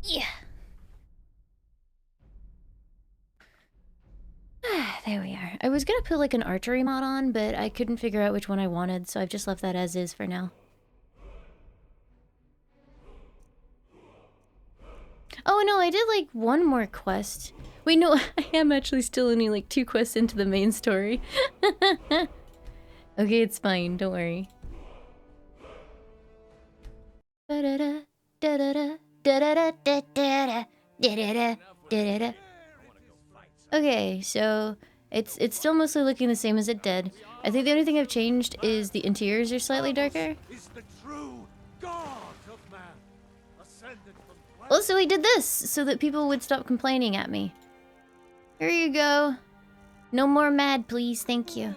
Yeah. There we are. I was gonna put like an archery mod on, but I couldn't figure out which one I wanted, so I've just left that as is for now. Oh no, I did like one more quest. Wait, no, I am actually still only like 2 quests into the main story. Okay, it's fine, don't worry. Okay, so it's still mostly looking the same as it did. I think the only thing I've changed is the interiors are slightly darker. Also, I did this so that people would stop complaining at me. Here you go. No more mad, please. Thank you.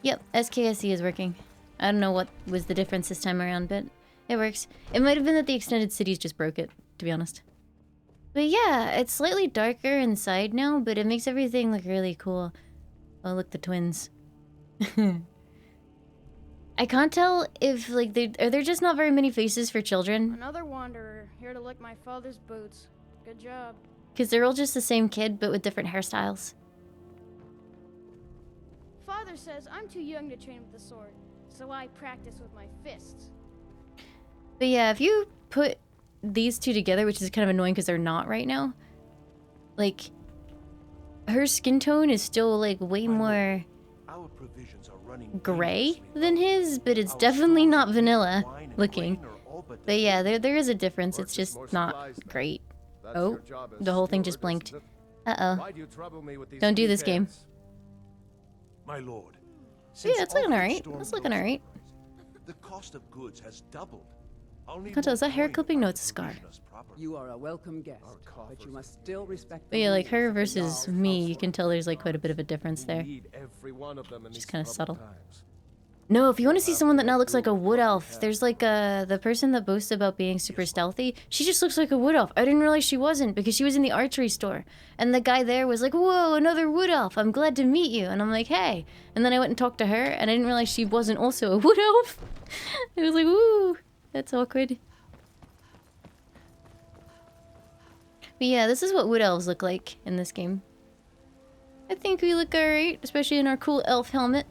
Yep, SKSE is working. I don't know what was the difference this time around, but it works. It might have been that the extended cities just broke it, to be honest. But yeah, it's slightly darker inside now, but it makes everything look really cool. Oh, look, the twins. I can't tell if, like, are there just not very many faces for children? Another wanderer, here to lick my father's boots. Good job. Because they're all just the same kid, but with different hairstyles. Father says I'm too young to train with the sword, so I practice with my fists. But yeah, if you put these two together, which is kind of annoying because they're not right now, like, her skin tone is still, like, way more gray than his, but it's definitely not vanilla looking. But yeah, there is a difference. It's just not great. Oh, the whole thing just blinked. Uh-oh. Don't do this game. My lord. Yeah, it's looking alright. It's looking alright. The cost of goods has doubled. Kanto, is that hair clipping? No, it's a scar. You are a welcome guest, but you must still respect. But yeah, like her versus me, you can tell there's like quite a bit of a difference there. Just kind of subtle. No, if you want to see someone that now looks like a wood elf, there's like the person that boasts about being super stealthy. She just looks like a wood elf. I didn't realize she wasn't because she was in the archery store. And the guy there was like, whoa, another wood elf. I'm glad to meet you. And I'm like, hey. And then I went and talked to her and I didn't realize she wasn't also a wood elf. It was like, ooh, that's awkward. But yeah, this is what wood elves look like in this game. I think we look alright, especially in our cool elf helmet.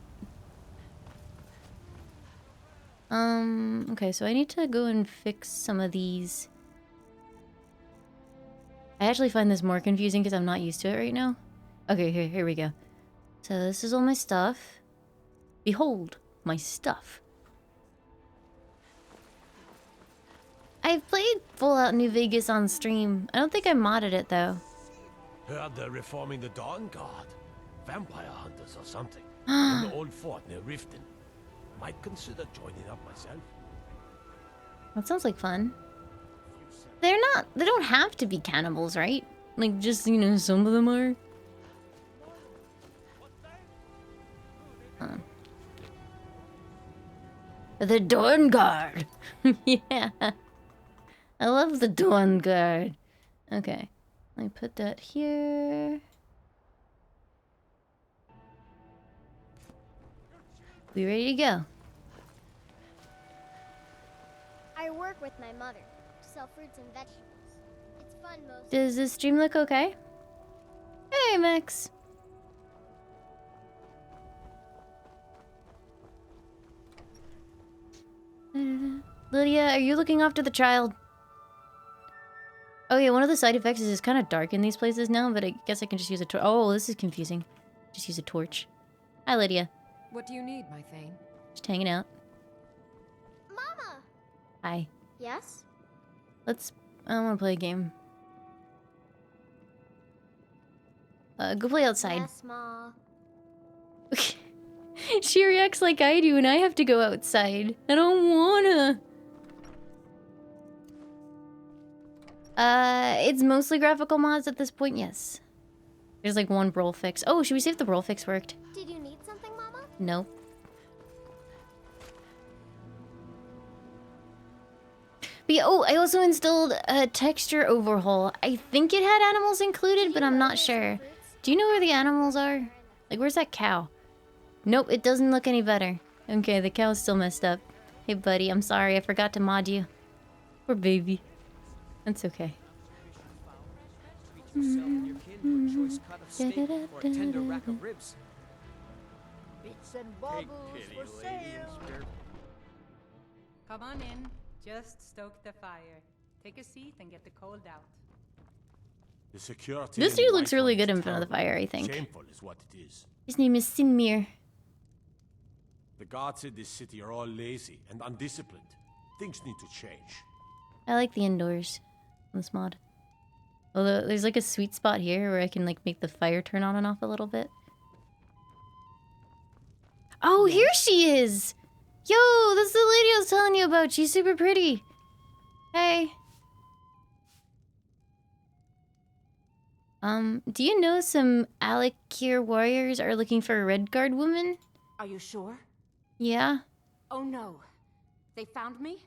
Okay, so I need to go and fix some of these. I actually find this more confusing because I'm not used to it right now. Okay, here we go. So this is all my stuff. Behold, my stuff. I've played Fallout New Vegas on stream. I don't think I modded it though. Heard they're reforming the Dawn Guard. Vampire hunters or something. In the old fort near Riften. Might consider joining up myself. That sounds like fun. They don't have to be cannibals, right? Like, just, you know, some of them are. The Dawn Guard! Yeah. I love the Dawn Guard. Okay. Let me put that here. We ready to go? I work with my mother to sell fruits and vegetables. It's fun most. Does this stream look okay? Hey, Max. Lydia, are you looking after the child? Oh yeah, one of the side effects is it's kind of dark in these places now, but I guess I can just use a torch. Oh, this is confusing. Just use a torch. Hi, Lydia. What do you need, my Thane? Just hanging out. Mama! Hi. Yes? I want to play a game. Go play outside. Yes, Ma. She reacts like I do, and I have to go outside. I don't wanna. It's mostly graphical mods at this point, yes. There's like one brawl fix. Oh, should we see if the brawl fix worked? Did you need something, Mama? Nope. But yeah, oh, I also installed a texture overhaul. I think it had animals included, but I'm not sure. Do you know where the animals are? Like, where's that cow? Nope, it doesn't look any better. Okay, the cow's still messed up. Hey, buddy, I'm sorry. I forgot to mod you. Poor baby. That's okay. Treat yourself and your kin to a choice cut of steak or a tender rack of ribs. Bits and baubles for sale. Come on in. Just stoke the fire. Take a seat and get the cold out. The security This in dude looks really Whiterun good is in front of the terrible. fire, I think. Shameful is what it is. His name is Sinmir. The guards in this city are all lazy and undisciplined. Things need to change. I like the indoors in this mod. Although there's like a sweet spot here where I can like make the fire turn on and off a little bit. Oh, here she is! Yo, that's the lady I was telling you about. She's super pretty. Hey. Do you know some Alikir warriors are looking for a Red Guard woman? Are you sure? Yeah? Oh no. They found me?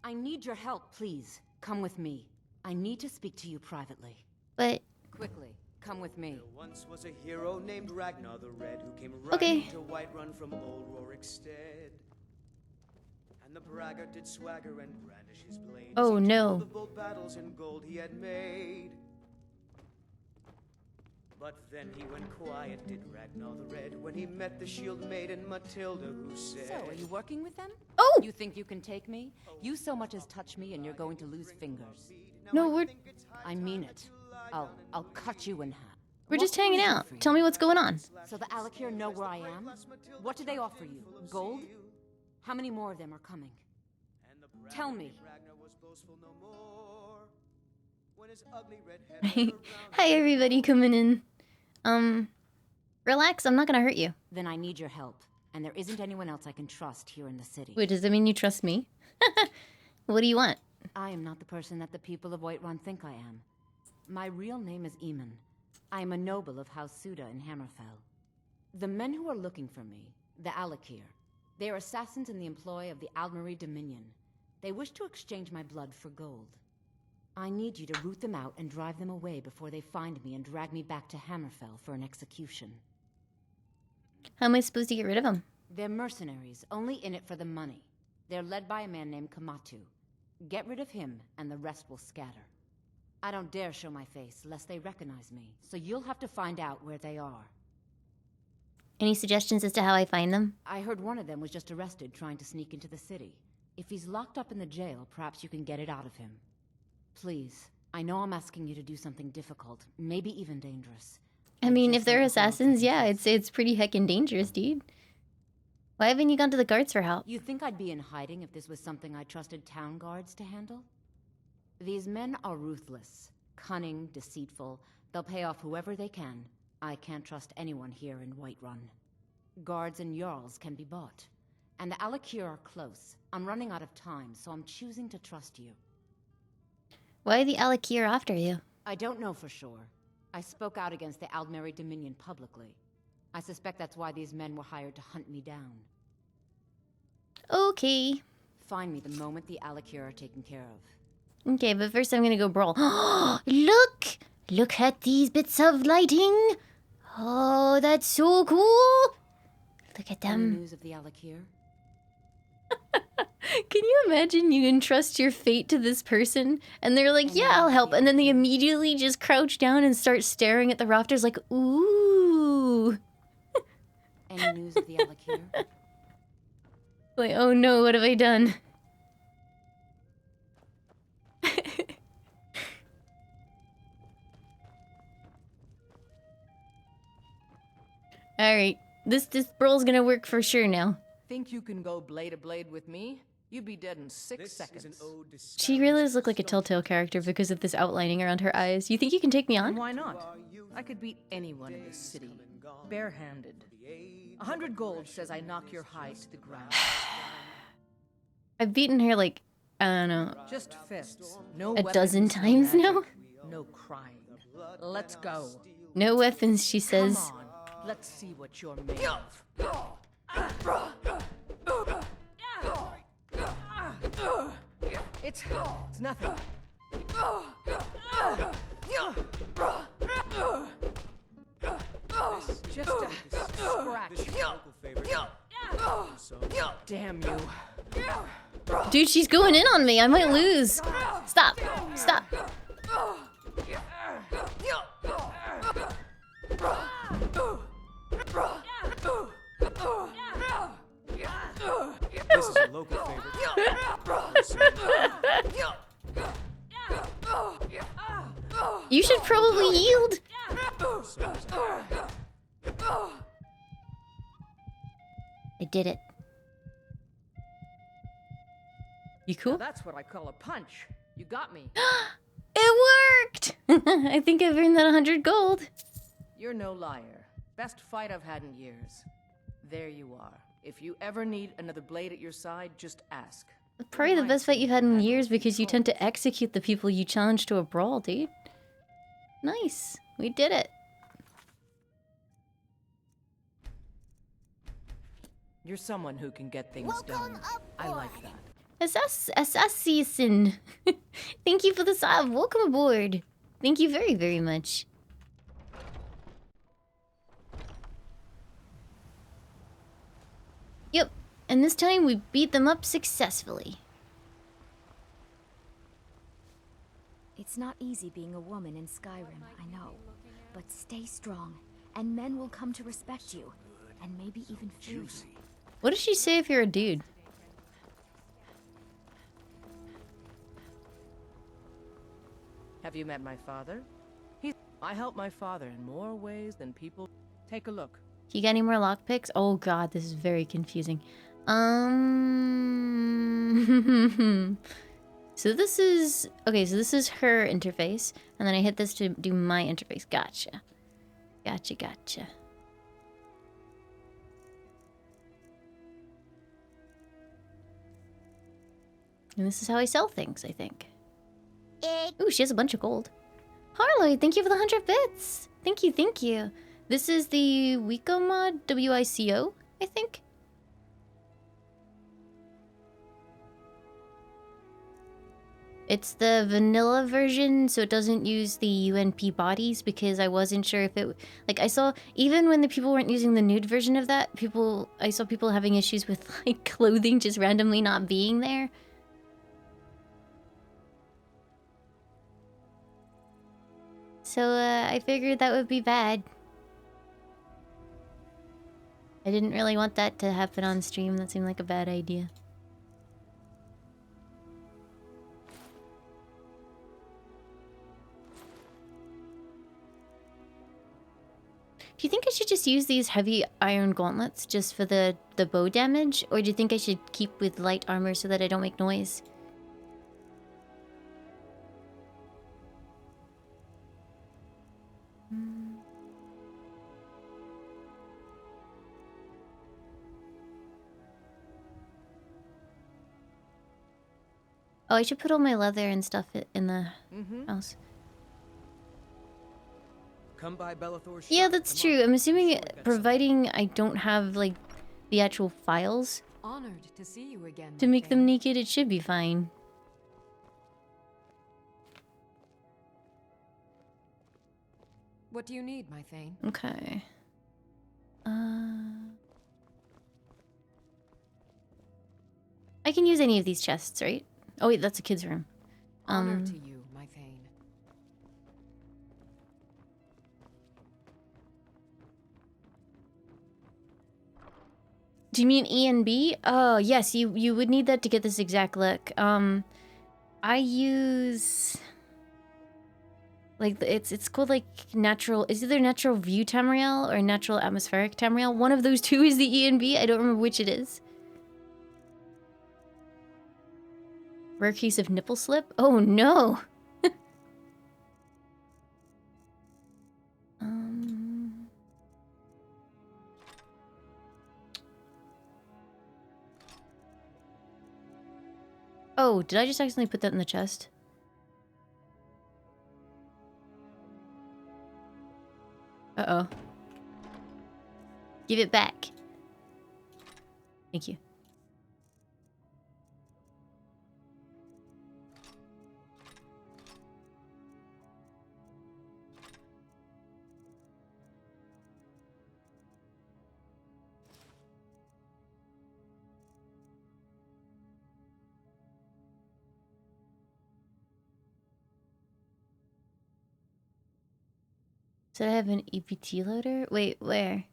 I need your help, please. Come with me. I need to speak to you privately. But... Quickly, come with me. There once was a hero named Ragnar the Red who came Okay. riding to Whiterun from old Rorikstead. And the braggart did swagger and brandish his blade. Oh, as he no. told of bold battles and gold he had made. But then he went quiet, did Ragnar the Red, when he met the shield maiden Matilda, who said... So, are you working with them? Oh! You think you can take me? You so much as touch me and you're going to lose fingers. No, we're I mean it. I'll cut you in half. we're just What can I hanging do out. for you? Tell me what's going on. So the Alikir know where I am? What do they offer you? Gold? How many more of them are coming? Tell me. Ragnar was boastful no more. When his ugly red head Hi everybody coming in. Relax, I'm not gonna hurt you. Then I need your help. And there isn't anyone else I can trust here in the city. Wait, does that mean you trust me? What do you want? I am not the person that the people of Whiterun think I am. My real name is Eamon. I am a noble of House Suda in Hammerfell. The men who are looking for me, the Alikir, they are assassins in the employ of the Aldmeri Dominion. They wish to exchange my blood for gold. I need you to root them out and drive them away before they find me and drag me back to Hammerfell for an execution. How am I supposed to get rid of him? They're mercenaries, only in it for the money. They're led by a man named Kamatu. Get rid of him, and the rest will scatter. I don't dare show my face, lest they recognize me, so you'll have to find out where they are. Any suggestions as to how I find them? I heard one of them was just arrested trying to sneak into the city. If he's locked up in the jail, perhaps you can get it out of him. Please, I know I'm asking you to do something difficult, maybe even dangerous. I mean, just if they're want to know assassins, if yeah, you I'd say it's pretty heckin' dangerous, dude. Why haven't you gone to the guards for help? You think I'd be in hiding if this was something I trusted town guards to handle? These men are ruthless, cunning, deceitful. They'll pay off whoever they can. I can't trust anyone here in Whiterun. Guards and Jarls can be bought. And the Alikir are close. I'm running out of time, so I'm choosing to trust you. Why are the Alikir after you? I don't know for sure. I spoke out against the Aldmeri Dominion publicly. I suspect that's why these men were hired to hunt me down. Okay. Find me the moment the Alikir are taken care of. Okay, but first I'm gonna go brawl. Look! Look at these bits of lighting! Oh, that's so cool! Look at Any them. news of the Alikir? Can you imagine you entrust your fate to this person and they're like, yeah, I'll help. And then they immediately just crouch down and start staring at the rafters like, ooh. Any news of the Alikir? Like, oh no, what have I done? Alright, this brawl's gonna work for sure now. Think you can go blade to blade with me? You'd be dead in 6 This seconds. is an ode to She really does look like a Telltale character because of this outlining around her eyes. You think you can take me And on? why not? I could beat anyone in this city, barehanded. 100 gold says I knock your hide to the ground. I've beaten her like, I don't know, Just fists. No a dozen weapons, no times now? magic, no crying. Let's go. No weapons, she says. Come on. Let's see what you're made of. It's nothing. It's just a scratch. This is a local favorite. So, Damn you. Dude, she's going in on me. I might lose. Stop. Stop. this is a local favorite. You should probably yield. I did it. You Now cool? that's what I call a punch. You got me. It worked! I think I've earned that 100 gold. You're no liar. Best fight I've had in years. There you are. If you ever need another blade at your side, just ask. Probably the best fight you've had in years because you tend to execute the people you challenge to a brawl, dude. Nice. We did it. You're someone who can get things done. I like that. Assassin. Thank you for the sub. Welcome aboard. Thank you very, very much. Yep. And this time we beat them up successfully. It's not easy being a woman in Skyrim, I know. But stay strong, and men will come to respect you. And maybe even fear you. What does she say if you're a dude? Have you met my father? I help my father in more ways than people. Take a look. You got any more lockpicks? Oh god, this is very confusing. So this is... Okay, so this is her interface. And then I hit this to do my interface. Gotcha. Gotcha. And this is how I sell things, I think. Ooh, she has a bunch of gold. Harlow, thank you for the 100 bits. Thank you. This is the Wico mod, W-I-C-O, I think. It's the vanilla version, so it doesn't use the UNP bodies because I wasn't sure if it... Like, I saw, even when the people weren't using the nude version of that, I saw people having issues with, like, clothing just randomly not being there. So, I figured that would be bad. I didn't really want that to happen on stream. That seemed like a bad idea. Do you think I should just use these heavy iron gauntlets just for the bow damage? Or do you think I should keep with light armor so that I don't make noise? Oh, I should put all my leather and stuff in the house. Come by Bellathor's Yeah, shop that's tomorrow. true. I'm assuming, Sure, that's providing I don't have, like, the actual files Honored to see you again. to make them naked, it should be fine. What do you need, my Thane? Okay. I can use any of these chests, right? Oh wait, that's a kid's room. Honor to you, my Thane. Do you mean E and B? Oh, yes, you would need that to get this exact look. I use... Like, it's called, like, natural... It's either natural view tamriel or natural atmospheric tamriel. One of those two is the E and B. I don't remember which it is. Rare case of nipple slip? Oh, no! Oh, did I just accidentally put that in the chest? Uh-oh. Give it back. Thank you. Did I have an EPT loader? Wait, where?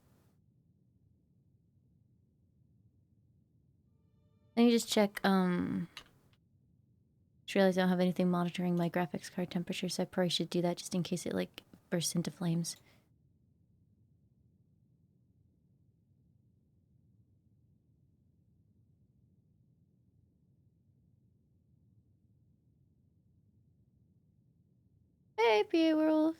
Let me just check, Just realized I don't have anything monitoring my graphics card temperature, so I probably should do that just in case it, like, bursts into flames. Hey, PA Wolf!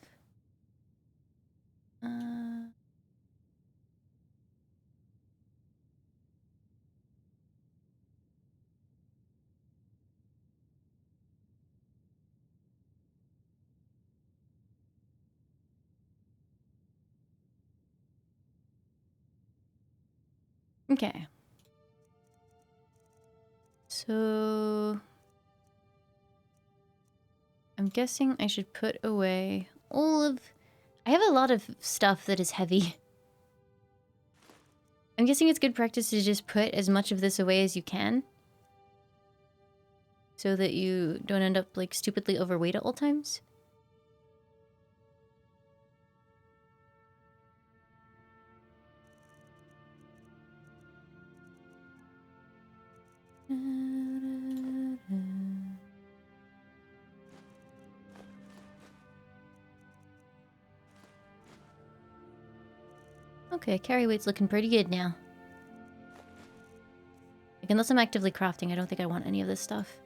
Okay. So... I'm guessing I should put away all of... I have a lot of stuff that is heavy. I'm guessing it's good practice to just put as much of this away as you can. So that you don't end up, like, stupidly overweight at all times. Okay, carry weight's looking pretty good now. Like, unless I'm actively crafting, I don't think I want any of this stuff.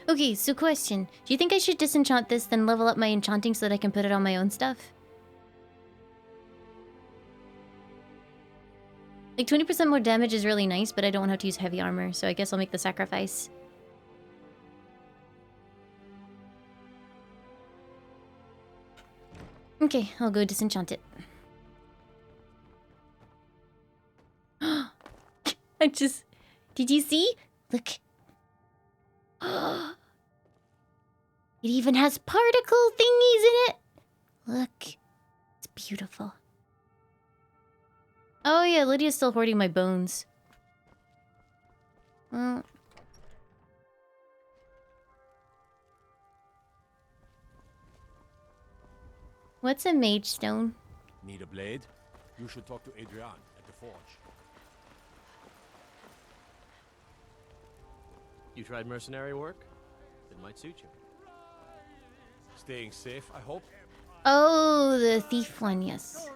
Okay, so question. Do you think I should disenchant this, then level up my enchanting so that I can put it on my own stuff? Like, 20% more damage is really nice, but I don't want to have to use heavy armor, so I guess I'll make the sacrifice. Okay, I'll go disenchant it. I just... Did you see? Look. It even has particle thingies in it. Look. It's beautiful. Oh yeah, Lydia's still hoarding my bones. Well... What's a mage stone? Need a blade? You should talk to Adrian at the forge. You tried mercenary work? It might suit you. Staying safe, I hope. Oh, the thief one, yes.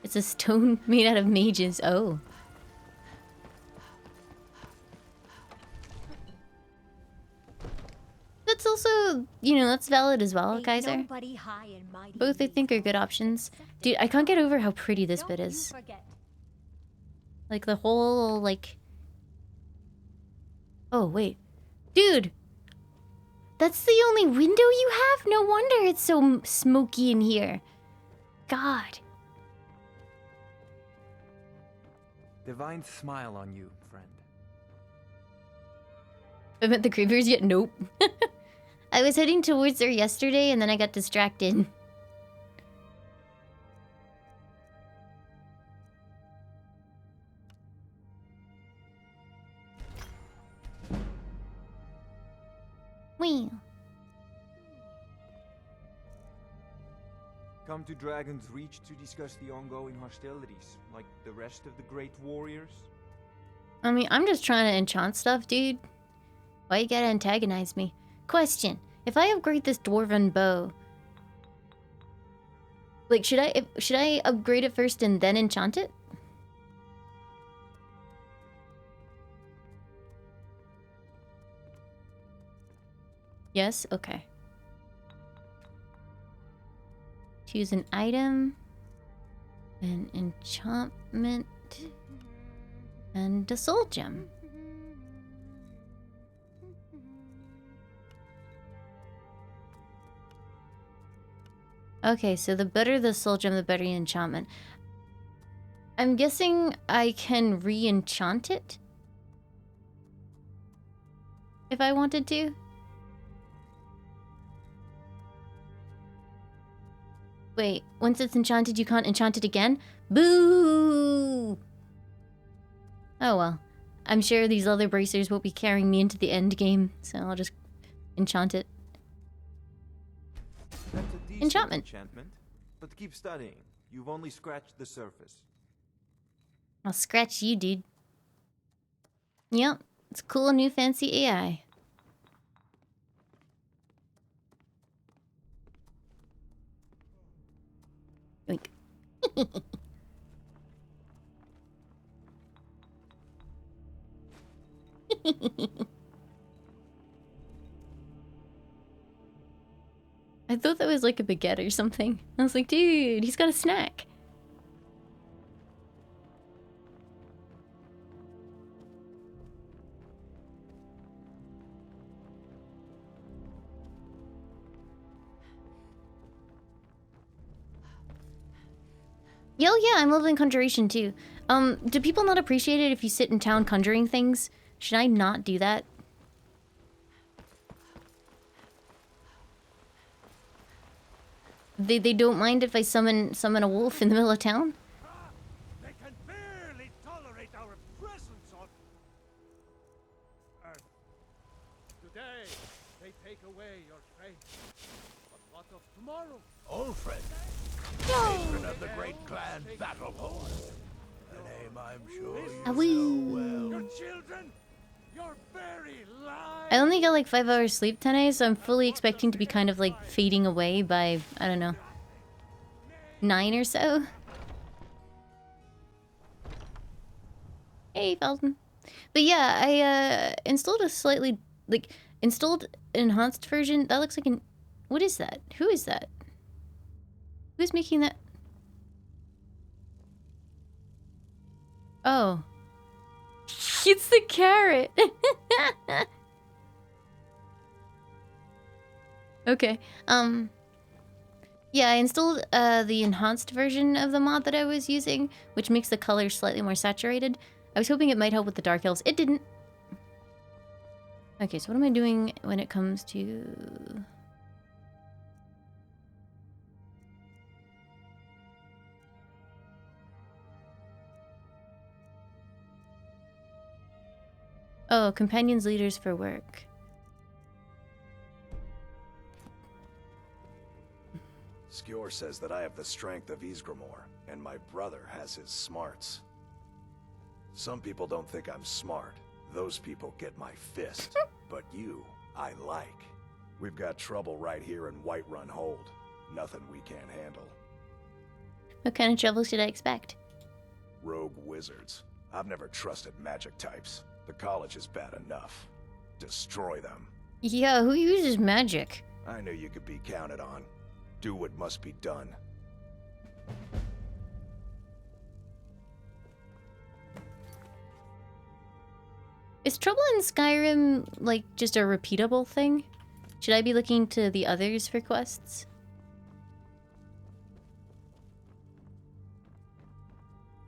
It's a stone made out of mages. Oh. That's also, you know, that's valid as well, Kaiser. Both I think are good options. Dude, I can't get over how pretty this bit is. Like the whole, like... Oh, wait. Dude! That's the only window you have? No wonder it's so smoky in here. God. Divine smile on you, friend. I met the creepers yet? Nope. I was heading towards there yesterday and then I got distracted. Whee. Come to Dragon's Reach to discuss the ongoing hostilities, like the rest of the great warriors? I mean, I'm just trying to enchant stuff, dude. Why you gotta antagonize me? Question. If I upgrade this Dwarven Bow... Like, should I upgrade it first and then enchant it? Yes? Okay. Choose an item. An enchantment. And a soul gem. Okay, so the better the soul gem, the better the enchantment. I'm guessing I can re-enchant it? If I wanted to? Wait, once it's enchanted, you can't enchant it again? Boo! Oh well. I'm sure these other bracers won't be carrying me into the end game, so I'll just enchant it. That's a decent Enchantment. But keep studying. You've only scratched the surface. I'll scratch you, dude. Yep, it's cool new fancy AI. Yoink. I thought that was like a baguette or something. I was like, dude, he's got a snack. Yo, yeah, I'm leveling conjuration too. Do people not appreciate it if you sit in town conjuring things? Should I not do that? They don't mind if I summon a wolf in the middle of town? They can barely tolerate our presence on Earth. Today, they take away your faith. But what of tomorrow? Old friend. Patron of the great clan Battleborns. A name I'm sure you know well. Your children, your very lives. I only got like 5 hours sleep tonight, so I'm fully expecting to be kind of like fading away by, I don't know, 9 or so. Hey, Felton. But yeah, I installed a slightly, like, installed an enhanced version. That looks like an, what is that? Who is that? Who's making that? Oh. It's the carrot. Okay. Yeah, I installed the enhanced version of the mod that I was using, which makes the colors slightly more saturated. I was hoping it might help with the dark elves. It didn't. Okay, so what am I doing when it comes to... Oh, companions leaders for work. Skjor says that I have the strength of Ysgramor, and my brother has his smarts. Some people don't think I'm smart. Those people get my fist. But you, I like. We've got trouble right here in Whiterun Hold. Nothing we can't handle. What kind of trouble should I expect? Rogue wizards. I've never trusted magic types. The college is bad enough. Destroy them. Yeah, who uses magic? I knew you could be counted on. Do what must be done. Is trouble in Skyrim, like, just a repeatable thing? Should I be looking to the others for quests?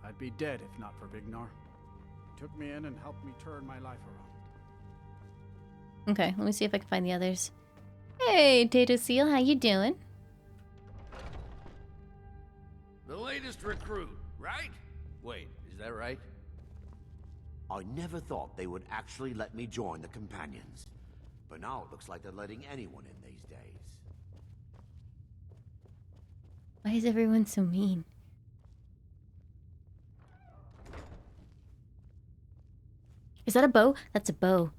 I'd be dead if not for Vignar. He took me in and helped me turn my life around. Okay, let me see if I can find the others. Hey, Tato Seal, how you doing? The latest recruit, right? Wait, is that right? I never thought they would actually let me join the companions. But now it looks like they're letting anyone in these days. Why is everyone so mean? Is that a bow? That's a bow.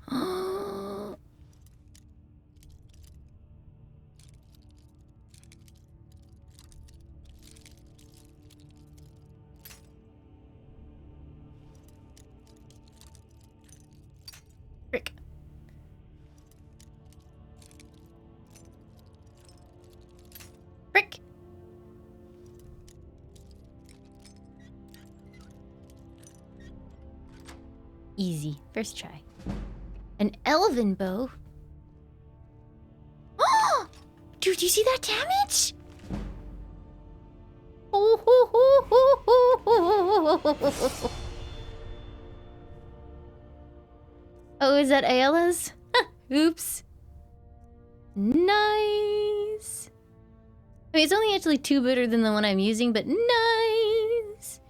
Frick. Frick. Easy. First try. An Elven Bow? Oh! Dude, you see that damage? Oh, is that Ayla's? Oops. Nice. I mean, it's only actually 2 better than the one I'm using, but nice.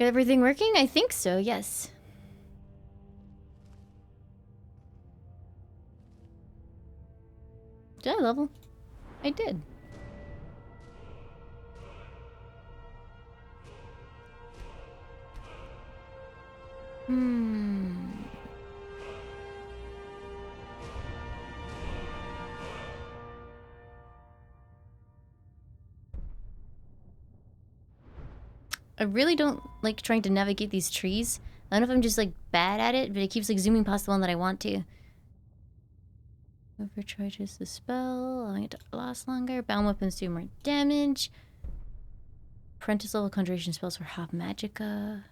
Everything working? I think so, yes. Did I level? I did. I really don't like trying to navigate these trees. I don't know if I'm just like bad at it, but it keeps like zooming past the one that I want to. Overcharges the spell, allowing it to last longer. Bound weapons do more damage. Apprentice level conjuration spells for half magicka.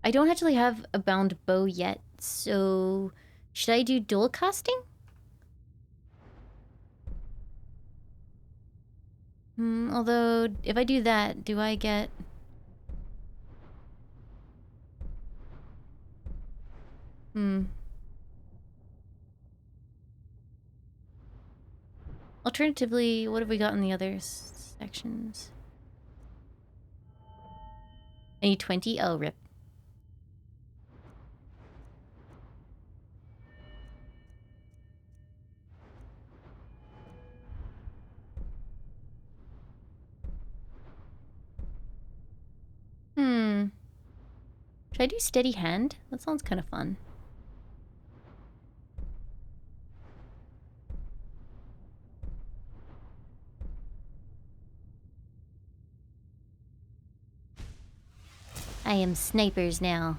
I don't actually have a bound bow yet, so should I do dual casting? Although, if I do that, do I get... Alternatively, what have we got in the other sections? I need 20? Oh, rip. Should I do steady hand? That sounds kind of fun. I am snipers now.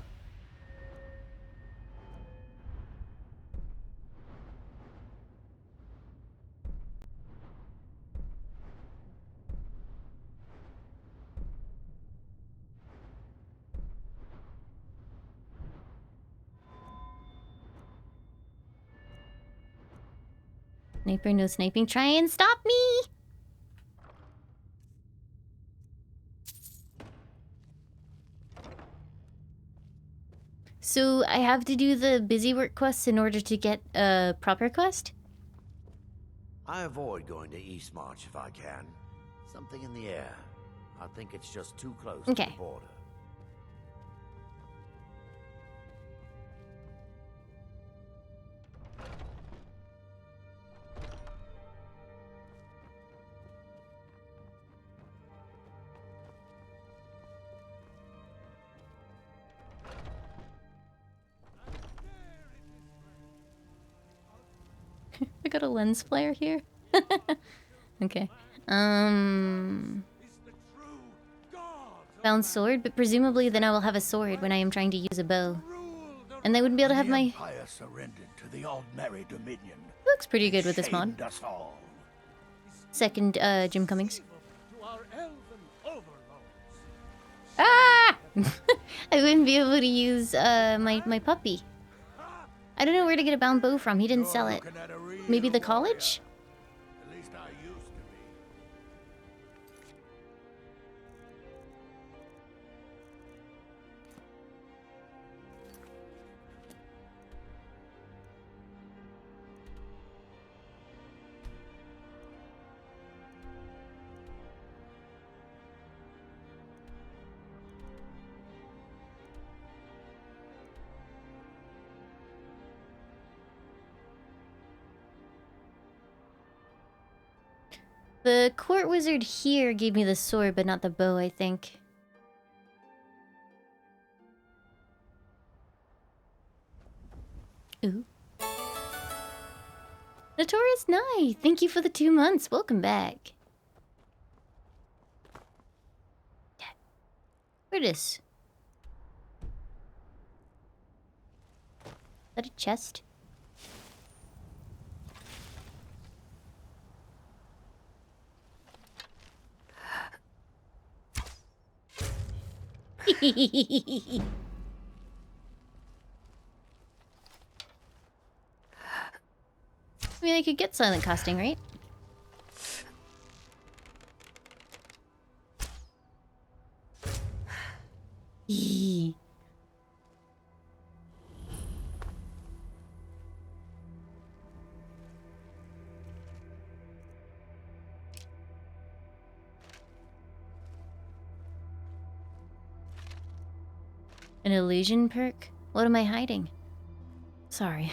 Sniper, no sniping. Try and stop me! So I have to do the busy work quests in order to get a proper quest? I avoid going to Eastmarch if I can. Something in the air. I think it's just too close to the border. I got a lens flare here. Okay. Found sword, but presumably then I will have a sword when I am trying to use a bow. And they wouldn't be able to have my... Looks pretty good with this mod. Second, Jim Cummings. Ah! I wouldn't be able to use, my puppy. I don't know where to get a bound bow from. He didn't sell it. Maybe the college? At least I used to be. The court wizard here gave me the sword, but not the bow, I think. Ooh. Notorious Nye, thank you for the 2 months. Welcome back. Where is? Is that a chest? I mean, I could get silent casting, right? Eee. An illusion perk? What am I hiding? Sorry.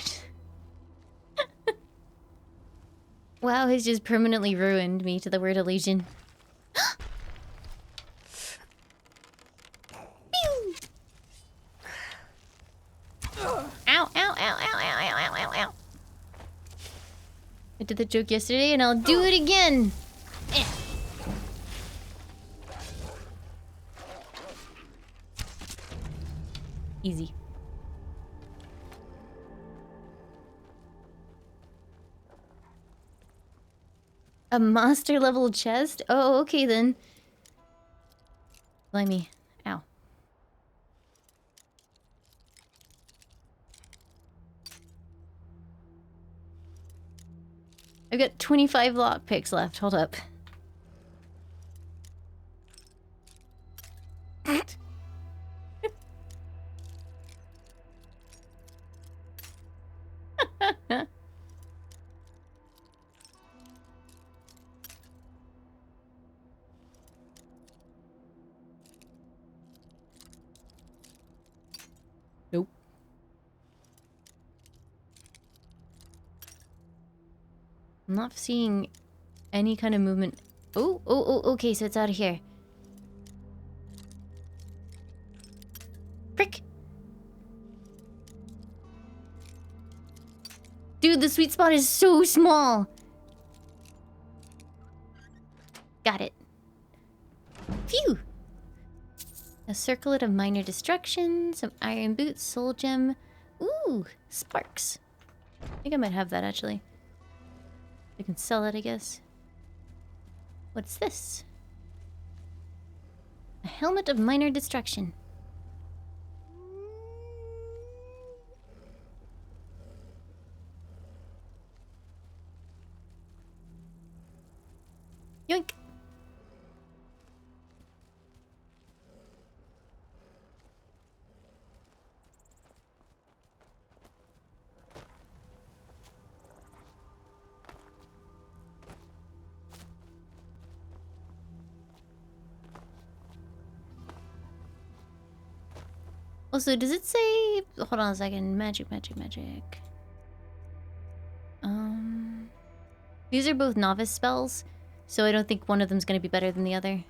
WoW has just permanently ruined me to the word illusion. Pew! Ow, ow, ow, ow, ow, ow, ow, ow. I did the joke yesterday and I'll do it again. Eh. Easy. A monster level chest? Oh, okay then. Blimey. Ow. I've got 25 lockpicks left. Hold up. Nope. I'm not seeing any kind of movement. Oh, okay, so it's out of here. Frick! Dude, the sweet spot is so small! Got it. Phew! A circlet of minor destruction, some iron boots, soul gem. Ooh, sparks. I think I might have that actually. I can sell it, I guess. What's this? A helmet of minor destruction. Yoink! Also, does it say... Hold on a second. Magic. These are both novice spells, so I don't think one of them's gonna be better than the other.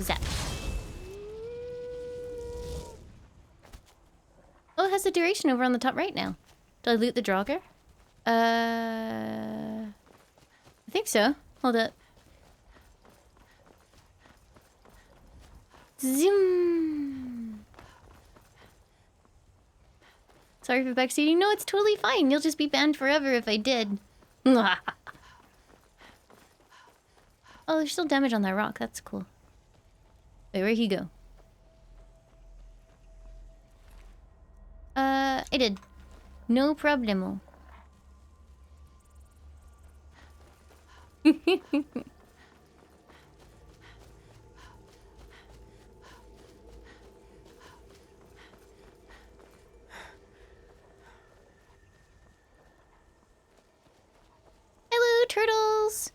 Zap. Oh, it has the duration over on the top right now. Did I loot the Draugr? I think so. Hold up. Zoom. Sorry for backseating. No, it's totally fine. You'll just be banned forever if I did. Oh, there's still damage on that rock. That's cool. Wait, where'd he go? I did. No problemo. Hello, turtles!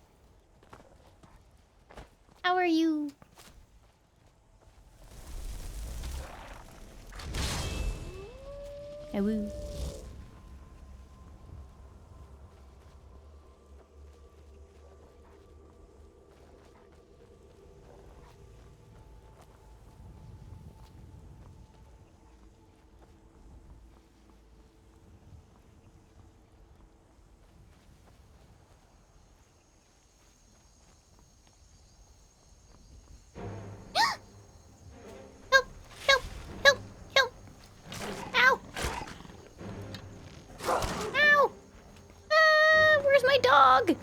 How are you? Hello. Dog!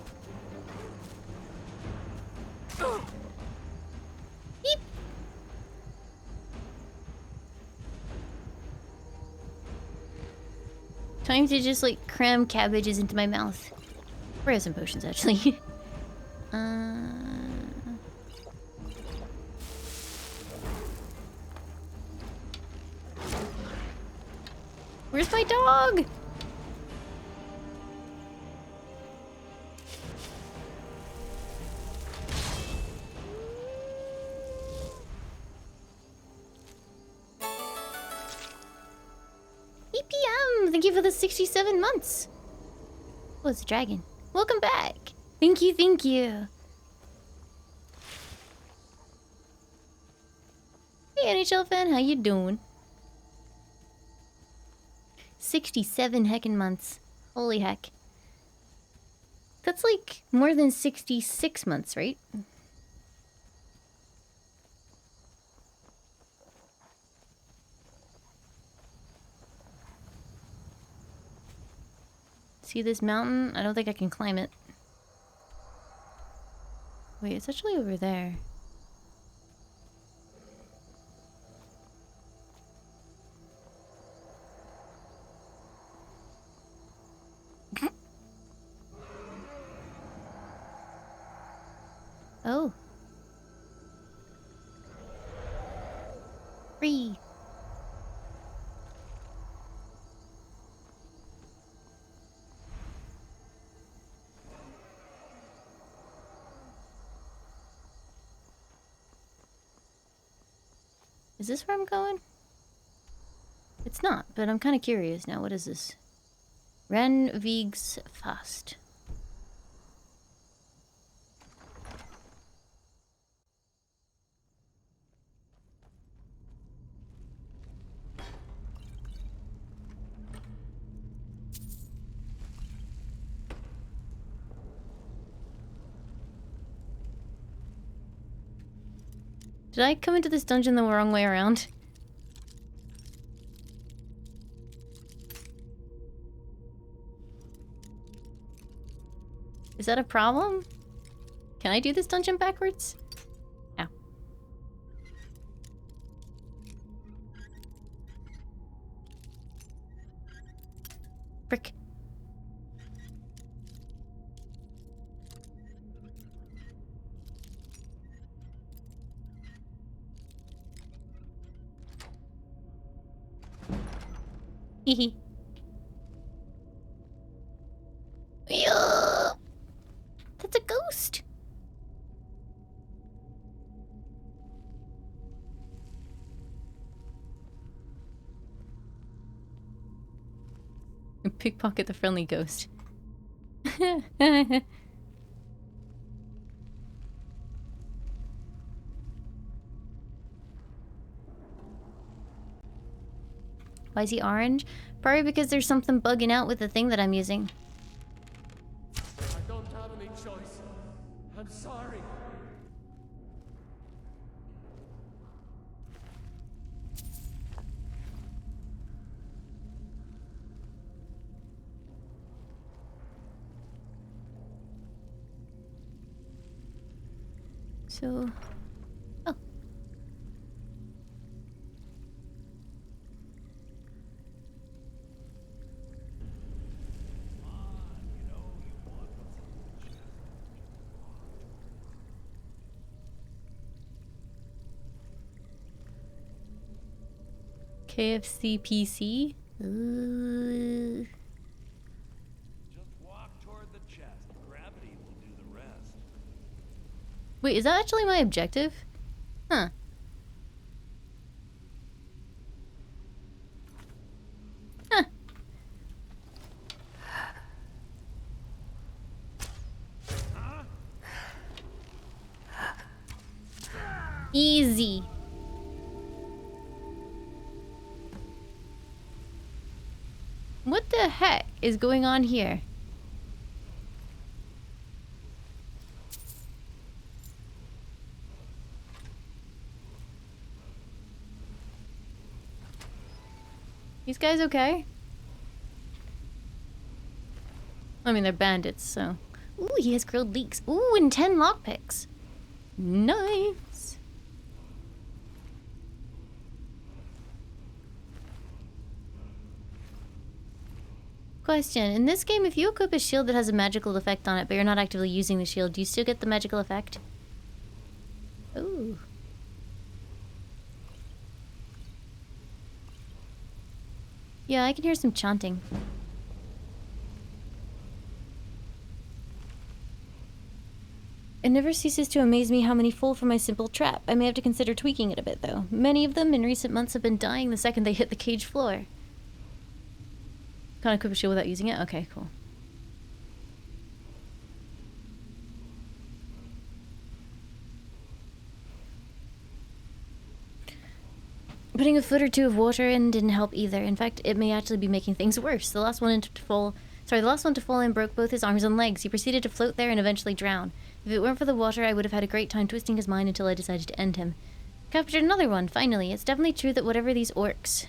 Beep. Time to just like cram cabbages into my mouth. Frozen potions, actually. Where's my dog? Thank you for the 67 months. Oh, it's a dragon. Welcome back. Thank you, thank you. Hey, NHL fan, how you doing? 67 heckin' months. Holy heck. That's like more than 66 months, right? See this mountain? I don't think I can climb it. Wait, it's actually over there. Oh. Free. Is this where I'm going? It's not, but I'm kind of curious now. What is this? Renvigs Fast. Did I come into this dungeon the wrong way around? Is that a problem? Can I do this dungeon backwards? Ow. Frick. Hehe. That's a ghost. Pickpocket the friendly ghost. Why is he orange? Probably because there's something bugging out with the thing that I'm using. I don't have any choice. I'm sorry. So... Oh. KFC PC? Ooh. Just walk toward the chest. Gravity will do the rest. Wait, is that actually my objective? Huh. Huh. Easy. What the heck is going on here? These guys okay? I mean, they're bandits, so... Ooh, he has grilled leeks. Ooh, and 10 lockpicks. Nice. Question. In this game, if you equip a shield that has a magical effect on it, but you're not actively using the shield, do you still get the magical effect? Ooh. Yeah, I can hear some chanting. It never ceases to amaze me how many fall for my simple trap. I may have to consider tweaking it a bit, though. Many of them in recent months have been dying the second they hit the cage floor. Can't equip a shield without using it? Okay, cool. Putting a foot or two of water in didn't help either. In fact, it may actually be making things worse. The last one to fall in broke both his arms and legs. He proceeded to float there and eventually drown. If it weren't for the water, I would have had a great time twisting his mind until I decided to end him. Captured another one, finally. It's definitely true that whatever these orcs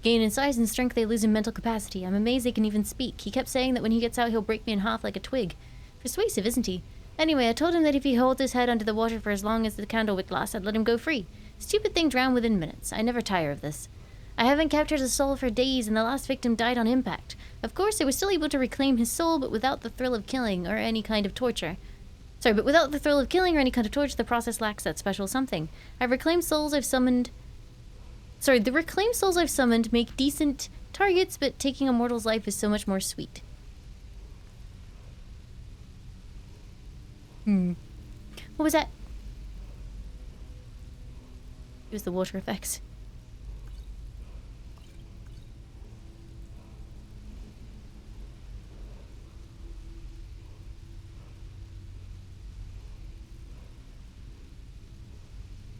gain in size and strength, they lose in mental capacity. I'm amazed they can even speak. He kept saying that when he gets out, he'll break me in half like a twig. Persuasive, isn't he? Anyway, I told him that if he holds his head under the water for as long as the candlewick lasts, I'd let him go free. Stupid thing drowned within minutes. I never tire of this. I haven't captured a soul for days, and the last victim died on impact. Of course, I was still able to reclaim his soul, but without the thrill of killing or any kind of torture. The process lacks that special something. The reclaimed souls I've summoned make decent targets, but taking a mortal's life is so much more sweet. What was that? It was the water effects.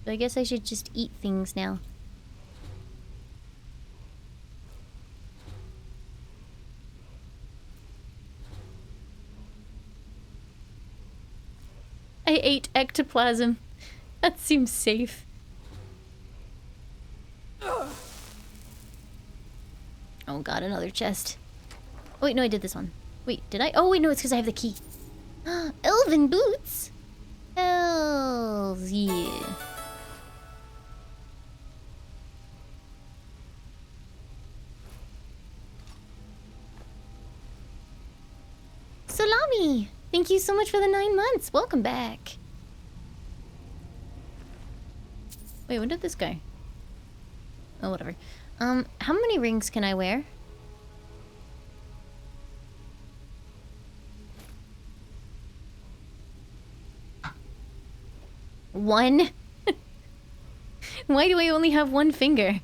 So I guess I should just eat things now. I ate ectoplasm. That seems safe. Oh god, another chest. Oh wait, no, I did this one. Wait, did I? Oh wait, no, it's because I have the key. Elven boots! Hells yeah. Salami! Thank you so much for the 9 months. Welcome back. Wait, when did this go? Oh, whatever. How many rings can I wear? One? Why do I only have one finger?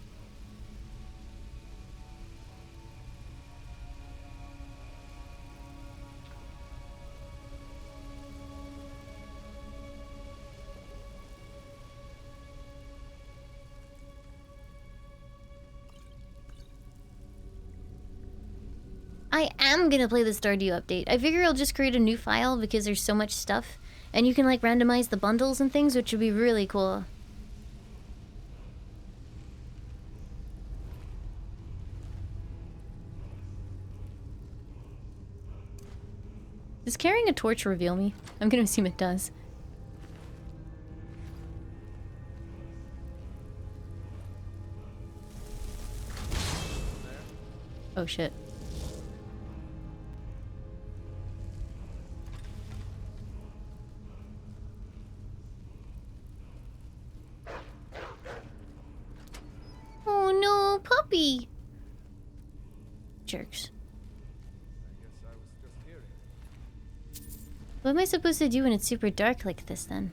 I am gonna play the Stardew update. I figure I'll just create a new file because there's so much stuff. And you can like randomize the bundles and things, which would be really cool. Does carrying a torch reveal me? I'm gonna assume it does. Oh shit. Oh no, puppy! Jerks. What am I supposed to do when it's super dark like this then?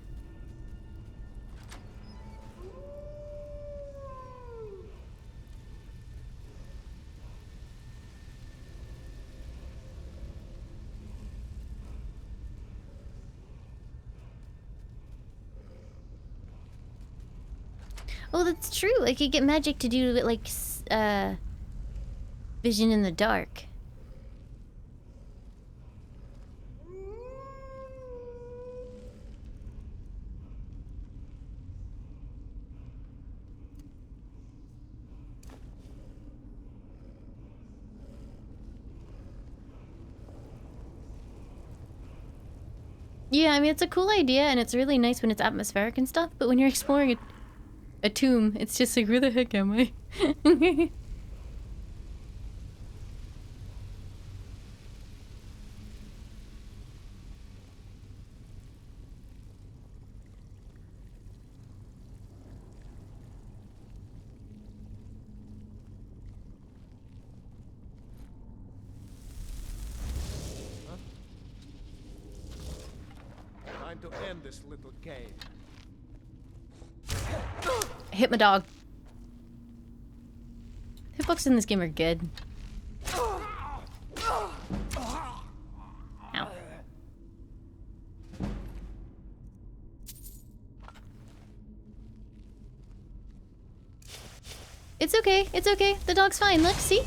Oh, that's true. I could get magic to do it like, vision in the dark. Yeah, I mean, it's a cool idea, and it's really nice when it's atmospheric and stuff, but when you're exploring a tomb, it's just like, where the heck am I? Time to end this little game. I hit my dog. Hitboxes in this game are good. It's okay. It's okay. The dog's fine. Look, see?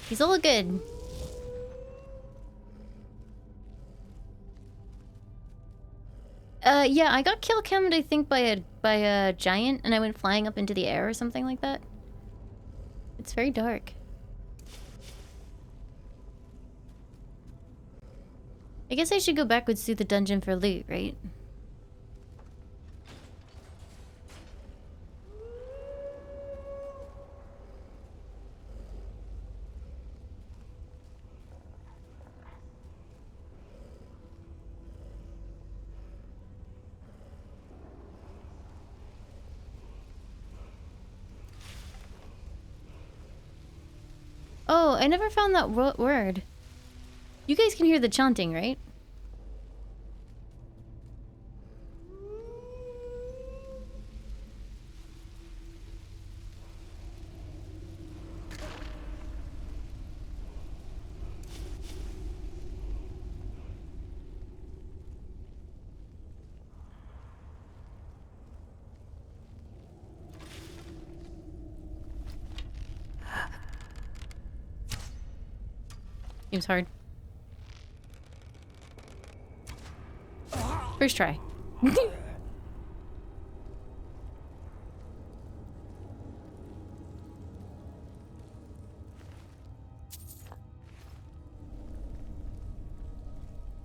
He's all good. Yeah, I got kill cammed, I think, by a giant, and I went flying up into the air or something like that. It's very dark. I guess I should go backwards through the dungeon for loot, right? Oh, I never found that word. You guys can hear the chanting, right? Seems hard. First try.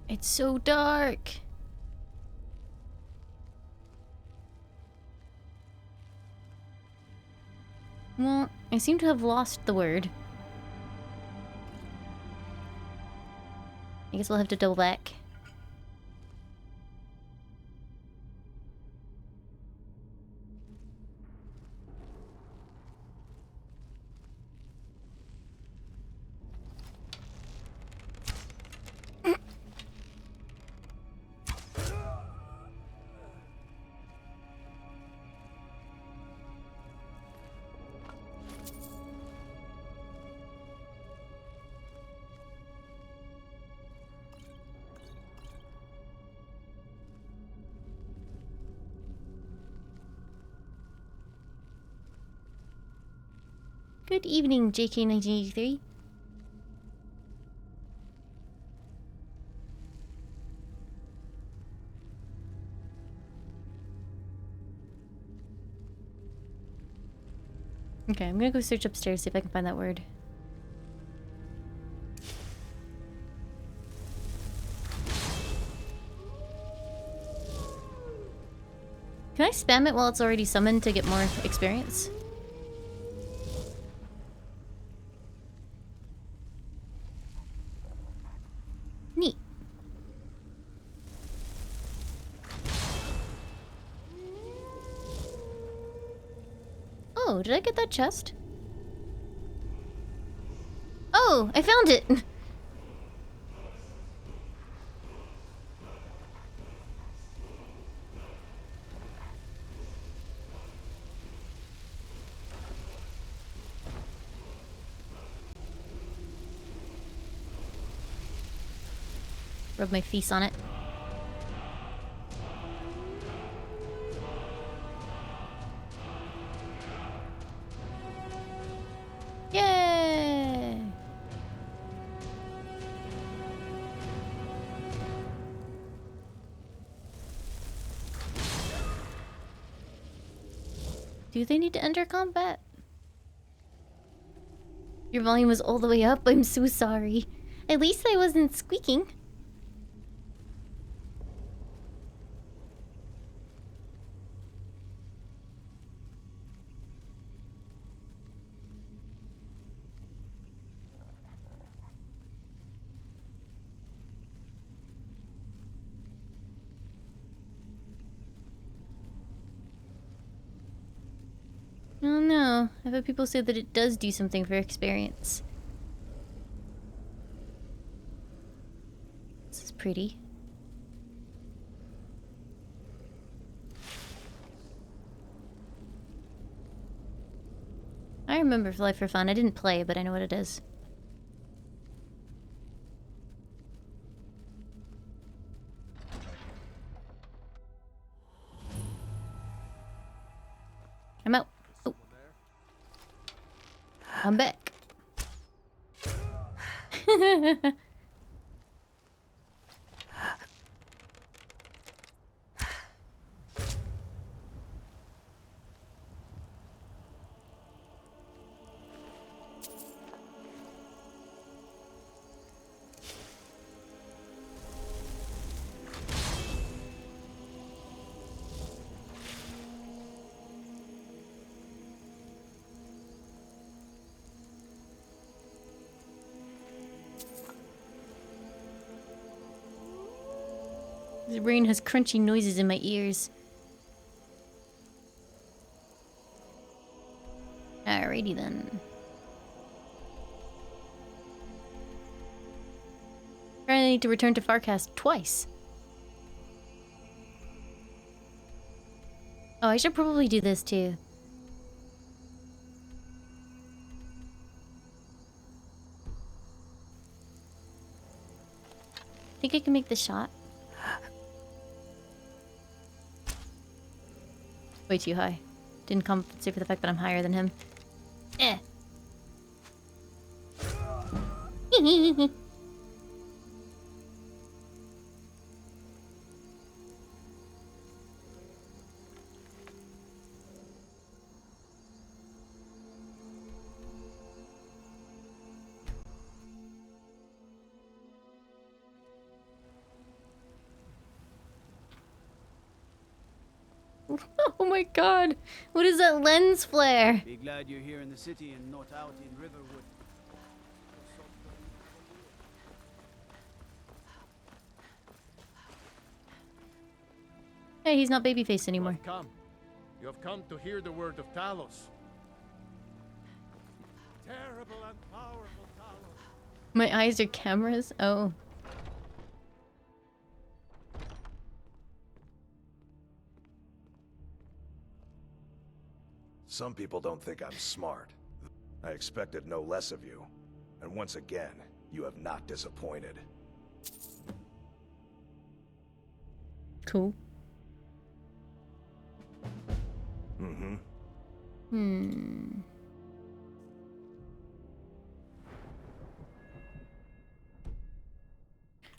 It's so dark. Well, I seem to have lost the word. I guess we'll have to double back. Good evening, JK1983. Okay, I'm gonna go search upstairs, see if I can find that word. Can I spam it while it's already summoned to get more experience? Neat. Oh, did I get that chest? Oh, I found it! Rub my face on it. Yay! Do they need to enter combat? Your volume was all the way up. I'm so sorry. At least I wasn't squeaking. Oh no, I've had people say that it does do something for experience. This is pretty. I remember Fly for Fun. I didn't play, but I know what it is. I'm out. Oh. I'm back. The brain has crunchy noises in my ears. Alrighty then. I need to return to Farcast twice. Oh, I should probably do this too. Think I can make the shot? Way too high. Didn't compensate for the fact that I'm higher than him. Eh. Oh my god! What is that lens flare? Be glad you're here in the city and not out in Riverwood. Hey, he's not babyface anymore. You have come to hear the word of Talos. Terrible and powerful Talos. My eyes are cameras? Oh. Some people don't think I'm smart. I expected no less of you. And once again, you have not disappointed. Cool. Mm-hmm.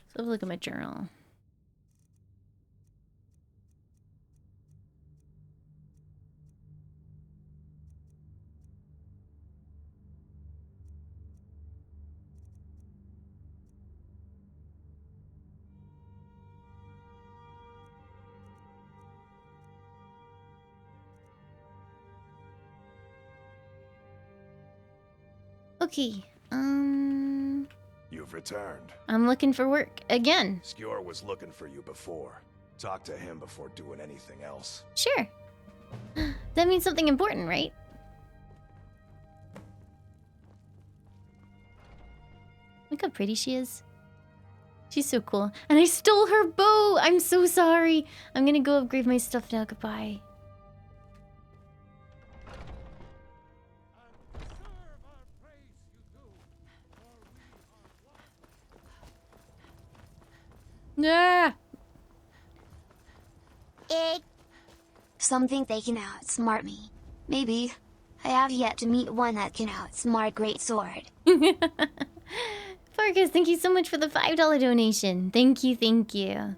So let's look at my journal. Okay, You've returned. I'm looking for work again. Skjor was looking for you before. Talk to him before doing anything else. Sure. That means something important, right? Look how pretty she is. She's so cool. And I stole her bow! I'm so sorry. I'm gonna go upgrade my stuff now. Goodbye. Yeah. Some think they can outsmart me. Maybe. I have yet to meet one that can outsmart Great Sword. Farkas, thank you so much for the $5 donation. Thank you, thank you.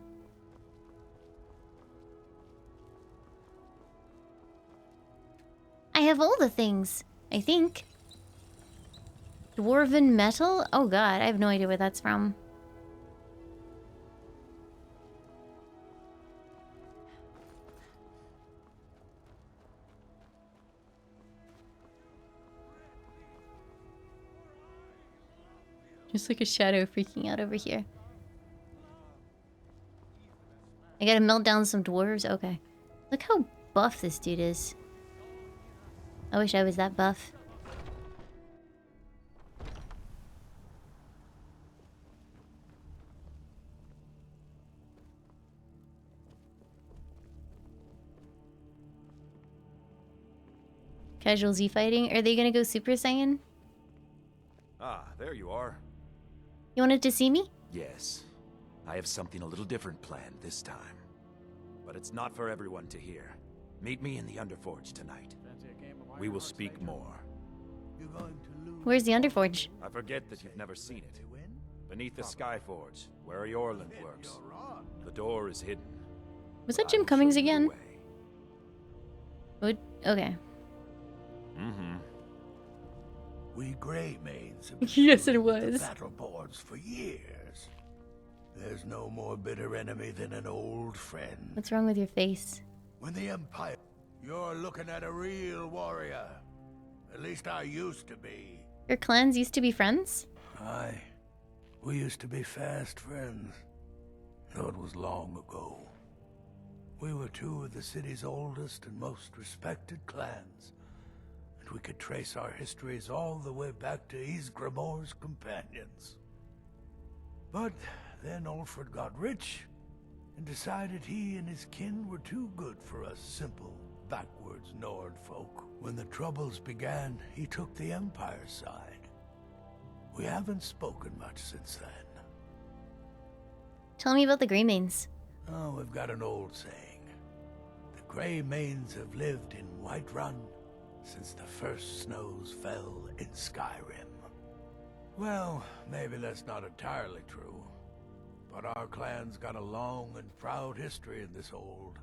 I have all the things, I think. Dwarven metal? Oh god, I have no idea where that's from. Just like a shadow freaking out over here. I gotta melt down some dwarves? Okay. Look how buff this dude is. I wish I was that buff. Casual Z fighting? Are they gonna go Super Saiyan? Ah, there you are. You wanted to see me? Yes. I have something a little different planned this time. But it's not for everyone to hear. Meet me in the Underforge tonight. We will speak more. Where's the Underforge? I forget that you've never seen it. Beneath the Skyforge, where Yorland works. The door is hidden. Was that Jim Cummings again? Okay. Mm-hmm. We Grey Maids have been Yes, it the was. Battleborns for years. There's no more bitter enemy than an old friend. What's wrong with your face? When the Empire... You're looking at a real warrior. At least I used to be. Your clans used to be friends? Aye. We used to be fast friends. Though it was long ago. We were two of the city's oldest and most respected clans. And we could trace our histories all the way back to Ysgramor's companions. But then Ulfred got rich and decided he and his kin were too good for us simple, backwards Nord folk. When the troubles began, he took the Empire's side. We haven't spoken much since then. Tell me about the Greymanes. Oh, we've got an old saying. The Grey Manes have lived in Whiterun since the first snows fell in Skyrim. Well, maybe that's not entirely true. But our clan's got a long and proud history in this hold.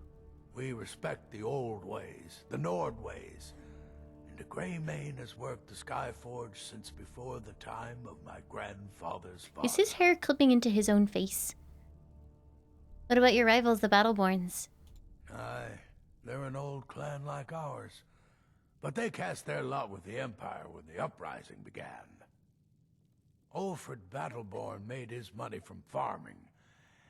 We respect the old ways, the Nord ways. And the Grey Mane has worked the Skyforge since before the time of my grandfather's father. Is his hair clipping into his own face? What about your rivals, the Battleborns? Aye, they're an old clan like ours. But they cast their lot with the Empire when the uprising began. Ulfred Battleborn made his money from farming,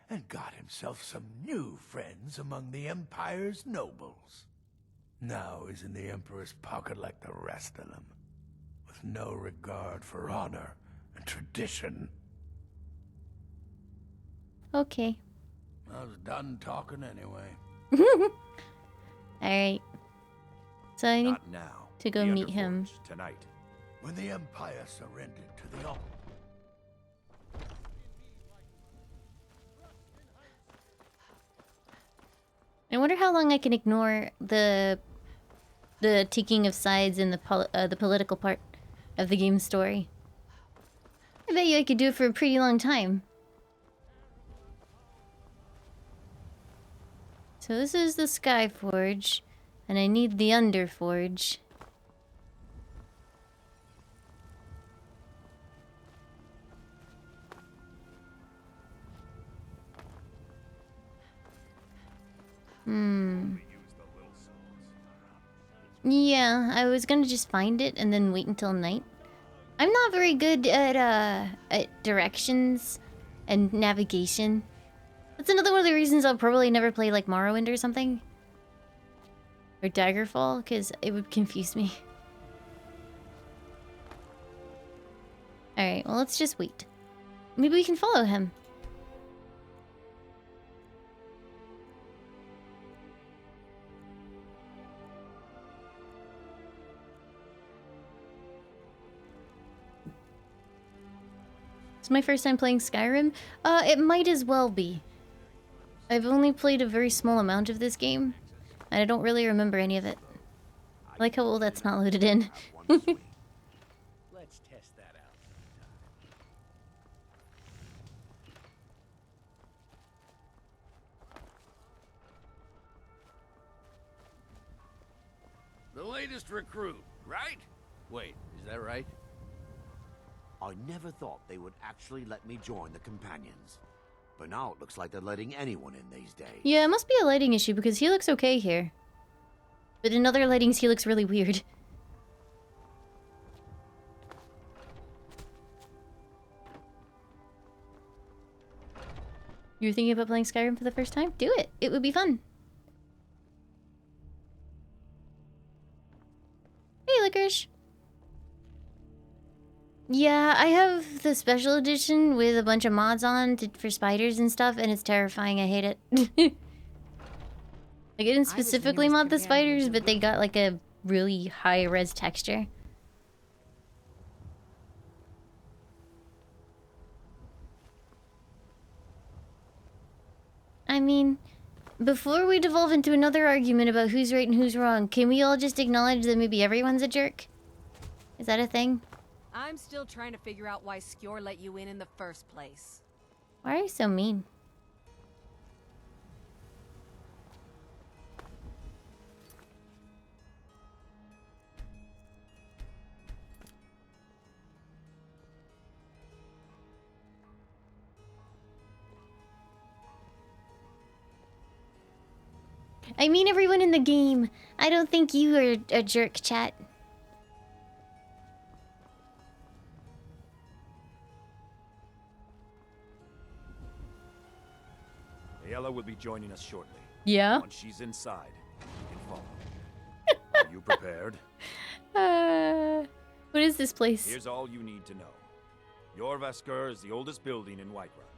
and got himself some new friends among the Empire's nobles. Now he's in the Emperor's pocket like the rest of them, with no regard for honor and tradition. Okay. I was done talking anyway. Alright. So I need Not now. to go The meet him. Underforge, tonight. When the Empire surrendered to the I wonder how long I can ignore the taking of sides in the political part of the game story. I bet you I could do it for a pretty long time. So this is the Skyforge, and I need the Underforge. Yeah, I was gonna just find it and then wait until night. I'm not very good at directions and navigation. That's another one of the reasons I'll probably never play like Morrowind or something. Or Daggerfall, because it would confuse me. Alright, well let's just wait. Maybe we can follow him. It's my first time playing Skyrim. It might as well be. I've only played a very small amount of this game, and I don't really remember any of it. I like how well that's not loaded in. Let's test that out. The latest recruit, right? Wait, is that right? I never thought they would actually let me join the companions. But now it looks like they're letting anyone in these days. Yeah, it must be a lighting issue because he looks okay here. But in other lightings, he looks really weird. You're thinking about playing Skyrim for the first time? Do it. It would be fun. Hey, Licorice. Yeah, I have the special edition with a bunch of mods on for spiders and stuff, and it's terrifying. I hate it. I didn't specifically mod the spiders, but they got like a really high-res texture. I mean, before we devolve into another argument about who's right and who's wrong, can we all just acknowledge that maybe everyone's a jerk? Is that a thing? I'm still trying to figure out why Skjor let you in the first place. Why are you so mean? I mean everyone in the game. I don't think you are a jerk, chat. Ayla will be joining us shortly. Yeah? Once she's inside, you can follow. Are you prepared? What is this place? Here's all you need to know. Jorvaskr is the oldest building in Whiterun.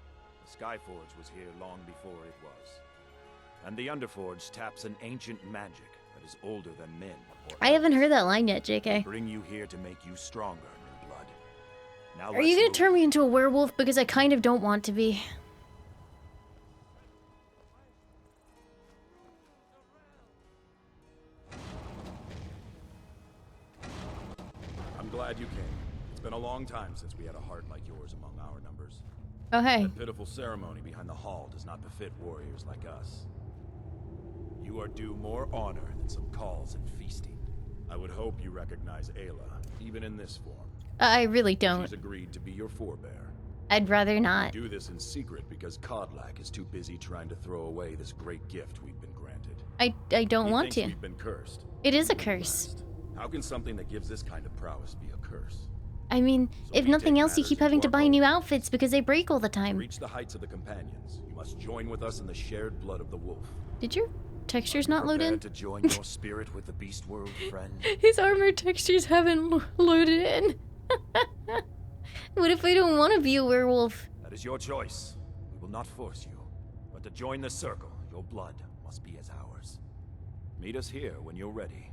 The Skyforge was here long before it was. And the Underforge taps an ancient magic that is older than men. I haven't heard that line yet, JK. Bring you here to make you stronger, new blood. Now Are you gonna turn me into a werewolf? Because I kind of don't want to be. I'm glad you came. It's been a long time since we had a heart like yours among our numbers. Oh, hey. That pitiful ceremony behind the hall does not befit warriors like us. You are due more honor than some calls and feasting. I would hope you recognize Ayla, even in this form. I really don't. She's agreed to be your forebear. I'd rather not. Do this in secret because Kodlak is too busy trying to throw away this great gift we've been granted. I don't want He to. thinks we've been cursed. It is a curse. How can something that gives this kind of prowess be a curse? I mean, if nothing else, you keep having to buy new outfits because they break all the time. Reach the heights of the companions. You must join with us in the shared blood of the wolf. Did your textures not load in? To join your spirit with the beast world, friend. His armor textures haven't loaded in. What if I don't want to be a werewolf? That is your choice. We will not force you. But to join the circle, your blood must be as ours. Meet us here when you're ready.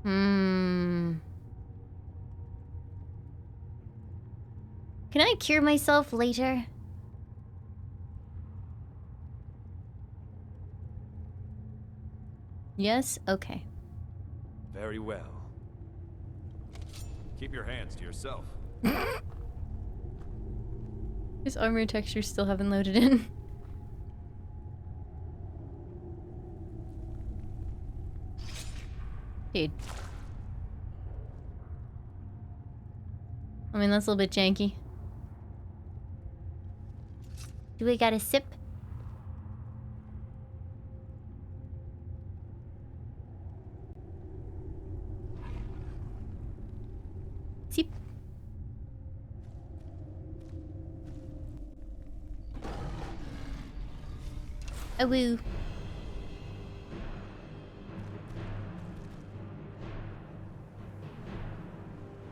Can I cure myself later? Yes? Okay. Very well. Keep your hands to yourself. His armor textures still haven't loaded in. Dude. I mean, that's a little bit janky. Do we got a sip? Sip. A woo.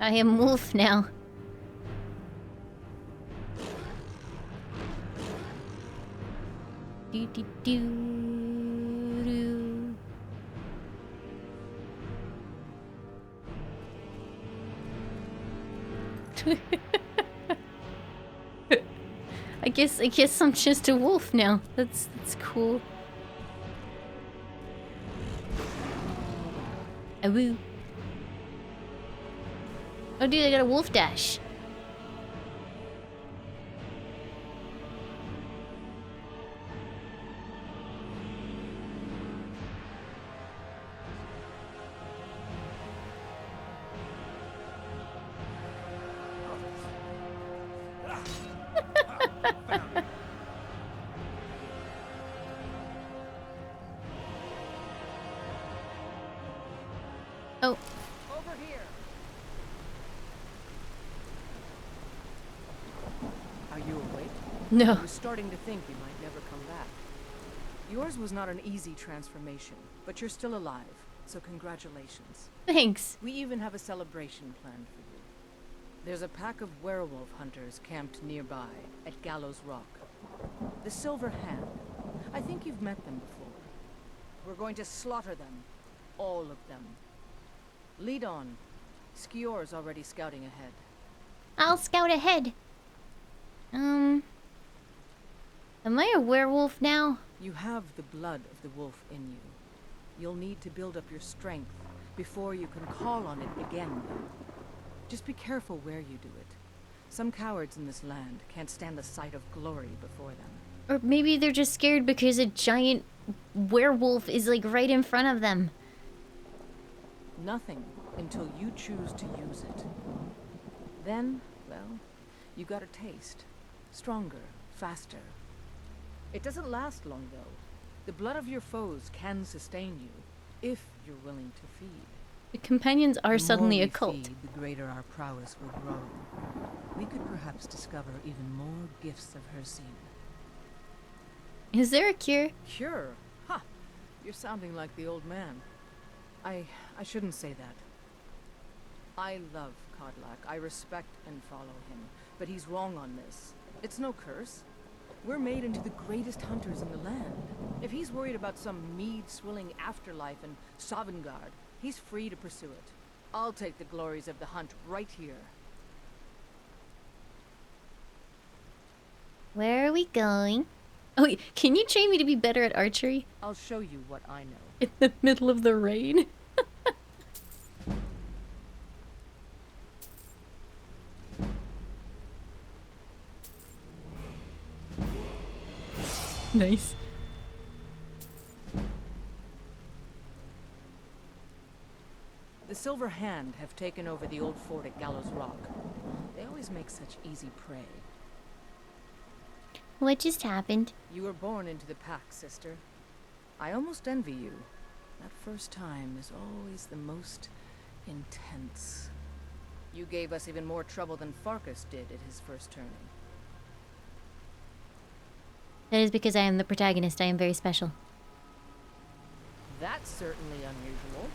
I am wolf now. Do do do do. I guess I'm just a wolf now. That's cool. A woo. Oh dude, I got a wolf dash. Oh. Over here. Are you awake? No. I was starting to think you might never come back. Yours was not an easy transformation, but you're still alive, so congratulations. Thanks. We even have a celebration planned for you. There's a pack of werewolf hunters camped nearby at Gallows Rock. The Silver Hand. I think you've met them before. We're going to slaughter them. All of them. Lead on. Skjor's already scouting ahead. I'll scout ahead. Am I a werewolf now? You have the blood of the wolf in you. You'll need to build up your strength before you can call on it again. Just be careful where you do it. Some cowards in this land can't stand the sight of glory before them. Or maybe they're just scared because a giant werewolf is like right in front of them. Nothing until you choose to use it. Then, well, you got a taste. Stronger, faster. It doesn't last long, though. The blood of your foes can sustain you, if you're willing to feed. The companions are suddenly a cult. Feed, the greater our prowess will grow. We could perhaps discover even more gifts of Hercine. Is there a cure? Cure? Ha! You're sounding like the old man. I shouldn't say that. I love Kodlak. I respect and follow him. But he's wrong on this. It's no curse. We're made into the greatest hunters in the land. If he's worried about some mead-swilling afterlife in Sovngarde, he's free to pursue it. I'll take the glories of the hunt right here. Where are we going? Oh, can you train me to be better at archery? I'll show you what I know. In the middle of the rain? Nice. The Silver Hand have taken over the old fort at Gallows Rock. They always make such easy prey. What just happened? You were born into the pack, sister. I almost envy you. That first time is always the most intense. You gave us even more trouble than Farkas did at his first turning. That is because I am the protagonist. I am very special. That's certainly unusual.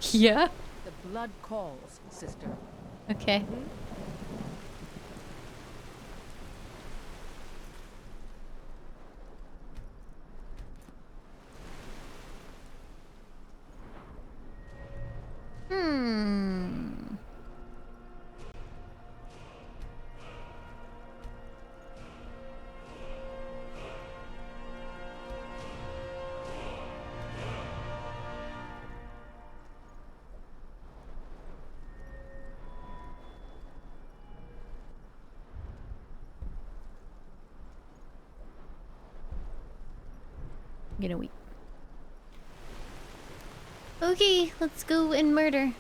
Yeah? The blood calls, sister. Okay. I'm gonna wait. Okay, let's go and murder.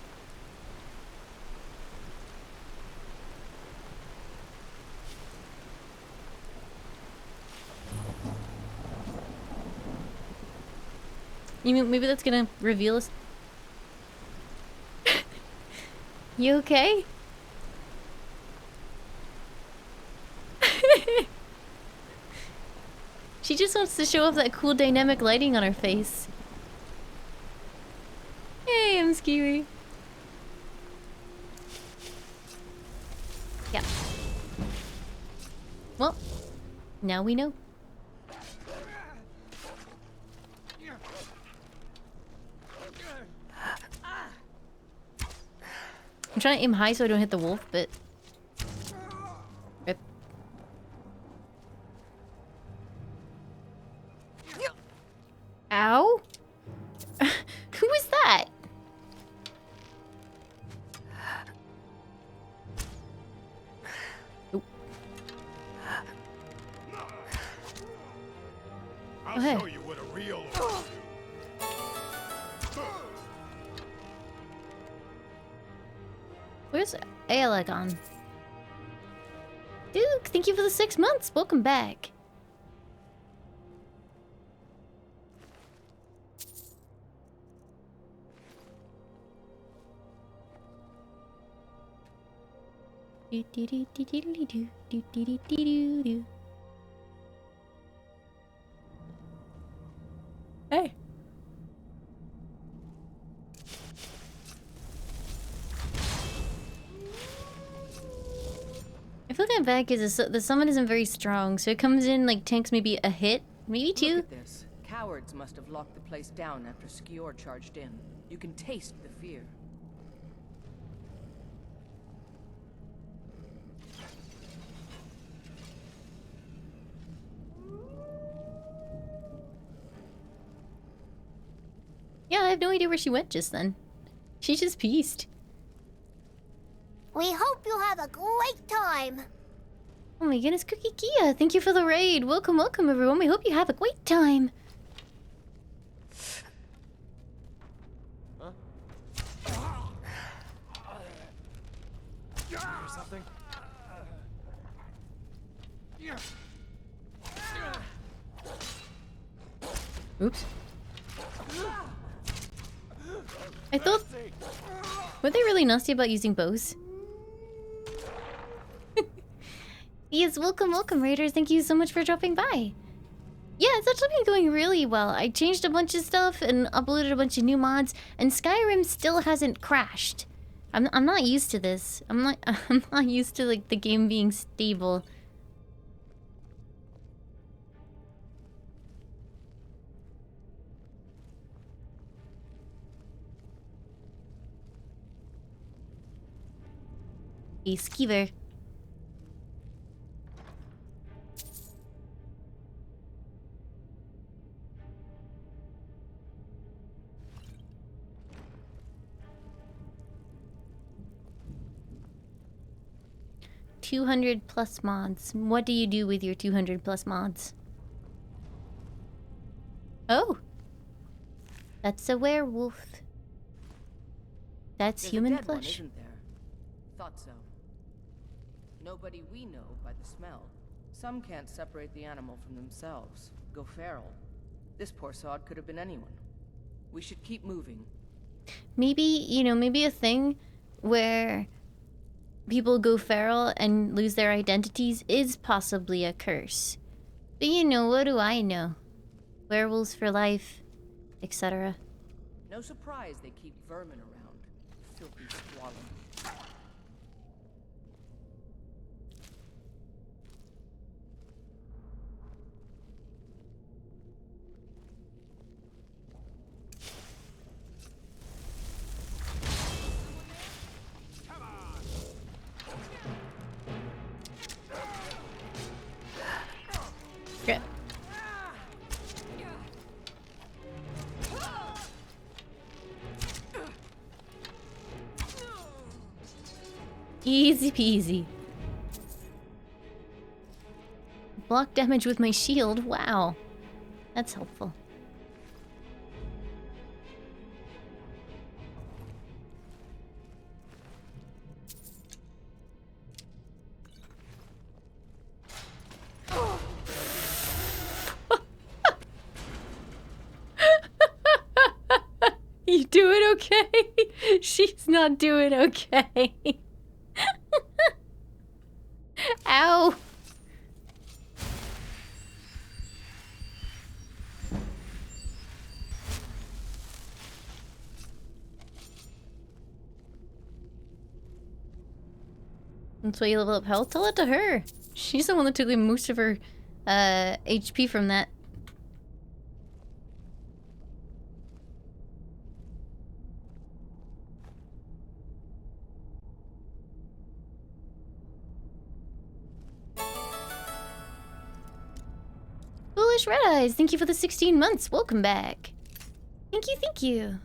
You mean maybe that's gonna reveal us? You okay? She just wants to show off that cool dynamic lighting on her face. Hey, I'm Skiri. Yeah. Well, now we know. I'm trying to aim high so I don't hit the wolf, but... Rip. Ow? Who was that? Oh. I'll Okay. show you what a real. Where's Aelegon? Duke, thank you for the 6 months. Welcome back. Do do do do do do do do do do do do. Hey. I feel that bad because the summon isn't very strong, so it comes in like tanks maybe a hit, maybe two. Look at this. Cowards must have locked the place down after Skior charged in. You can taste the fear. Yeah, I have no idea where she went just then. She just pieced. We hope you have a great time. Oh my goodness, Cookie Kia, thank you for the raid. Welcome, welcome everyone. We hope you have a great time. Or something? Oops. I thought... Were they really nasty about using bows? Yes, welcome, welcome, Raiders. Thank you so much for dropping by. Yeah, it's actually been going really well. I changed a bunch of stuff and uploaded a bunch of new mods, and Skyrim still hasn't crashed. I'm not used to this. I'm not used to like the game being stable. A skeever. +200 mods. What do you do with your 200+ mods? Oh! That's a werewolf. That's There's human a dead flesh. One, isn't there? Thought so. Nobody we know by the smell. Some can't separate the animal from themselves. Go feral. This poor sod could have been anyone. We should keep moving. Maybe, you know, maybe a thing where people go feral and lose their identities is possibly a curse. But you know, what do I know? Werewolves for life, etc. No surprise they keep vermin around. Filthy squalor. Okay. Easy peasy. Block damage with my shield. Wow. That's helpful. You doing okay? She's not doing okay. Ow. That's why you level up health? Tell it to her. She's the one that took most of her HP from that. Foolish Red Eyes, thank you for the 16 months. Welcome back. Thank you, thank you.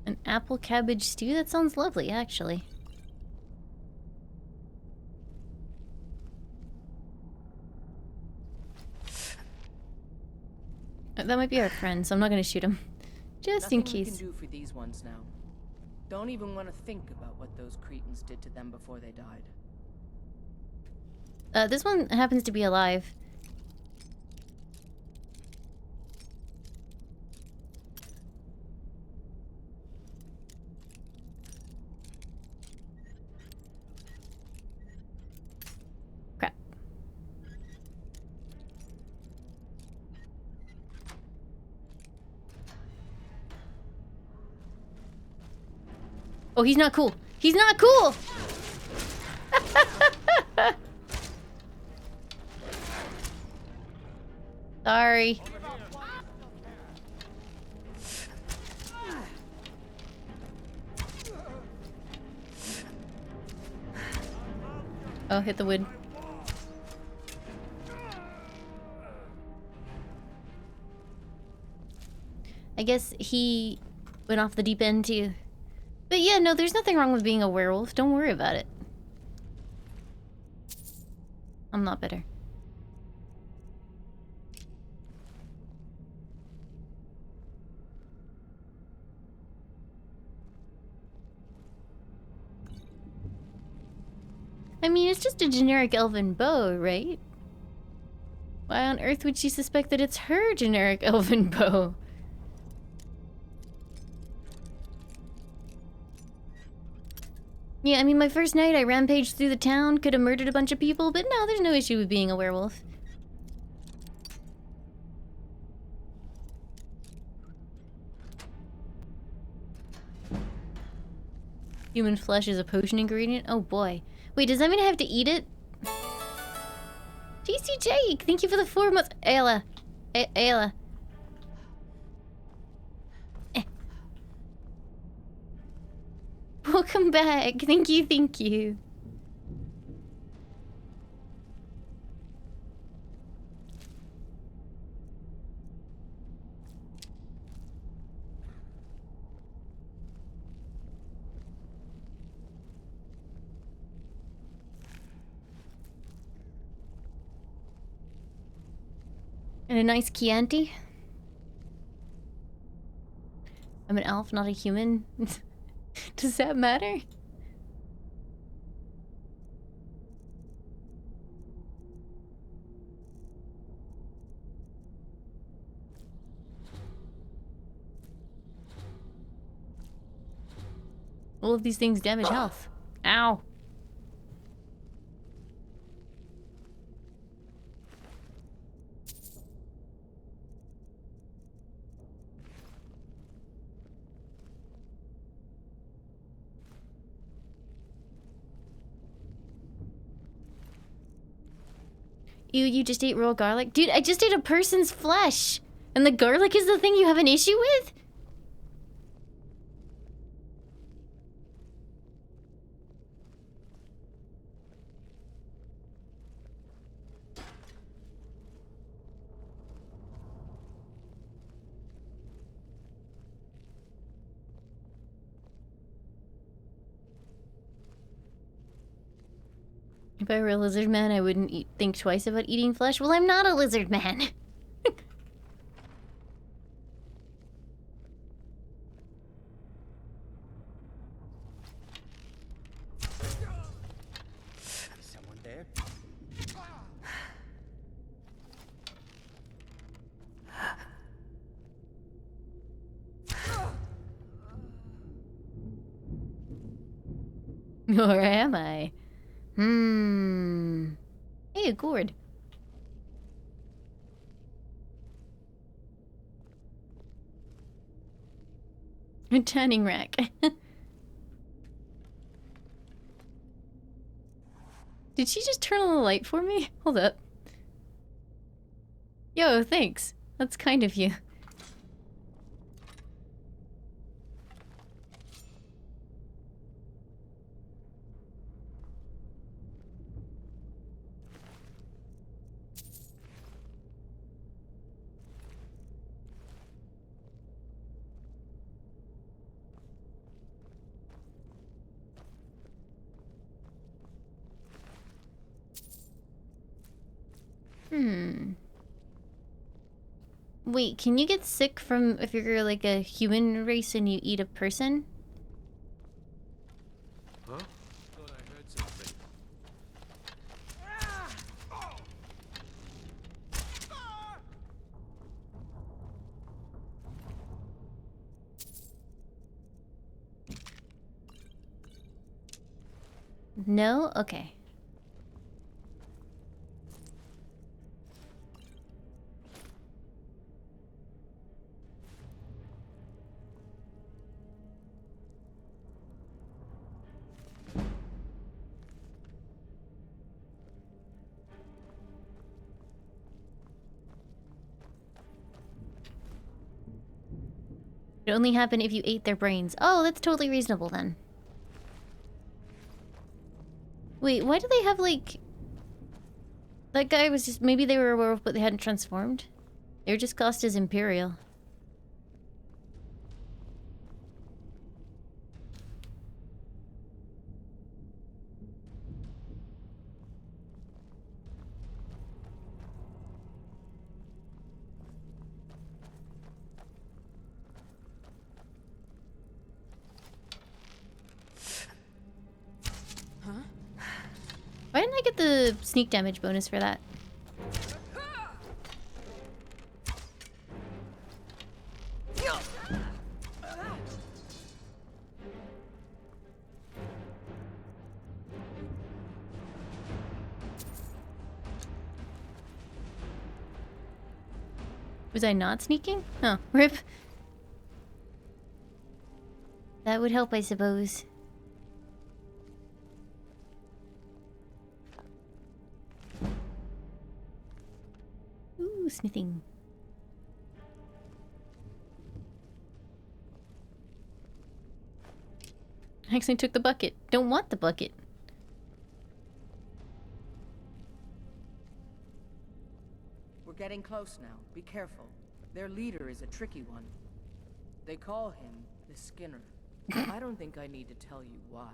An apple cabbage stew? That sounds lovely, actually. That might be our friend, so I'm not gonna shoot him. Just in case. Nothing we can do for these ones now. Don't even want to think about what those Cretans did to them before they died. This one happens to be alive. Crap. Oh, he's not cool. He's not cool! Sorry. Oh, hit the wood. I guess he went off the deep end too. But yeah, no, there's nothing wrong with being a werewolf. Don't worry about it. I'm not bitter. I mean, it's just a generic elven bow, right? Why on earth would she suspect that it's her generic elven bow? Yeah, I mean, my first night I rampaged through the town, could have murdered a bunch of people, but no, there's no issue with being a werewolf. Human flesh is a potion ingredient? Oh boy. Wait, does that mean I have to eat it? TC Jake, thank you for the 4 months. Ayla. Ayla. Welcome back. Thank you, thank you. And a nice Chianti. I'm an elf, not a human. Does that matter? All of these things damage health. Ow. Ew, you just ate raw garlic? Dude, I just ate a person's flesh! And the garlic is the thing you have an issue with? If I were a lizard man, I wouldn't think twice about eating flesh. Well, I'm not a lizard man. Someone there? Or am I? Hey, a gourd. A tanning rack. Did she just turn on the light for me? Hold up. Yo, thanks. That's kind of you. Wait, can you get sick from if you're like a human race and you eat a person? Huh? Thought I heard something. No? Okay. It only happened if you ate their brains. Oh, that's totally reasonable then. Wait, why do they have, like... That guy was just... Maybe they were a werewolf, but they hadn't transformed? They were just cast as Imperial. Why didn't I get the sneak damage bonus for that? Was I not sneaking? Oh, rip. That would help, I suppose. Ooh, smithing. I actually took the bucket. Don't want the bucket. We're getting close now. Be careful. Their leader is a tricky one. They call him the Skinner. I don't think I need to tell you why.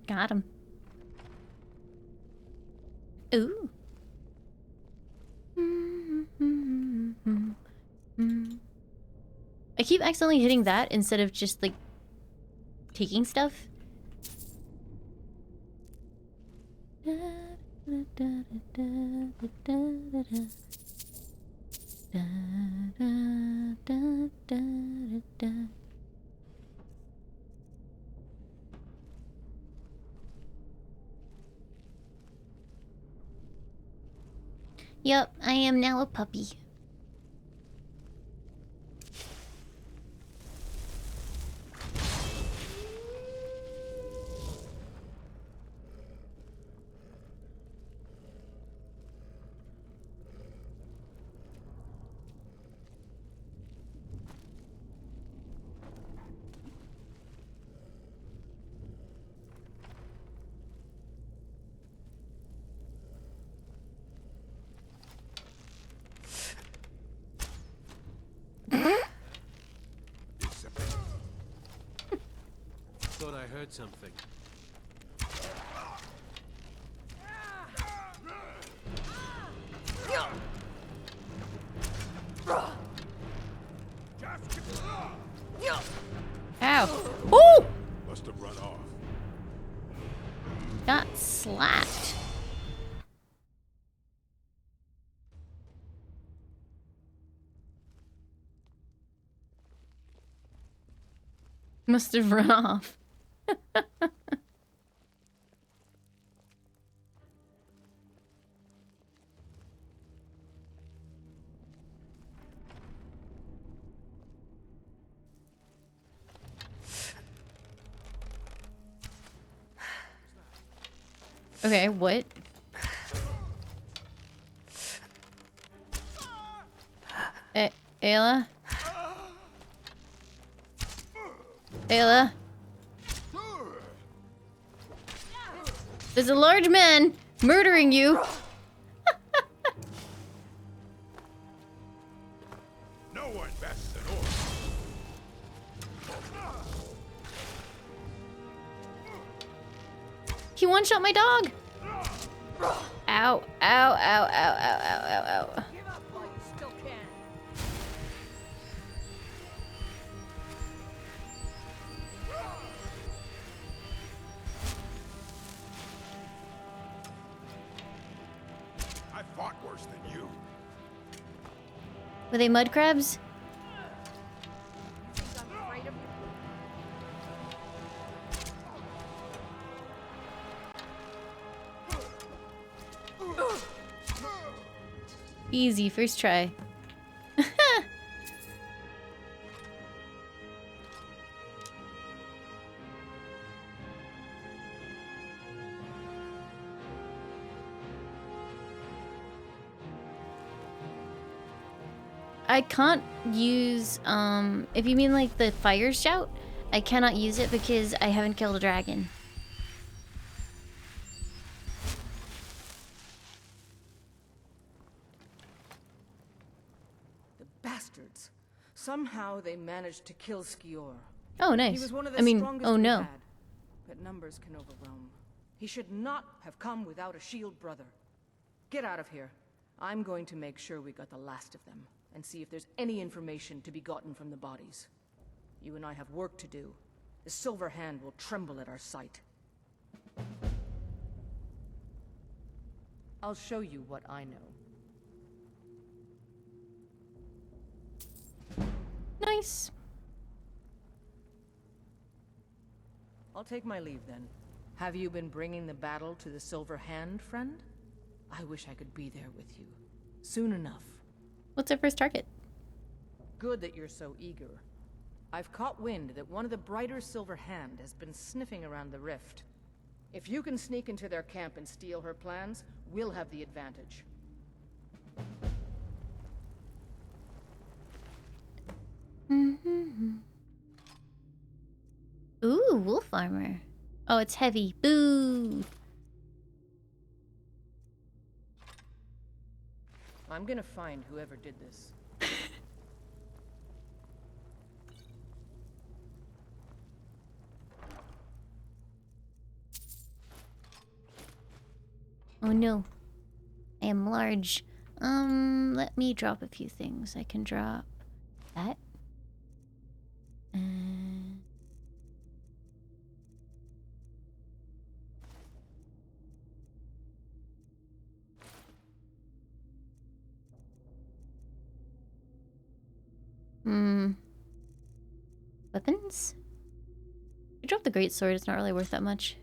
Got him. Ooh. I keep accidentally hitting that instead of just, like, taking stuff. Yep, I am now a puppy. Thought I heard something. Ow. Ooh! Must have run off. Got slapped. Must have run off. Okay, what? Ayla? Ayla? There's a large man murdering you. No one bests an orc. He one-shot my dog. Ow, ow, ow, ow, ow, ow, ow, ow. Give up while you still can. I fought worse than you. Were they mud crabs? Easy, first try. I can't use, if you mean like the fire shout, I cannot use it because I haven't killed a dragon. The bastards. Somehow they managed to kill Skior. Oh, nice. He was one of the I mean, strongest oh we no. had, but numbers can overwhelm. He should not have come without a shield brother. Get out of here. I'm going to make sure we got the last of them, and see if there's any information to be gotten from the bodies. You and I have work to do. The Silver Hand will tremble at our sight. I'll show you what I know. Nice. I'll take my leave then. Have you been bringing the battle to the Silver Hand, friend? I wish I could be there with you. Soon enough. What's our first target? Good that you're so eager. I've caught wind that one of the brighter Silver Hand has been sniffing around the rift. If you can sneak into their camp and steal her plans, we'll have the advantage. Ooh, wolf armor. Oh, it's heavy. Boo! I'm gonna find whoever did this. Oh no. I am large. Let me drop a few things. I can drop that. Weapons? I dropped the great sword, it's not really worth that much.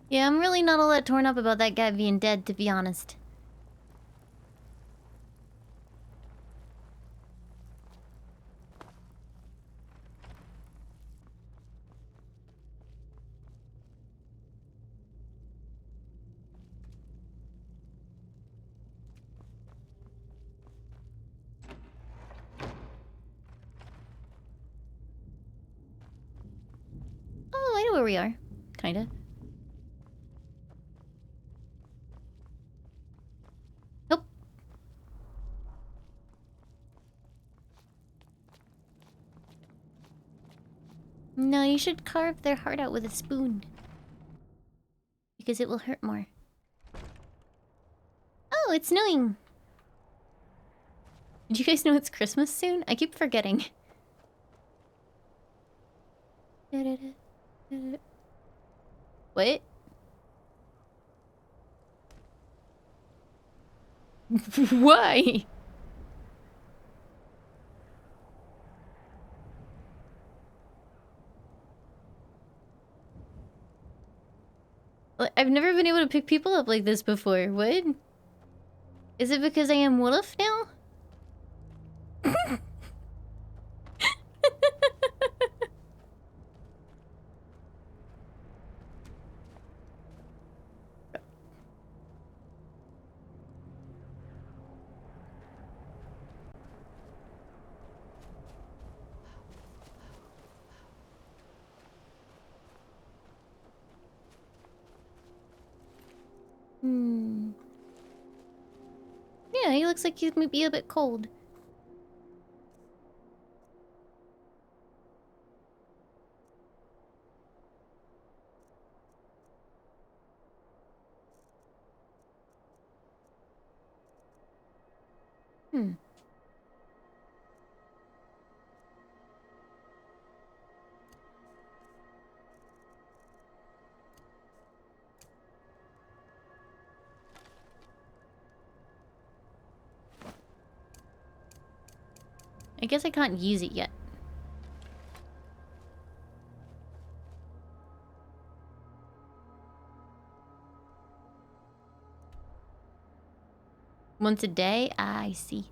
Yeah, I'm really not all that torn up about that guy being dead, to be honest. Oh, I know where we are. Kinda. Nope. No, you should carve their heart out with a spoon. Because it will hurt more. Oh, it's snowing! Did you guys know it's Christmas soon? I keep forgetting. What? Why? I've never been able to pick people up like this before. What? Is it because I am Wolf now? Yeah, he looks like he might be a bit cold. I guess I can't use it yet. Once a day? I see.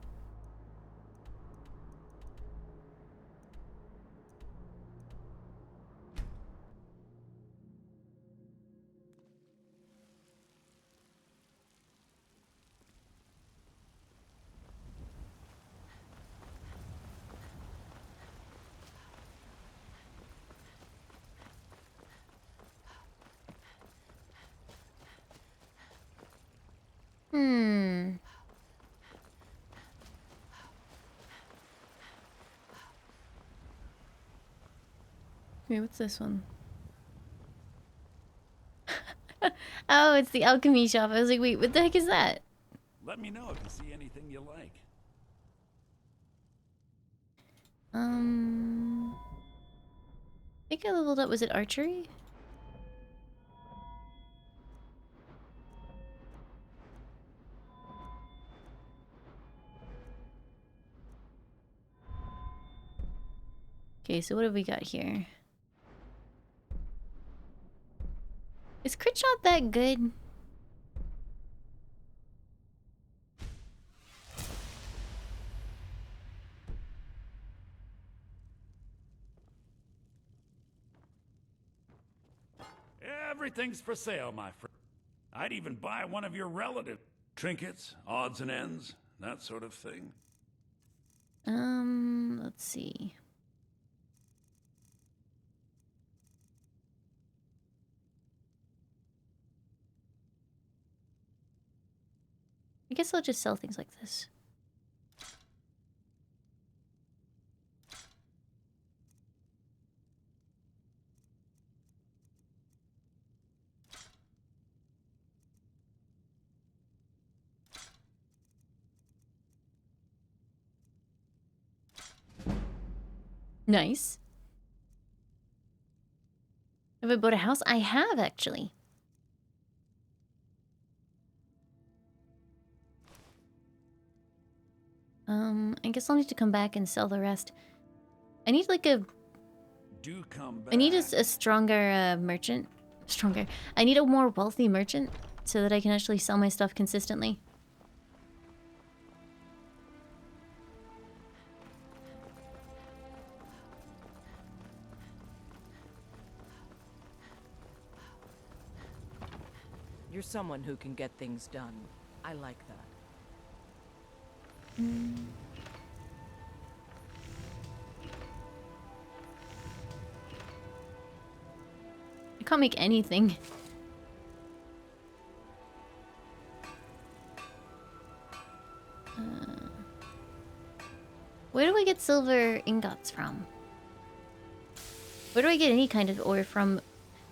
Hmm. Wait, what's this one? Oh, it's the alchemy shop. I was like, wait, what the heck is that? Let me know if you see anything you like. I think I leveled up. Was it archery? Okay, so what have we got here? Is crit shot that good? Everything's for sale, my friend. I'd even buy one of your relatives. Trinkets, odds and ends, that sort of thing. Let's see. I guess I'll just sell things like this. Nice. Have I bought a house? I have, actually. I guess I'll need to come back and sell the rest. I need like a... Do come back. I need a stronger merchant. Stronger. I need a more wealthy merchant so that I can actually sell my stuff consistently. You're someone who can get things done. I like that. I can't make anything. Where do I get silver ingots from? Where do I get any kind of ore from?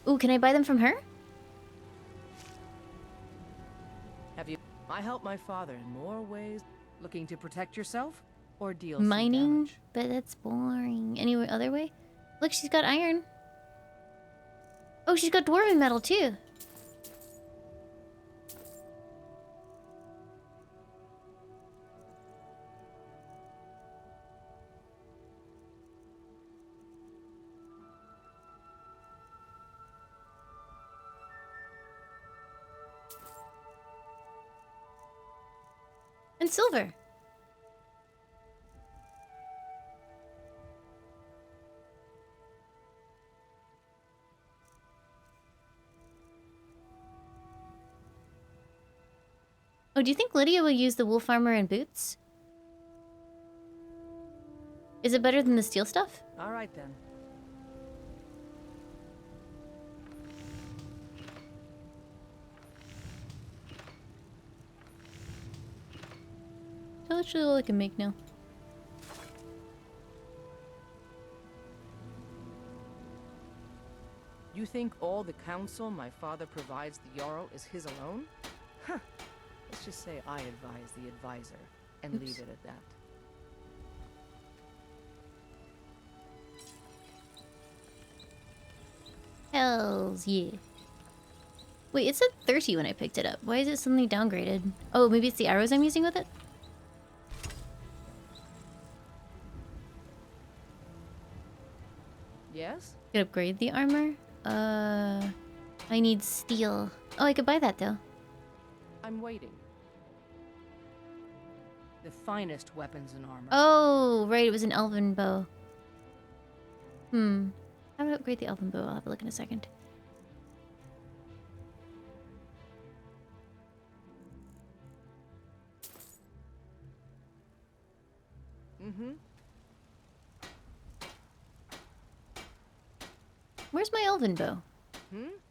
Ooh, can I buy them from her? Have you? I help my father in more ways. Looking to protect yourself or deal some Mining? damage? But that's boring. Any other way? Look, she's got iron. Oh, she's got dwarven metal too. And silver. Oh, do you think Lydia will use the wolf armor and boots? Is it better than the steel stuff? All right then. That's actually all I can make now. You think all the counsel my father provides the Jarl is his alone? Huh. Let's just say I advise the advisor and Oops. leave it at that. Hells yeah. Wait, it said 30 when I picked it up. Why is it suddenly downgraded? Oh, maybe it's the arrows I'm using with it? Yes? Could upgrade the armor? I need steel. Oh, I could buy that though. I'm waiting. The finest weapons and armor. Oh, right, it was an Elven Bow. How to upgrade the Elven Bow? I'll have a look in a second. Where's my Elven Bow?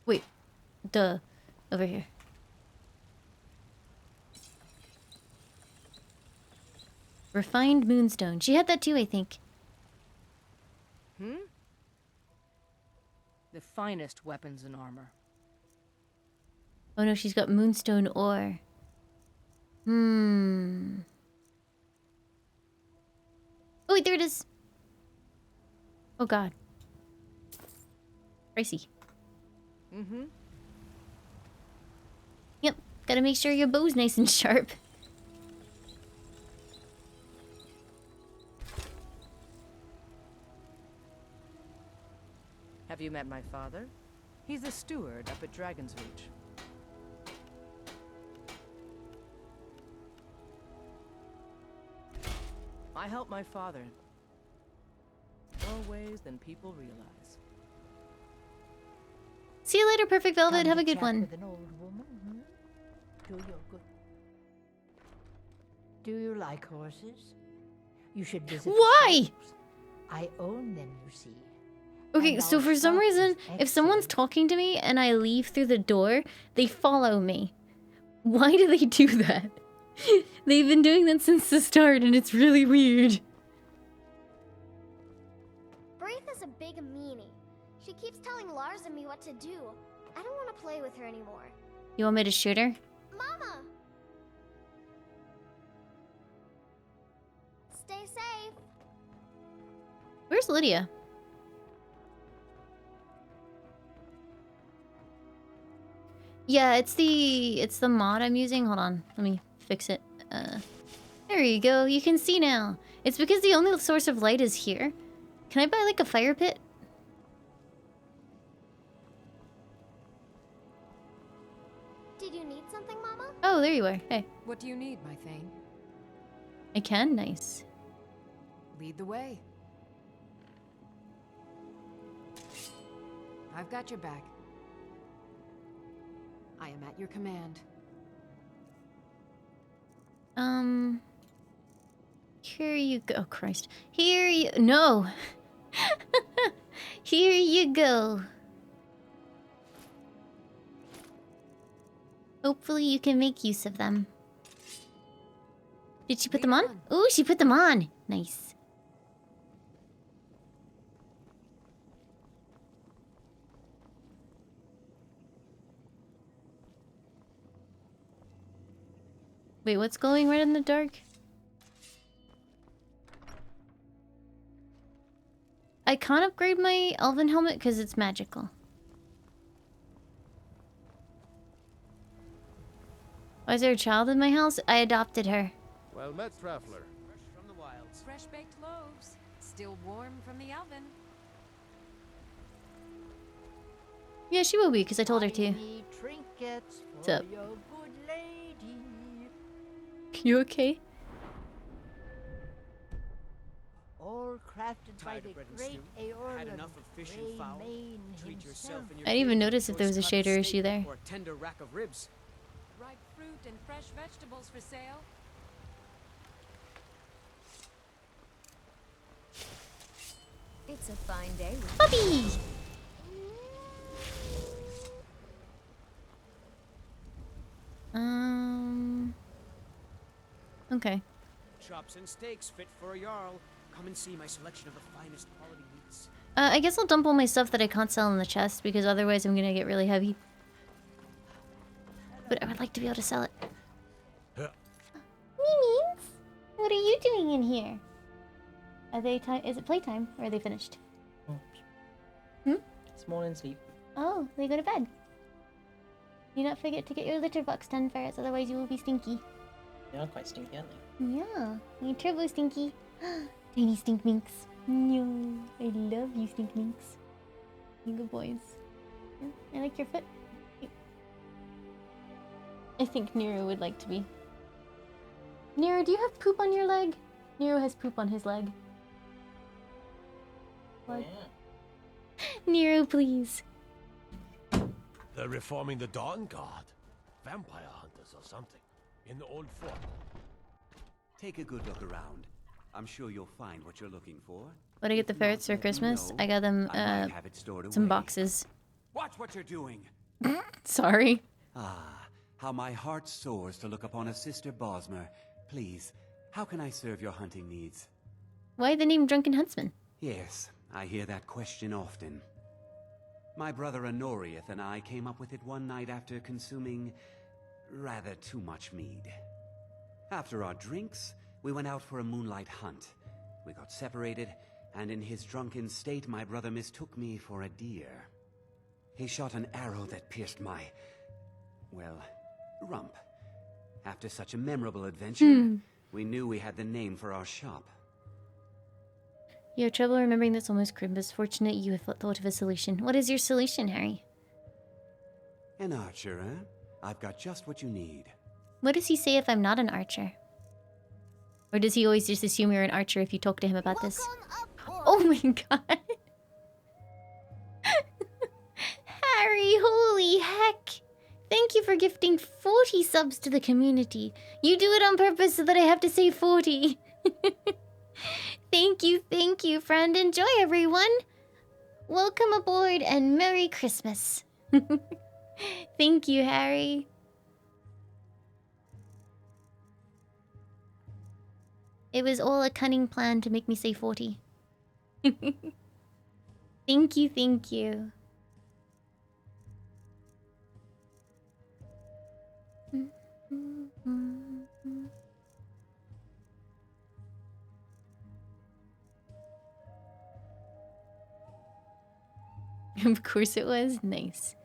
Wait. Duh. Over here. Refined Moonstone. She had that too, I think. The finest weapons and armor. Oh no, she's got Moonstone ore. Oh wait, there it is. Oh god. Pricey. Yep, gotta make sure your bow's nice and sharp. Have you met my father? He's a steward up at Dragon's Reach. I help my father. More ways than people realize. See you later, Perfect Velvet. Have a good one. With an old woman, Do you good? Do you like horses? You should visit. Why? shows. I own them, you see. Okay, And so our for some stock reason, is if someone's excellent. talking to me and I leave through the door, they follow me. Why do they do that? They've been doing that since the start, and it's really weird. Braith is a big meanie. She keeps telling Lars and me what to do. I don't want to play with her anymore. You want me to shoot her? Mama! Stay safe. Where's Lydia? Yeah, it's the mod I'm using. Hold on, let me fix it. There you go. You can see now. It's because the only source of light is here. Can I buy like a fire pit? Did you need something, Mama? Oh, there you are. Hey. What do you need, my Thane? I can. Nice. Lead the way. I've got your back. I am at your command. Here you go. Oh, Christ. Here you... No! Here you go. Hopefully you can make use of them. Did she put them on? Ooh, she put them on! Nice. Wait, what's glowing red in the dark? I can't upgrade my elven helmet because it's magical. Why is there a child in my house? I adopted her. Well met, traveler. Fresh from the wilds. Fresh baked loaves, still warm from the oven. Yeah, she will be because I told her to. Tiny trinkets What's for up? your good lady. You okay? All crafted by Tired the of bread and great stew? Aeorn Had of enough of fish and Grey fowl? Mane Treat himself. yourself and your I didn't even kid notice to if there was a choice cut shader steak issue there. Or a tender rack of ribs. Ripe fruit and fresh vegetables for sale. It's a fine day with Puppy! Okay. Chops and steaks fit for a jarl. Come and see my selection of the finest quality meats. I guess I'll dump all my stuff that I can't sell in the chest because otherwise I'm gonna get really heavy. But I would like to be able to sell it. Mimi's, what are you doing in here? Are they time? Is it playtime or are they finished? Small and sleep. Oh, they go to bed. Do not forget to get your litter box done first, otherwise you will be stinky. They are quite stinky, aren't they? Yeah, you're turbo stinky. Tiny stink minks. No, I love you, stink minks. You good boys. Yeah, I like your foot. I think Nero would like to be. Nero, do you have poop on your leg? Nero has poop on his leg. What? Nero, please. They're reforming the Dawn Guard. Vampire hunters or something. In the old fort. Take a good look around. I'm sure you'll find what you're looking for. What did I get the ferrets for Christmas? I got them some boxes. Watch what you're doing. Sorry. Ah, how my heart soars to look upon a sister Bosmer. Please, how can I serve your hunting needs? Why the name Drunken Huntsman? Yes, I hear that question often. My brother Honorius and I came up with it one night after consuming rather too much mead. After our drinks, we went out for a moonlight hunt. We got separated, and in his drunken state, my brother mistook me for a deer. He shot an arrow that pierced my, well, rump. After such a memorable adventure, we knew we had the name for our shop. You have trouble remembering this almost Christmas. Fortunate you have thought of a solution. What is your solution, Harry? An archer, eh? I've got just what you need. What does he say if I'm not an archer? Or does he always just assume you're an archer if you talk to him about this? Oh my god. Harry, holy heck. Thank you for gifting 40 subs to the community. You do it on purpose so that I have to say 40. Thank you, friend. Enjoy, everyone. Welcome aboard and Merry Christmas. Thank you, Harry. It was all a cunning plan to make me say 40. Thank you. Of course it was. Nice.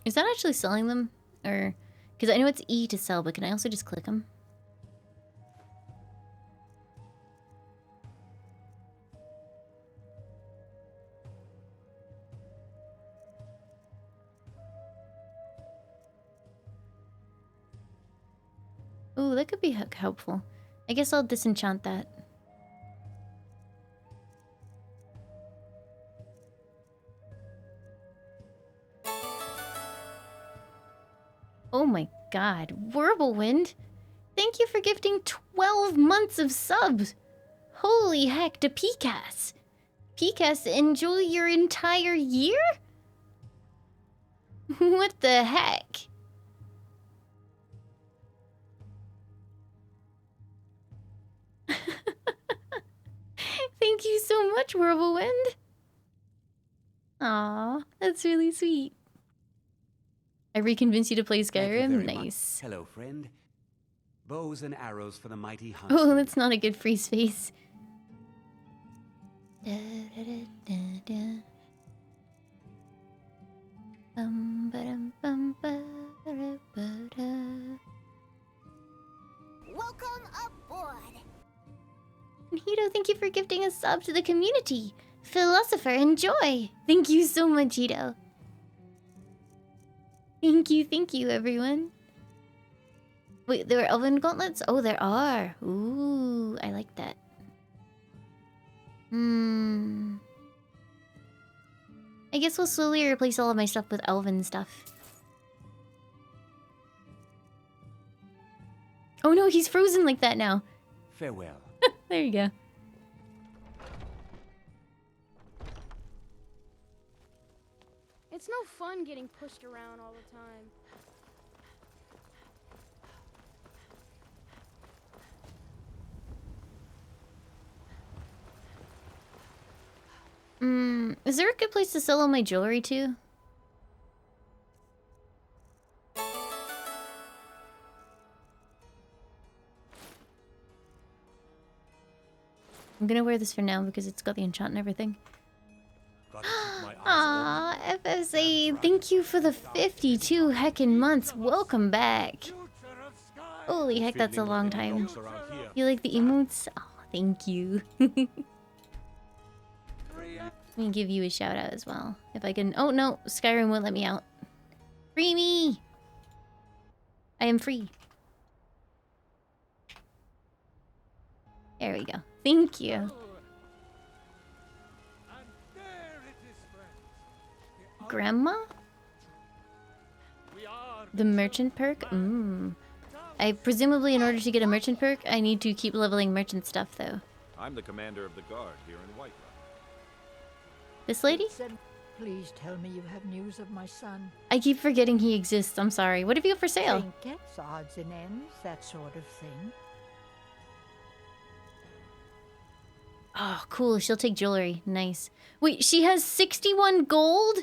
Is that actually selling them? Or... Because I know it's E to sell, but can I also just click them? Ooh, that could be helpful. I guess I'll disenchant that. Oh my god, Whirlwind! Thank you for gifting 12 months of subs! Holy heck to PCAS! PCAS, enjoy your entire year? What the heck? Thank you so much, Whirlwind! Aw, that's really sweet. I reconvinced you to play Skyrim? Nice. Hello, friend. Bows and arrows for the mighty Huntsman. Oh, that's not a good free space. Welcome aboard. Hito, thank you for gifting a sub to the community. Philosopher, enjoy. Thank you so much, Hito. Thank you, everyone. Wait, there are Elven gauntlets? Oh, there are. Ooh, I like that. I guess we'll slowly replace all of my stuff with Elven stuff. Oh no, he's frozen like that now. Farewell. There you go. It's no fun getting pushed around all the time. Is there a good place to sell all my jewelry too? I'm gonna wear this for now because it's got the enchant and everything. Aww, FSA, thank you for the 52 heckin' months. Welcome back. Holy heck, that's a long time. Folks around here. You like the emotes? Oh, thank you. Let me give you a shout out as well. If I can. Oh no, Skyrim won't let me out. Free me! I am free. There we go. Thank you. Grandma? The merchant perk? Mmm. I presumably, in order to get a merchant perk, I need to keep leveling merchant stuff, though. I'm the commander of the guard here in Whiterun. This lady? Please tell me you have news of my son. I keep forgetting he exists. I'm sorry. What have you got for sale? Trinkets, odds and ends, that sort of thing. Oh, cool. She'll take jewelry. Nice. Wait, she has 61 gold?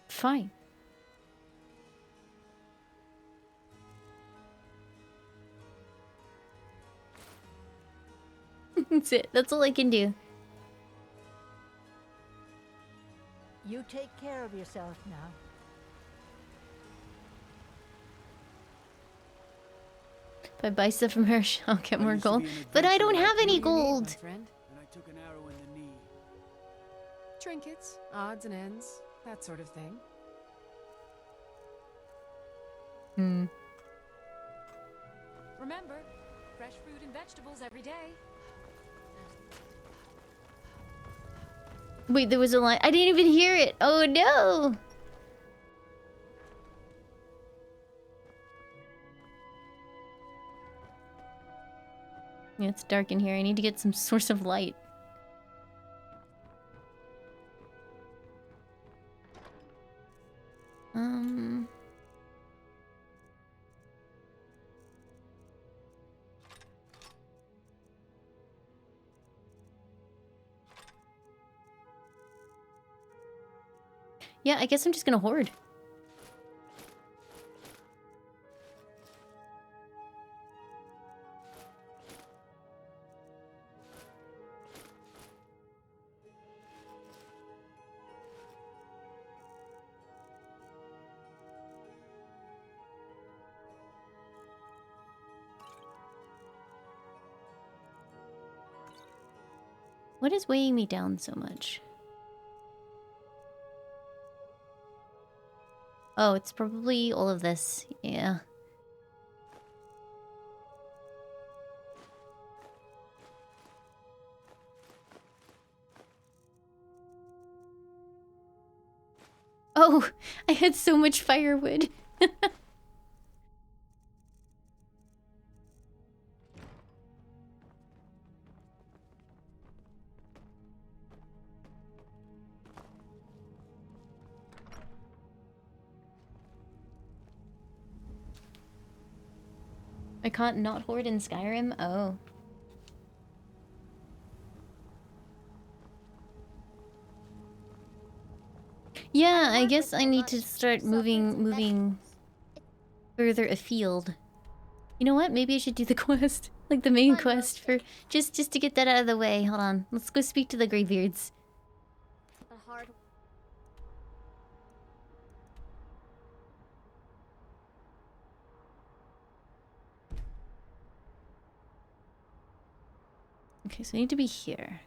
Fine. That's it. That's all I can do. You take care of yourself now. If I buy stuff from her, I'll get more gold. But I don't have any gold. And I took an arrow in the knee. Trinkets, odds and ends, that sort of thing. Hmm. Remember, fresh fruit and vegetables every day. Wait, there was a line. I didn't even hear it. Oh no. Yeah, it's dark in here. I need to get some source of light. Yeah, I guess I'm just gonna hoard. What is weighing me down so much? Oh, it's probably all of this. Yeah. Oh, I had so much firewood. I can't not hoard in Skyrim? Oh. Yeah, I guess I need to start moving further afield. You know what? Maybe I should do the quest. Like the main quest for just to get that out of the way. Hold on. Let's go speak to the Greybeards. Okay, so I need to be here.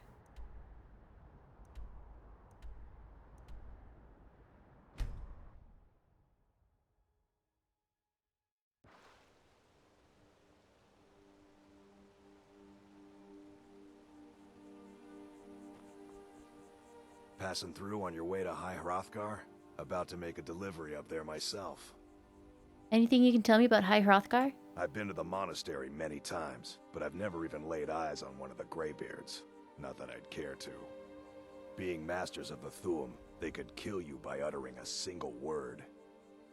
Passing through on your way to High Hrothgar? About to make a delivery up there myself. Anything you can tell me about High Hrothgar? I've been to the monastery many times, but I've never even laid eyes on one of the Greybeards. Not that I'd care to. Being masters of the Thuum, they could kill you by uttering a single word.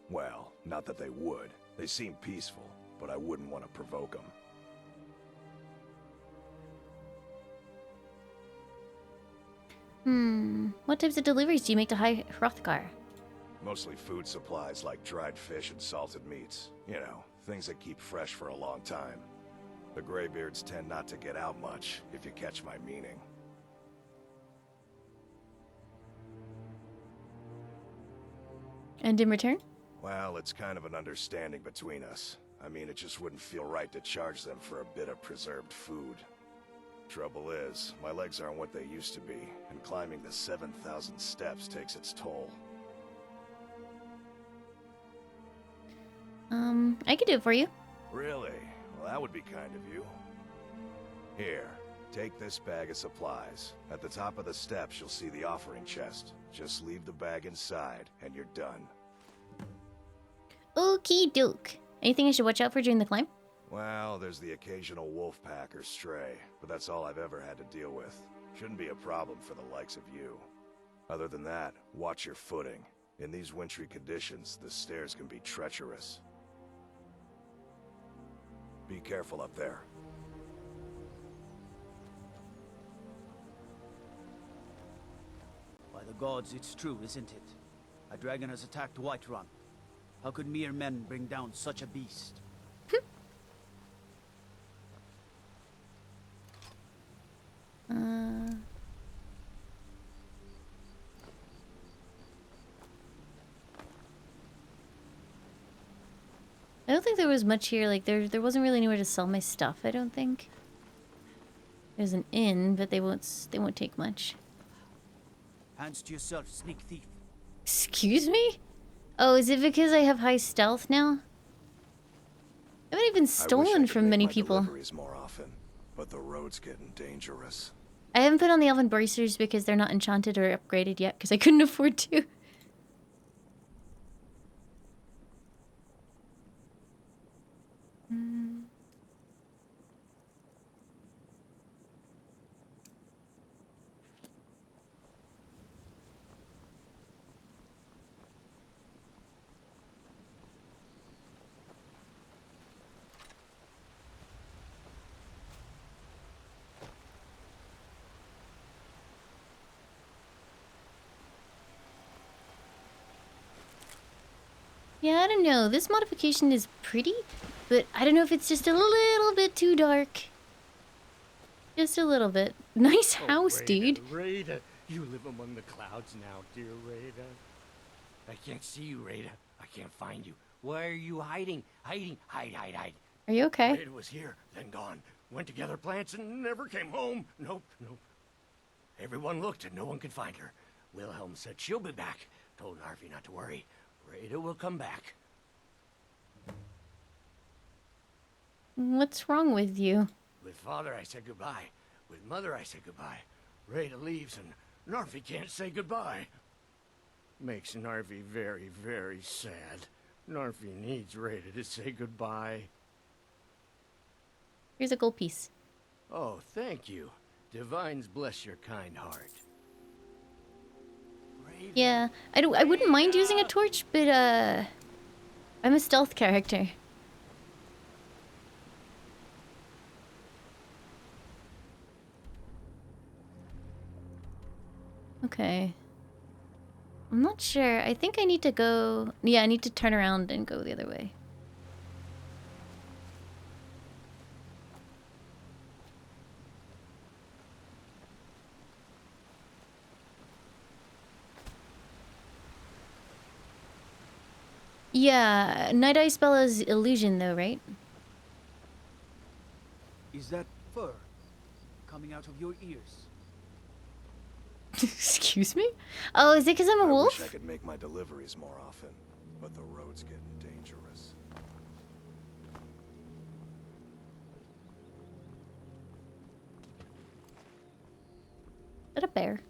Well, not that they would. They seem peaceful, but I wouldn't want to provoke them. What types of deliveries do you make to High Hrothgar? Mostly food supplies like dried fish and salted meats. You know, things that keep fresh for a long time. The Greybeards tend not to get out much, if you catch my meaning. And in return? Well, it's kind of an understanding between us. I mean, it just wouldn't feel right to charge them for a bit of preserved food. Trouble is, my legs aren't what they used to be, and climbing the 7,000 steps takes its toll. I could do it for you. Really? Well, that would be kind of you. Here, take this bag of supplies. At the top of the steps, you'll see the offering chest. Just leave the bag inside, and you're done. Okie doke. Anything I should watch out for during the climb? Well, there's the occasional wolf pack or stray, but that's all I've ever had to deal with. Shouldn't be a problem for the likes of you. Other than that, watch your footing. In these wintry conditions, the stairs can be treacherous. Be careful up there. By the gods, it's true, isn't it? A dragon has attacked Whiterun. How could mere men bring down such a beast? I don't think there was much here. Like there wasn't really anywhere to sell my stuff. I don't think. There's an inn, but they won't take much. Hands to yourself, sneak thief. Excuse me? Oh, is it because I have high stealth now? I haven't even stolen from many people. More often, but the road's getting dangerous. I haven't put on the Elven bracers because they're not enchanted or upgraded yet because I couldn't afford to. Yeah, I don't know. This modification is pretty, but I don't know if it's just a little bit too dark. Just a little bit. Nice house, Rada, dude. Rada, you live among the clouds now, dear Rada. I can't see you, Rada. I can't find you. Why are you hiding? Hide. Are you okay? Rada was here, then gone. Went to gather plants and never came home. Nope. Everyone looked and no one could find her. Wilhelm said she'll be back. Told Narvi not to worry. Rada will come back. What's wrong with you? With Father, I said goodbye. With Mother, I said goodbye. Rada leaves and Narvi can't say goodbye. Makes Narvi very, very sad. Narvi needs Rada to say goodbye. Here's a gold piece. Oh, thank you. Divines bless your kind heart. Yeah, I wouldn't mind using a torch, but I'm a stealth character. Okay. I'm not sure. I think I need to go... Yeah, I need to turn around and go the other way. Yeah, Night Eye spell is illusion though, right? Is that fur coming out of your ears? Excuse me? Oh, is it because I'm a wolf? I wish I could make my deliveries more often, but the road's getting dangerous. Is that a bear?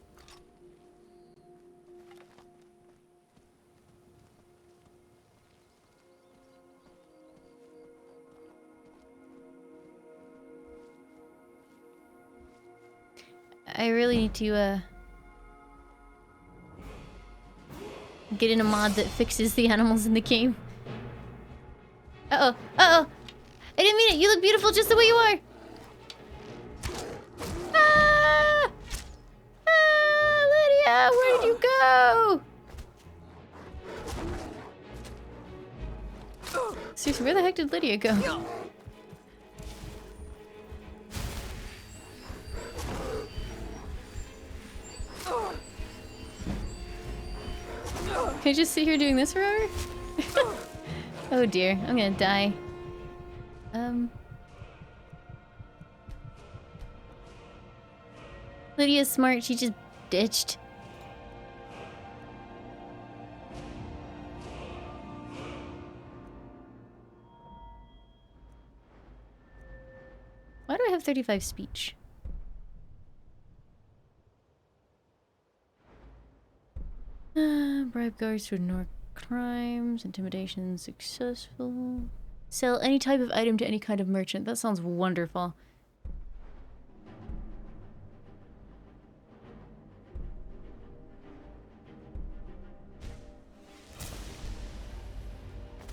I really need to get in a mod that fixes the animals in the game. Uh-oh. Uh-oh. I didn't mean it. You look beautiful just the way you are. Ah! Ah, Lydia, where did you go? Seriously, where the heck did Lydia go? Can I just sit here doing this forever? Oh dear, I'm gonna die. Lydia's smart, she just ditched. Why do I have 35 speech? Bribe guards to ignore crimes, intimidation successful. Sell any type of item to any kind of merchant. That sounds wonderful.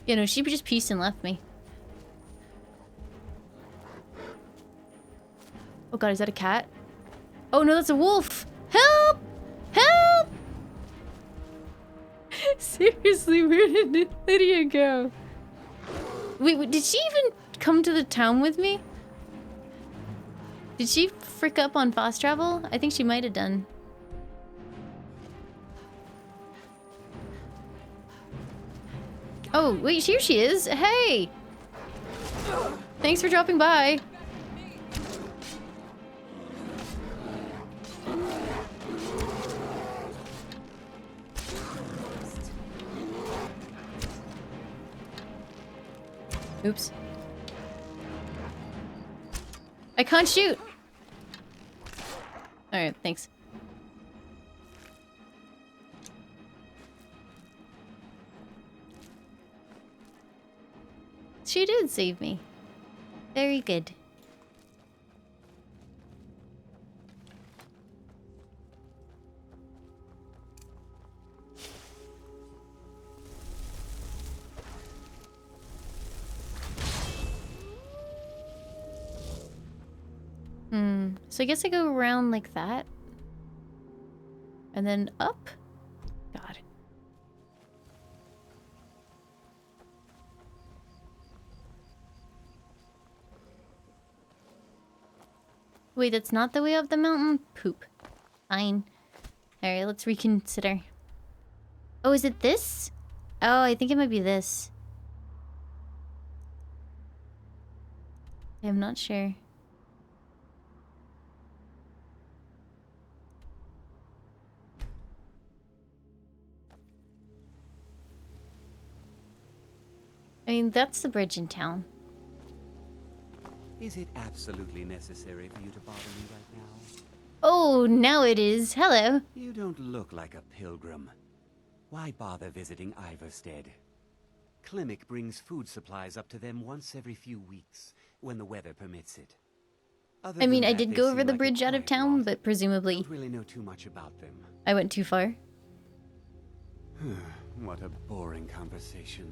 You know, she just pieced and left me. Oh god, is that a cat? Oh no, that's a wolf! Help! Help! Seriously, where did Lydia go? Wait, did she even come to the town with me? Did she frick up on fast travel? I think she might have done. Oh, wait, here she is. Hey! Thanks for dropping by. Oops. I can't shoot! Alright, thanks. She did save me. Very good. So I guess I go around like that. And then up? God. Wait, that's not the way up the mountain? Poop. Fine. Alright, let's reconsider. Oh, is it this? Oh, I think it might be this. I'm not sure. I mean, that's the bridge in town. Is it absolutely necessary for you to bother me right now? Oh, now it is. Hello. You don't look like a pilgrim. Why bother visiting Iverstead? Klimek brings food supplies up to them once every few weeks, when the weather permits it. I mean, I did go over the bridge out of town, but presumably... Don't really know too much about them. I went too far. What a boring conversation.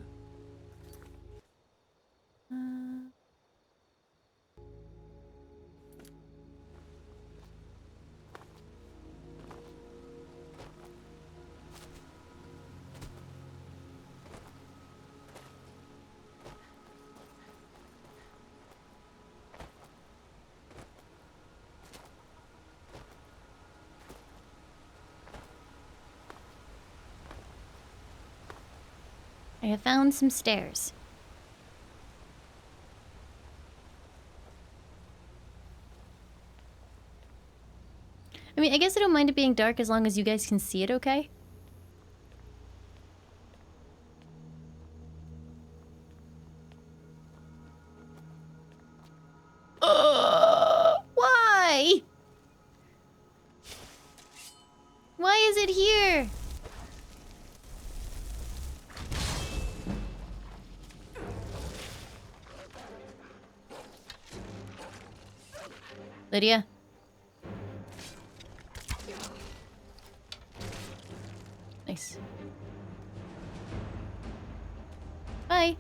I have found some stairs. I mean, I guess I don't mind it being dark as long as you guys can see it okay. Why? Why is it here? Lydia? Nice. Bye.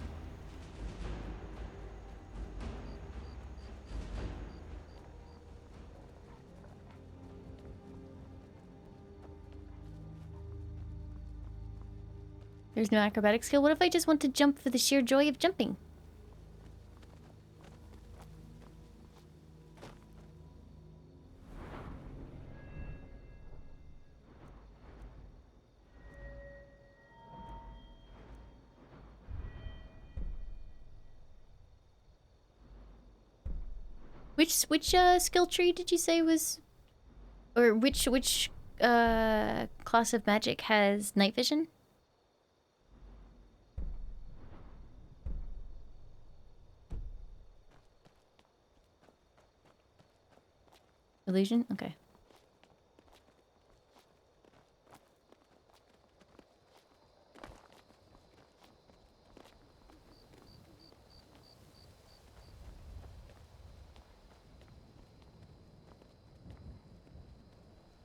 There's no acrobatic skill. What if I just want to jump for the sheer joy of jumping? Which skill tree did you say was, or which class of magic has night vision? Illusion? Okay.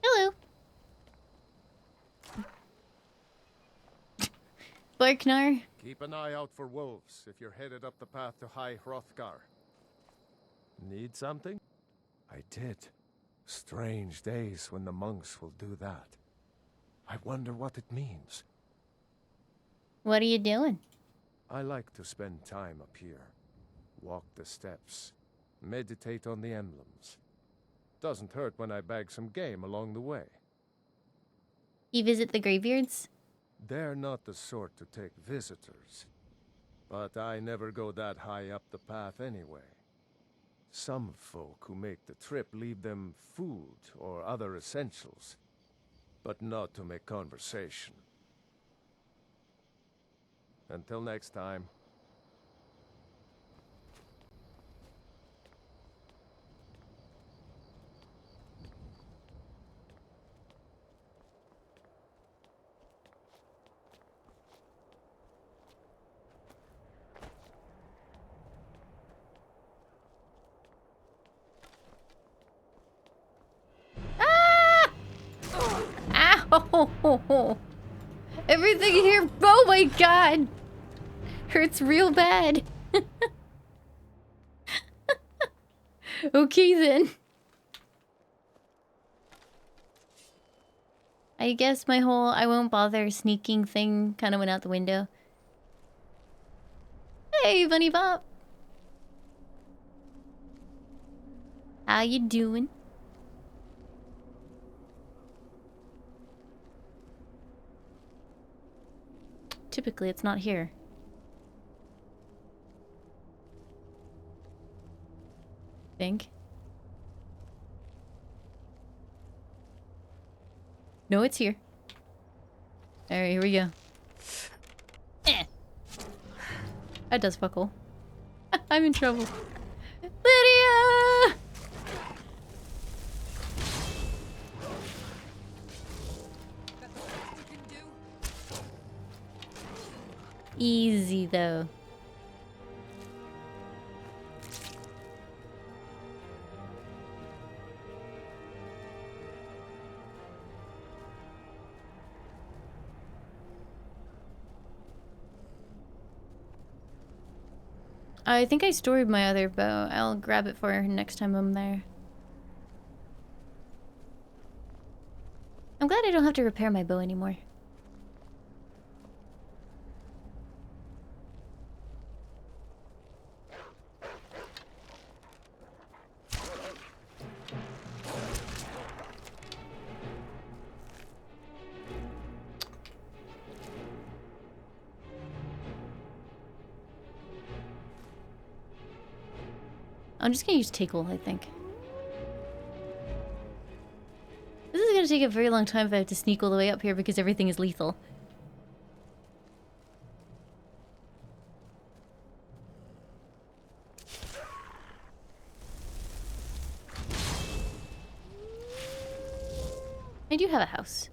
Hello. Barknar. Keep an eye out for wolves if you're headed up the path to High Hrothgar. Need something? I did. Strange days when the monks will do that. I wonder what it means. What are you doing? I like to spend time up here. Walk the steps. Meditate on the emblems. Doesn't hurt when I bag some game along the way. You visit the graveyards? They're not the sort to take visitors. But I never go that high up the path anyway. Some folk who make the trip leave them food or other essentials, but not to make conversation. Until next time. Ow! Everything here, oh my god! Hurts real bad. Okay then. I guess my whole I won't bother sneaking thing kind of went out the window. Hey, Bunny Bop. How you doing? Typically, it's not here. Think. No, it's here. Alright, here we go. Eh. That does fuck all. I'm in trouble. Lydia! Easy though. I think I stored my other bow. I'll grab it for her next time I'm there. I'm glad I don't have to repair my bow anymore. I'm just gonna use Tickle, I think. This is gonna take a very long time if I have to sneak all the way up here because everything is lethal. I do have a house.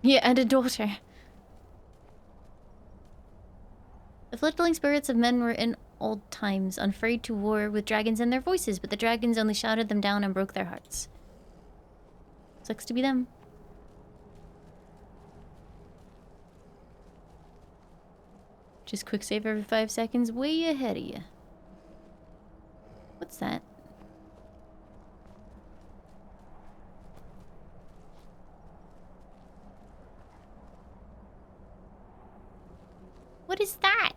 Yeah, and a daughter. The fledgling spirits of men were in old times, unafraid to war with dragons in their voices, but the dragons only shouted them down and broke their hearts. Sucks to be them. Just quick save every 5 seconds, way ahead of you. What's that? What is that?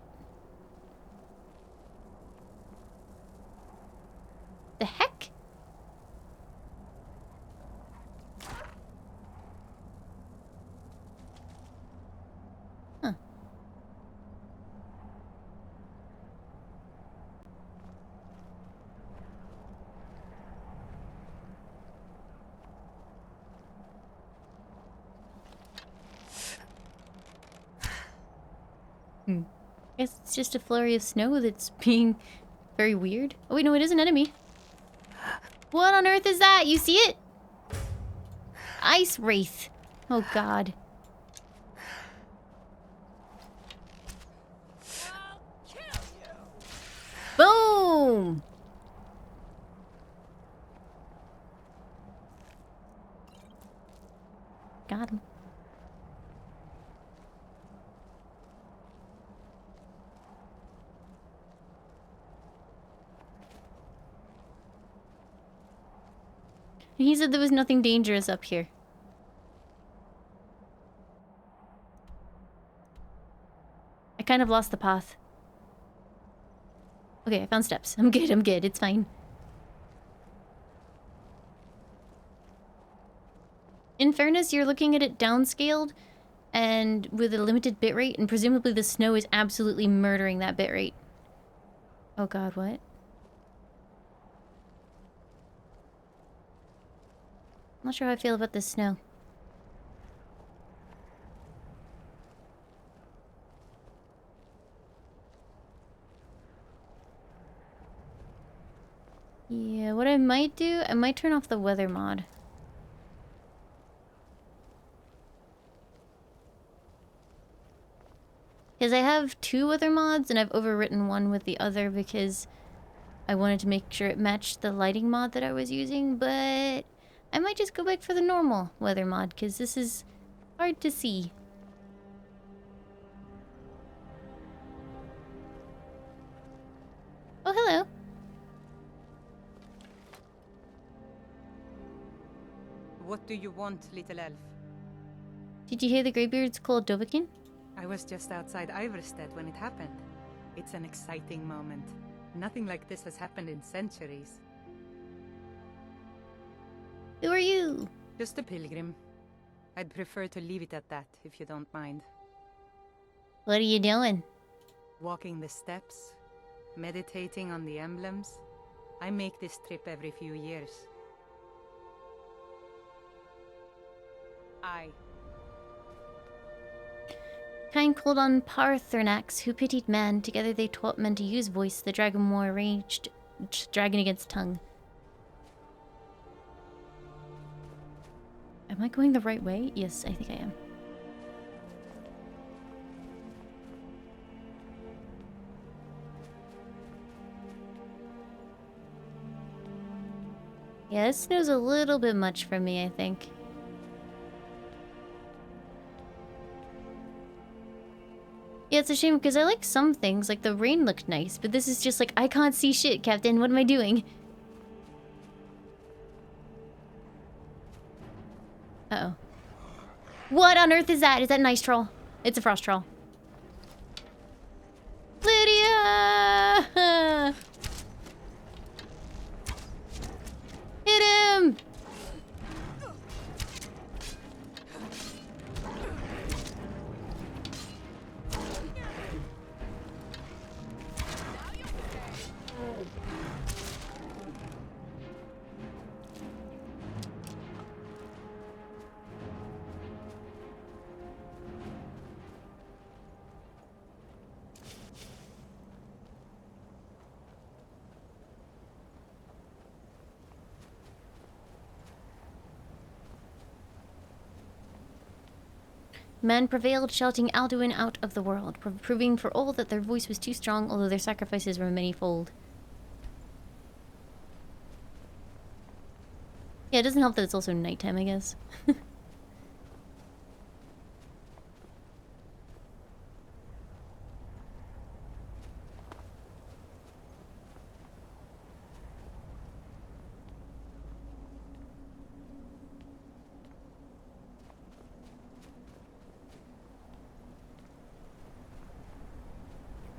Guess it's just a flurry of snow that's being very weird. Oh wait, no, it is an enemy. What on earth is that? You see it? Ice wraith. Oh god. Boom! Got him. He said there was nothing dangerous up here. I kind of lost the path. Okay, I found steps. I'm good, it's fine. In fairness, you're looking at it downscaled and with a limited bitrate, and presumably the snow is absolutely murdering that bitrate. Oh god, what? I'm not sure how I feel about this snow. Yeah, what I might do, I might turn off the weather mod. Because I have 2 weather mods and I've overwritten one with the other because I wanted to make sure it matched the lighting mod that I was using, but I might just go back for the normal weather mod because this is hard to see. Oh, hello. What do you want, little elf? Did you hear the Greybeards called Dovahkiin? I was just outside Iverstead when it happened. It's an exciting moment. Nothing like this has happened in centuries. Who are you? Just a pilgrim. I'd prefer to leave it at that, if you don't mind. What are you doing? Walking the steps, meditating on the emblems. I make this trip every few years. Kind called on Parthernax, who pitied man. Together they taught men to use voice. The dragon war raged, dragon against tongue. Am I going the right way? Yes, I think I am. Yeah, this snow's a little bit much for me, I think. Yeah, it's a shame because I like some things, like the rain looked nice, but this is just like, I can't see shit, Captain. What am I doing? Uh-oh. What on earth is that? Is that an ice troll? It's a frost troll. Lydia! Hit him! Men prevailed, shouting Alduin out of the world, proving for all that their voice was too strong, although their sacrifices were manyfold. Yeah, it doesn't help that it's also nighttime, I guess.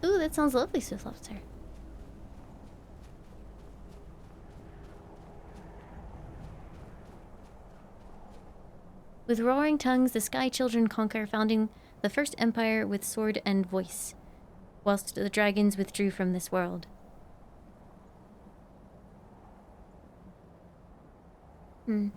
Ooh, that sounds lovely, Swift Lobster. With roaring tongues, the Sky Children conquer, founding the first empire with sword and voice, whilst the dragons withdrew from this world. Hmm.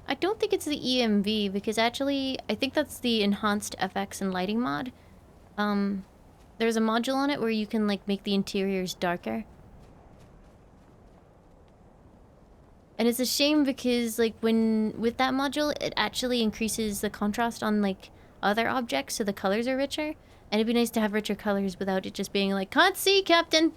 I don't think it's the EMV, because actually, I think that's the enhanced FX and lighting mod. There's a module on it where you can, like, make the interiors darker. And it's a shame because, like, with that module, it actually increases the contrast on, like, other objects, so the colors are richer. And it'd be nice to have richer colors without it just being like, can't see, Captain!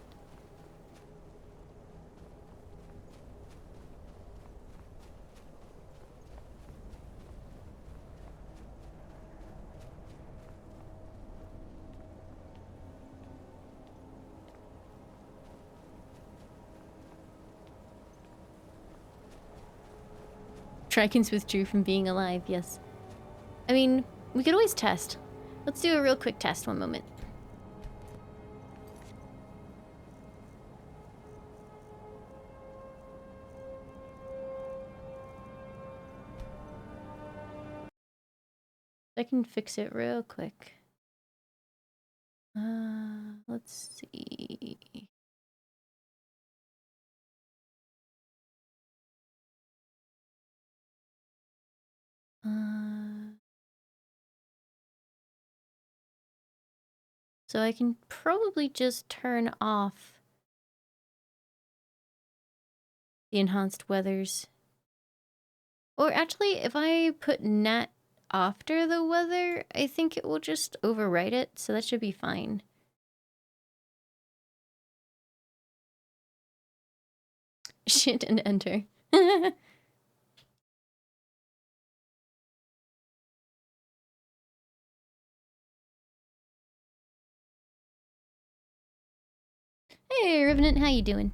Dragons withdrew from being alive, yes. I mean, we could always test. Let's do a real quick test, one moment. I can fix it real quick. Let's see. So I can probably just turn off the enhanced weathers. Or actually, if I put net after the weather, I think it will just overwrite it, so that should be fine. Shit and enter. Hey, Revenant, how you doing?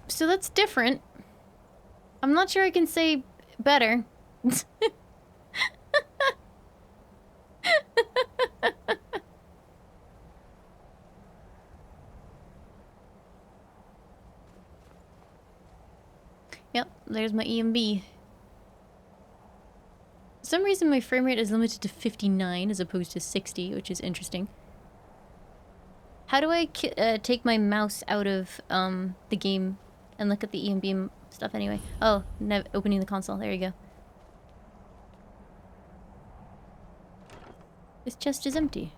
So that's different. I'm not sure I can say better. Yep, there's my EMB. For some reason my frame rate is limited to 59 as opposed to 60, which is interesting. How do I take my mouse out of the game and look at the EMB stuff anyway? Oh, opening the console. There you go. This chest is empty.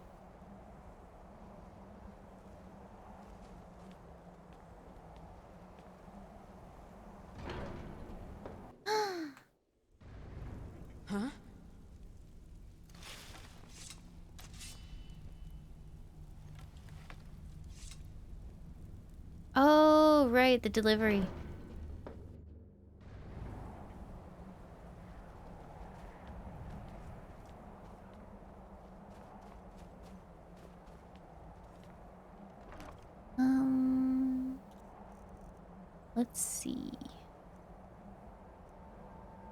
Huh? Oh, right, the delivery. Let's see.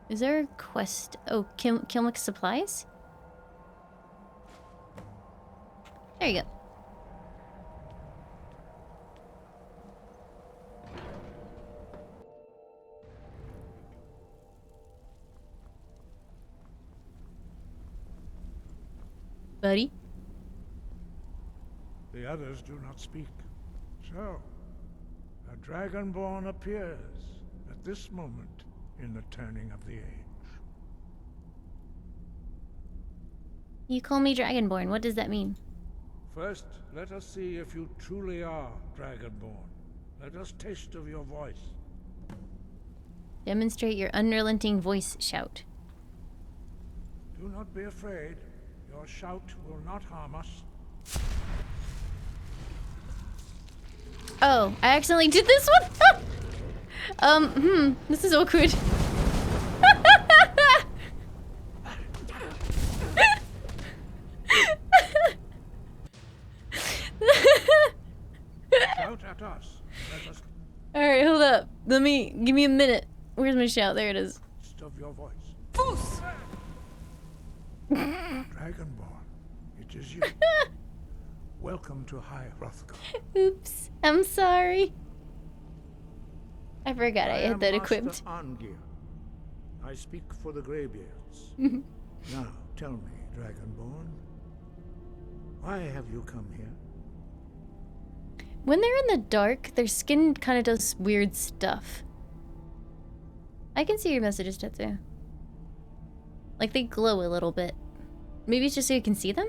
Is there a quest? Oh, Kilmick supplies? There you go. Buddy? The others do not speak. So, a Dragonborn appears at this moment in the turning of the age. You call me Dragonborn. What does that mean? First, let us see if you truly are Dragonborn. Let us taste of your voice. Demonstrate your unrelenting voice shout. Do not be afraid. Your shout will not harm us. Oh, I accidentally did this one? This is awkward. Shout at us. Let us Alright, hold up. Give me a minute. Where's my shout? There it is. taste of your voice. Foos! Dragonborn, it is you. Welcome to High Hrothgar. Oops, I'm sorry. I forgot I had that equipped. Angir. I speak for the Greybeards. Now, tell me, Dragonborn, why have you come here? When they're in the dark, their skin kind of does weird stuff. I can see your messages, Tetsu. Like, they glow a little bit. Maybe it's just so you can see them?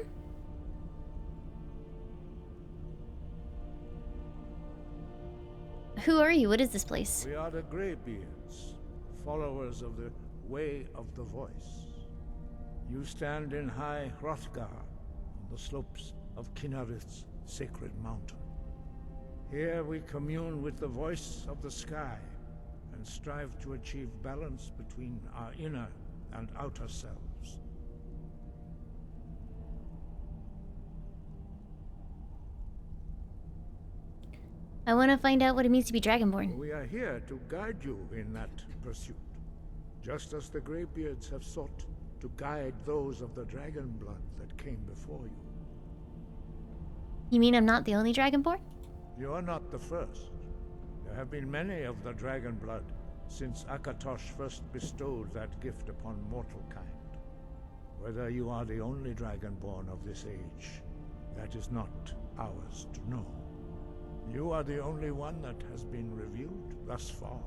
Who are you? What is this place? We are the Greybeards, followers of the Way of the Voice. You stand in High Hrothgar, on the slopes of Kinnarith's sacred mountain. Here we commune with the voice of the sky, and strive to achieve balance between our inner and outer selves. I want to find out what it means to be Dragonborn. We are here to guide you in that pursuit, just as the Greybeards have sought to guide those of the dragon blood that came before you. You mean I'm not the only Dragonborn? You are not the first. There have been many of the dragon blood since Akatosh first bestowed that gift upon mortal kind. Whether you are the only Dragonborn of this age, that is not ours to know. You are the only one that has been revealed thus far.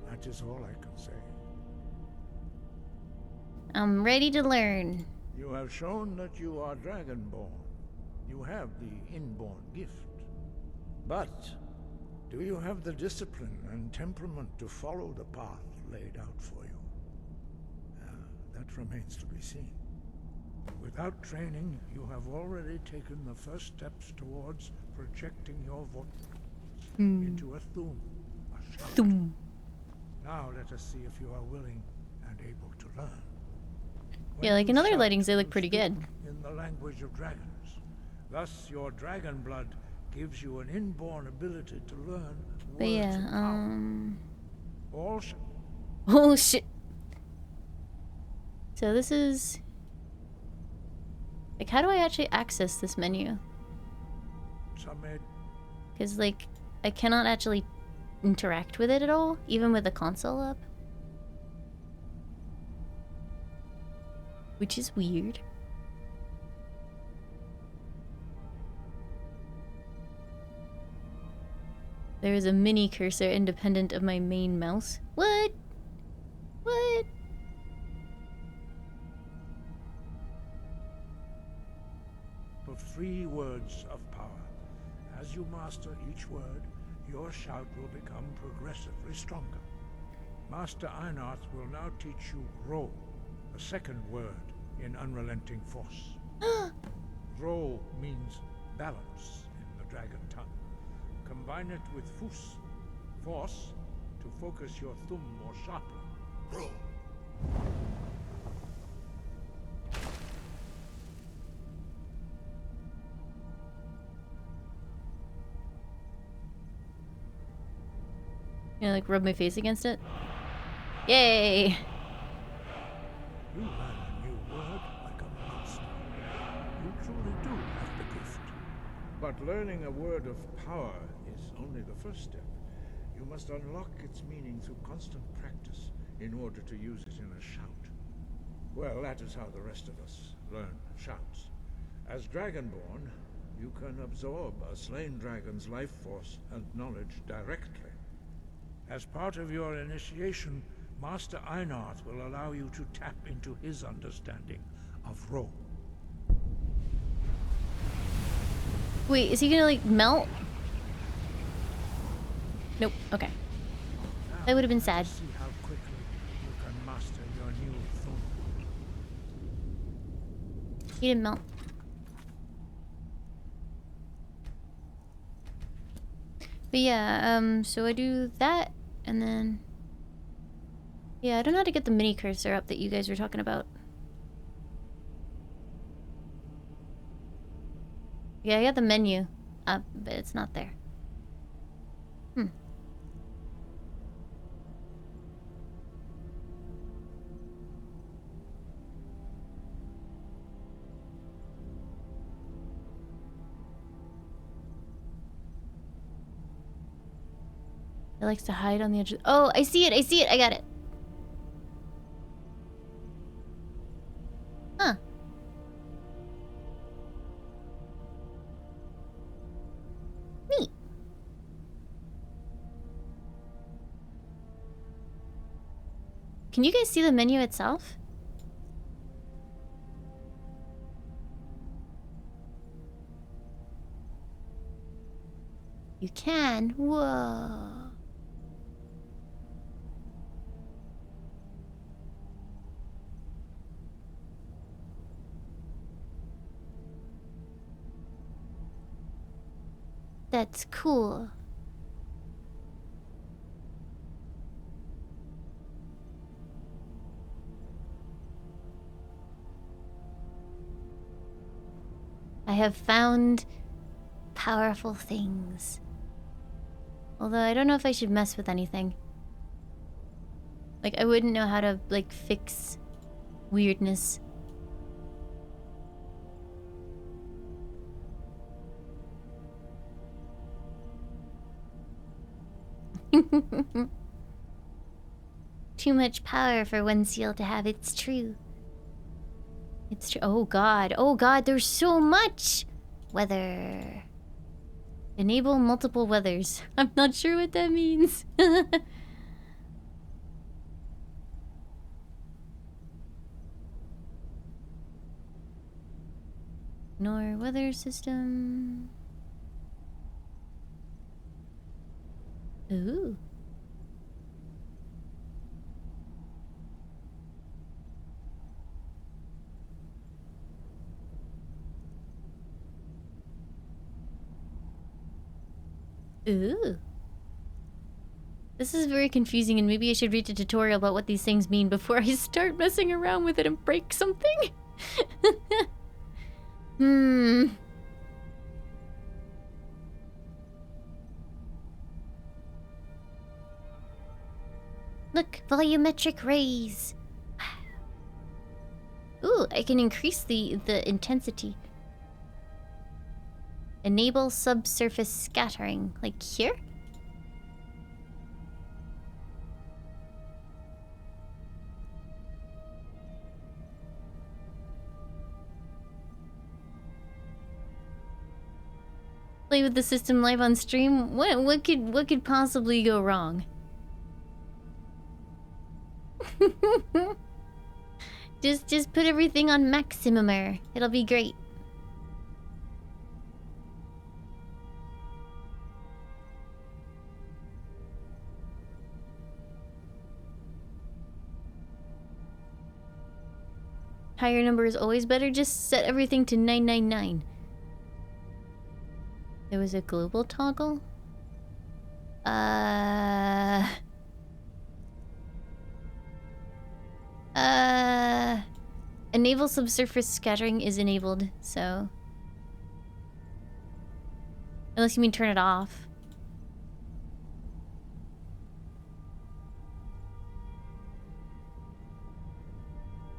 That is all I can say. I'm ready to learn. You have shown that you are Dragonborn. You have the inborn gift. But do you have the discipline and temperament to follow the path laid out for you? That remains to be seen. Without training, you have already taken the first steps towards projecting your voice into a thum, a shout. Now let us see if you are willing and able to learn. Yeah, like in other lightings, they look pretty good. In the language of dragons. Thus, your dragon blood gives you an inborn ability to learn words But yeah, of power. All oh shit. So this is... Like, how do I actually access this menu? Because, like, I cannot actually interact with it at all, even with the console up. Which is weird. There is a mini cursor independent of my main mouse. What? What? Of 3 words of power. As you master each word, your shout will become progressively stronger. Master Einarth will now teach you Ro, the second word in Unrelenting Force. Ro means balance in the dragon tongue. Combine it with Fus, force, to focus your thumb more sharply. Ro. You know, like rub my face against it? Yay! You learn a new word like a monster. You truly do have the gift. But learning a word of power is only the first step. You must unlock its meaning through constant practice in order to use it in a shout. Well, that is how the rest of us learn shouts. As Dragonborn, you can absorb a slain dragon's life force and knowledge directly. As part of your initiation, Master Einarth will allow you to tap into his understanding of Ro. Wait, is he gonna like melt? Nope. Okay. That would have been sad. See how quickly you can master your new thumb. He didn't melt. But yeah, so I do that, and then... Yeah, I don't know how to get the mini cursor up that you guys were talking about. Yeah, I got the menu up, but it's not there. likes to hide on the edge. Oh, I see it. I see it. I got it. Huh. Neat. Can you guys see the menu itself? You can. Whoa. That's cool. I have found powerful things. Although I don't know if I should mess with anything. Like, I wouldn't know how to, like, fix weirdness. Too much power for one seal to have. It's true. It's true. Oh god. Oh god, there's so much! Weather. Enable multiple weathers. I'm not sure what that means. Ignore weather system. Ooh. Ooh. This is very confusing, and maybe I should read a tutorial about what these things mean before I start messing around with it and break something. Look, volumetric rays. Ooh, I can increase the intensity. Enable subsurface scattering, like here? Play with the system live on stream? What could possibly go wrong? just put everything on maximumer. It'll be great. Higher number is always better. Just set everything to 999. There was a global toggle? Enable subsurface scattering is enabled, so... Unless you mean turn it off.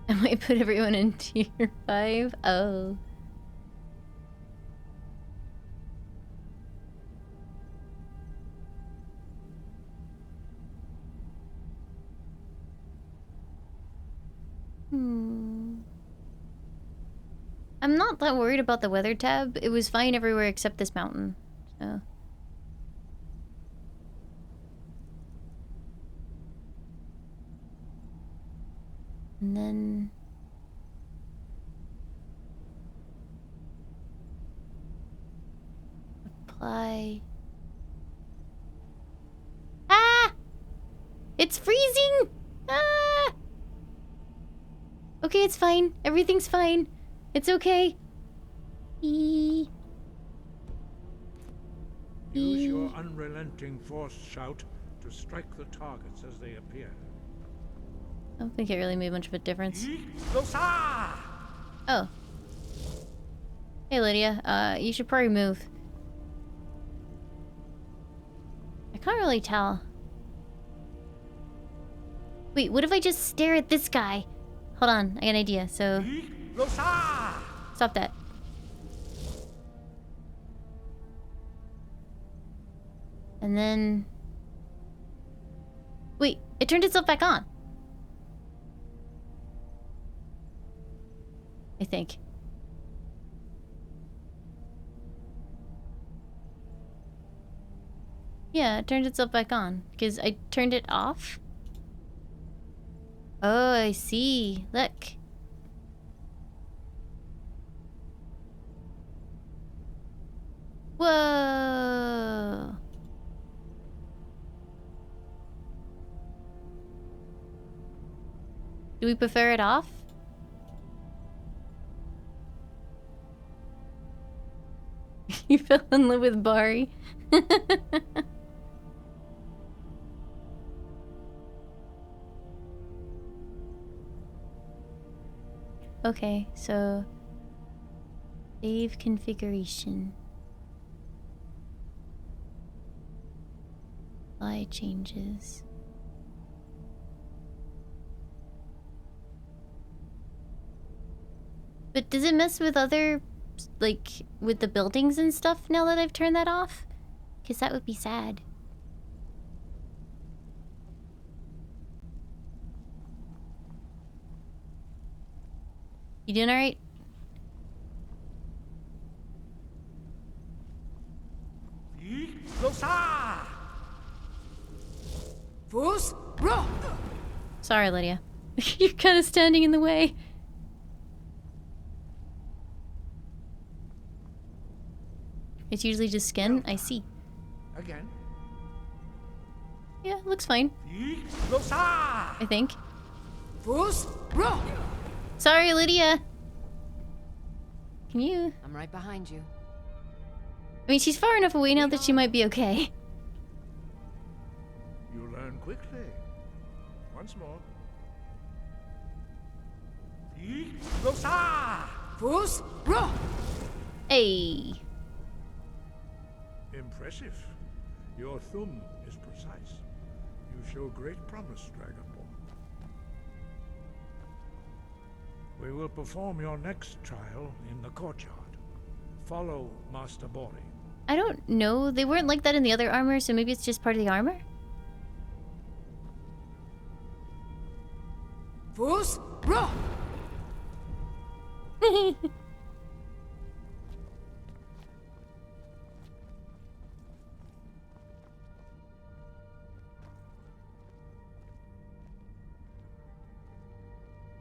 I might put everyone in tier 5. Oh. I'm not that worried about the weather tab. It was fine everywhere except this mountain. So. And then... apply... Ah! It's freezing! Ah! Okay, it's fine. Everything's fine. It's okay. Use your unrelenting force shout to strike the targets as they appear. I don't think it really made much of a difference. Oh. Hey, Lydia. You should probably move. I can't really tell. Wait, what if I just stare at this guy? Hold on, I got an idea, so... Stop that. And then... Wait, it turned itself back on. I think. Yeah, it turned itself back on. Because I turned it off. Oh, I see. Look. Whoa. Do we prefer it off? You fell in love with Bari. Okay, so save configuration. Apply changes. But does it mess with other, like, with the buildings and stuff now that I've turned that off? Because that would be sad. You doing alright? Sorry, Lydia. You're kind of standing in the way. It's usually just skin. I see. Again. Yeah, looks fine. I think. Sorry, Lydia. Can you? I'm right behind you. I mean, she's far enough away now that she might be okay. You learn quickly. Once more. Hey. Impressive. Your thumb is precise. You show great promise, Dragonborn. We will perform your next trial in the courtyard. Follow Master Bori. I don't know. They weren't like that in the other armor, so maybe it's just part of the armor?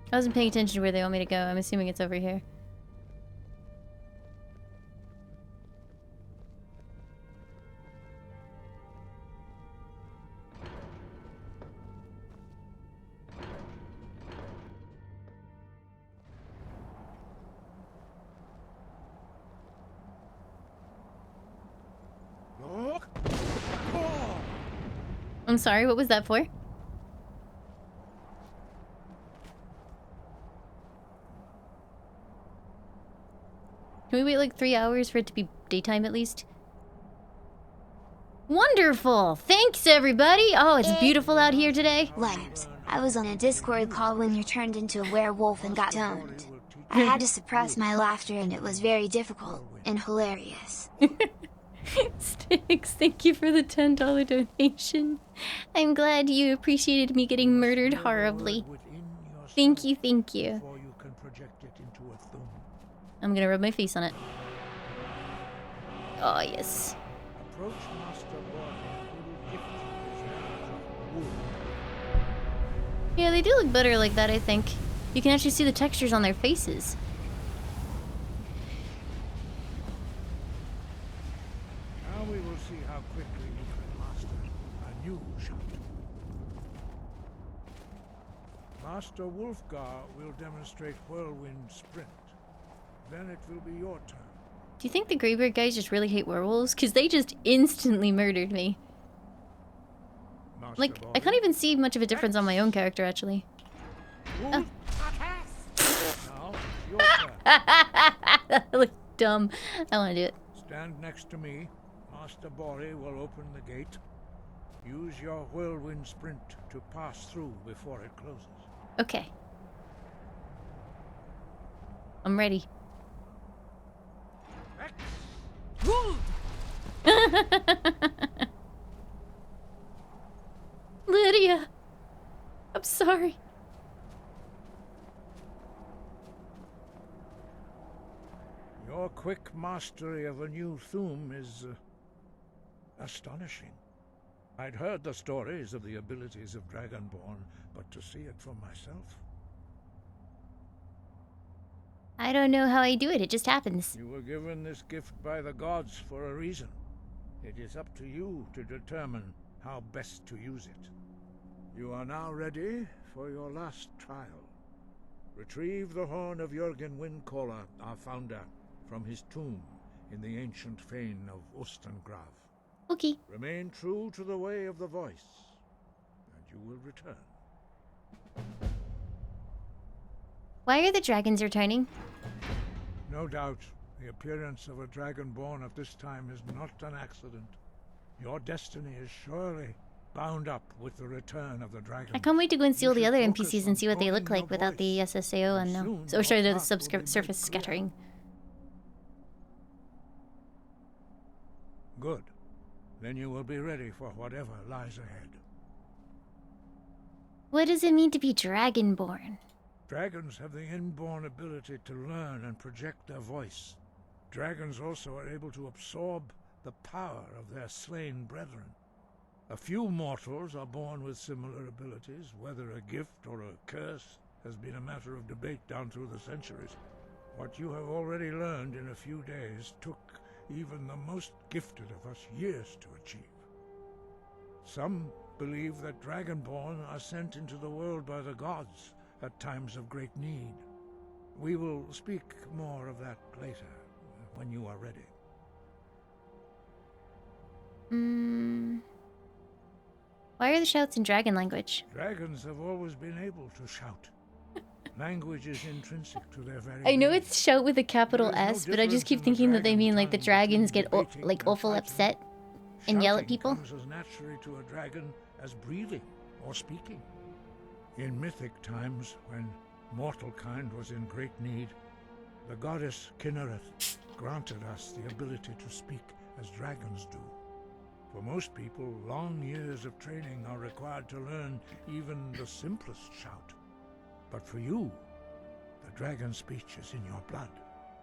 I wasn't paying attention to where they want me to go. I'm assuming it's over here. I'm sorry, what was that for? Can we wait like 3 hours for it to be daytime at least? Wonderful! Thanks, everybody! Oh, it's beautiful out here today. Limes, I was on a Discord call when you turned into a werewolf and got stoned. I had to suppress my laughter and it was very difficult and hilarious. Sticks, thank you for the $10 donation. I'm glad you appreciated me getting murdered horribly. Thank you, thank you. I'm gonna rub my face on it. Oh, yes. Yeah, they do look better like that, I think. You can actually see the textures on their faces. Now we will see how quickly you can master a new shot. Master Wolfgar will demonstrate Whirlwind Sprint. Then it will be your turn. Do you think the Greybeard guys just really hate werewolves? Because they just instantly murdered me. Like, I can't even see much of a difference on my own character, actually. Oh. That looked dumb. I want to do it. Stand next to me. Master Bori will open the gate. Use your Whirlwind Sprint to pass through before it closes. Okay. I'm ready. Lydia! Lydia! I'm sorry. Your quick mastery of a new Thume is astonishing. I'd heard the stories of the abilities of Dragonborn, but to see it for myself... I don't know how I do it, it just happens. You were given this gift by the gods for a reason. It is up to you to determine how best to use it. You are now ready for your last trial. Retrieve the horn of Jürgen Windcaller, our founder, from his tomb in the ancient fane of Ostengrav. Okay. Remain true to the way of the voice, and you will return. Why are the dragons returning? No doubt, the appearance of a dragonborn at this time is not an accident. Your destiny is surely bound up with the return of the dragon. I can't wait to go and see all the other NPCs and see what they look like without the SSAO and no. Or sorry, the subsurface scattering. Good. Then you will be ready for whatever lies ahead. What does it mean to be dragonborn? Dragons have the inborn ability to learn and project their voice. Dragons also are able to absorb the power of their slain brethren. A few mortals are born with similar abilities. Whether a gift or a curse has been a matter of debate down through the centuries. What you have already learned in a few days took even the most gifted of us years to achieve. Some believe that Dragonborn are sent into the world by the gods at times of great need. We will speak more of that later, when you are ready. Why are the shouts in dragon language? Dragons have always been able to shout. Language is intrinsic to their very I know being. it's shout with a capital S, but I just keep thinking that they mean like the dragons get like awful upset and yell at people. Comes as naturally to a dragon as breathing or speaking. In mythic times, when mortal kind was in great need, the goddess Kinnereth granted us the ability to speak as dragons do. For most people, long years of training are required to learn even the simplest shout. But for you, the dragon speech is in your blood,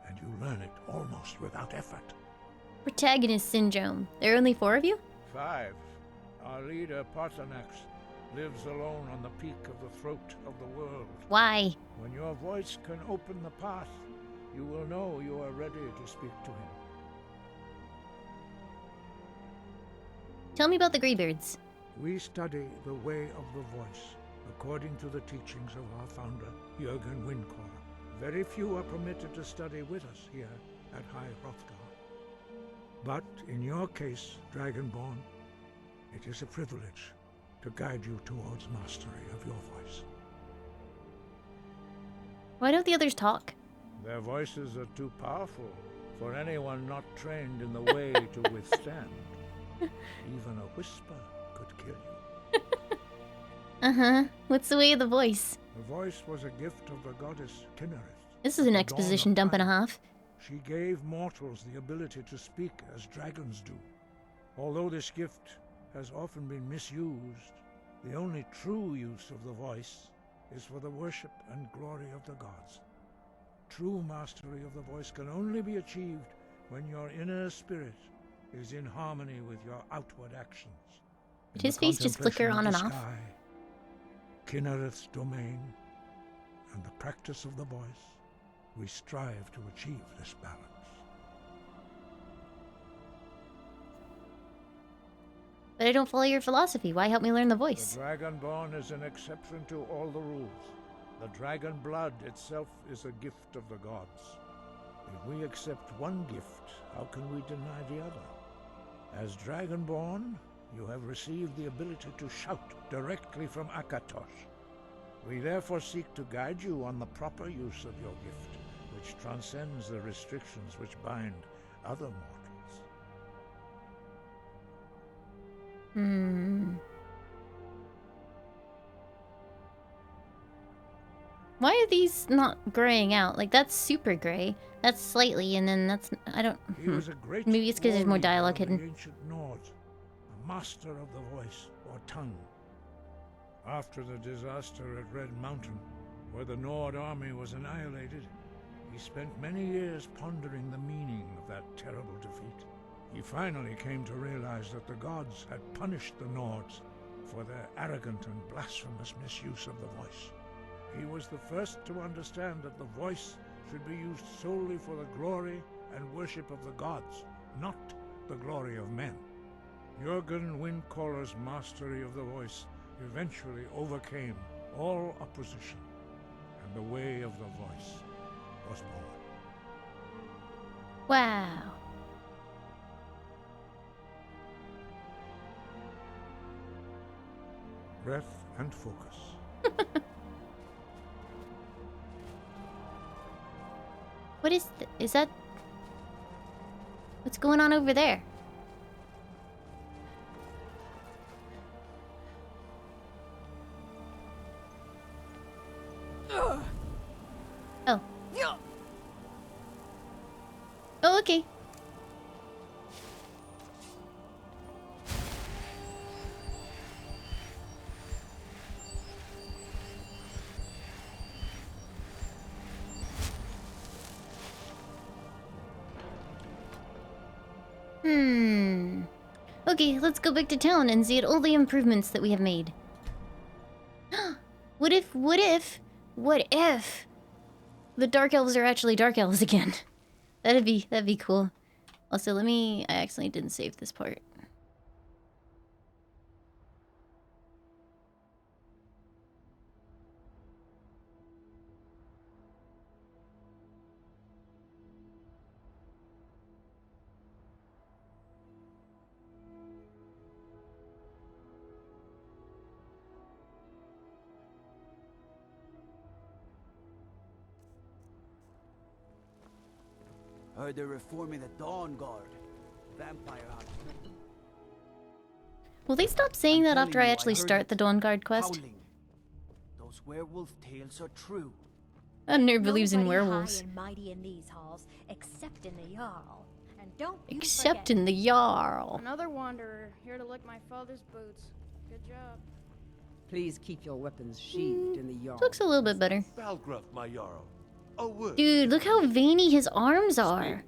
and you learn it almost without effort. Protagonist syndrome. There are only 4 of you? 5. Our leader, Parthenax, lives alone on the peak of the throat of the world. Why? When your voice can open the path, you will know you are ready to speak to him. Tell me about the Greybeards. We study the way of the voice, according to the teachings of our founder, Jürgen Windcaller. Very few are permitted to study with us here at High Hrothgar. But in your case, Dragonborn, it is a privilege to guide you towards mastery of your voice. Why don't the others talk? Their voices are too powerful for anyone not trained in the way to withstand. Even a whisper could kill you. Uh-huh. What's the way of the voice? The voice was a gift of the goddess Kinnereth. This is an exposition dump and a half. She gave mortals the ability to speak as dragons do. Although this gift has often been misused, the only true use of the voice is for the worship and glory of the gods. True mastery of the voice can only be achieved when your inner spirit is in harmony with your outward actions. Did his face just flicker on and off? Kinnereth's domain, and the practice of the voice, we strive to achieve this balance. But I don't follow your philosophy. Why help me learn the voice? The Dragonborn is an exception to all the rules. The dragon blood itself is a gift of the gods. If we accept one gift, how can we deny the other? As Dragonborn, you have received the ability to shout directly from Akatosh. We therefore seek to guide you on the proper use of your gift, which transcends the restrictions which bind other mortals. Why are these not graying out? Like, that's super gray. That's slightly, and then that's... I don't... He was a great Maybe it's because there's more dialogue warrior of hidden. the ancient Nords, a master of the voice or tongue. After the disaster at Red Mountain, where the Nord army was annihilated, he spent many years pondering the meaning of that terrible defeat. He finally came to realize that the gods had punished the Nords for their arrogant and blasphemous misuse of the voice. He was the first to understand that the voice should be used solely for the glory and worship of the gods, not the glory of men. Jürgen Windcaller's mastery of the voice eventually overcame all opposition, and the way of the voice was born. Wow. Breath and focus. What is that? What's going on over there? Oh. Oh, okay. Okay, let's go back to town and see all the improvements that we have made. What if the Dark Elves are actually Dark Elves again? That'd be cool. Also, I accidentally didn't save this part. Heard they're reforming the Dawn Guard. Vampire hunting. Will they stop saying that after I actually start the Dawn Guard quest? Howling. Those werewolf tales are true. That nerd believes in werewolves. High and mighty in these halls, except in the Jarl. And don't you Except forget, in the Jarl. Another wanderer, here to lick my father's boots. Good job. Please keep your weapons sheathed in the yard. Looks a little bit better. Balgruff, my Jarl. A word. Dude, look how veiny his arms are.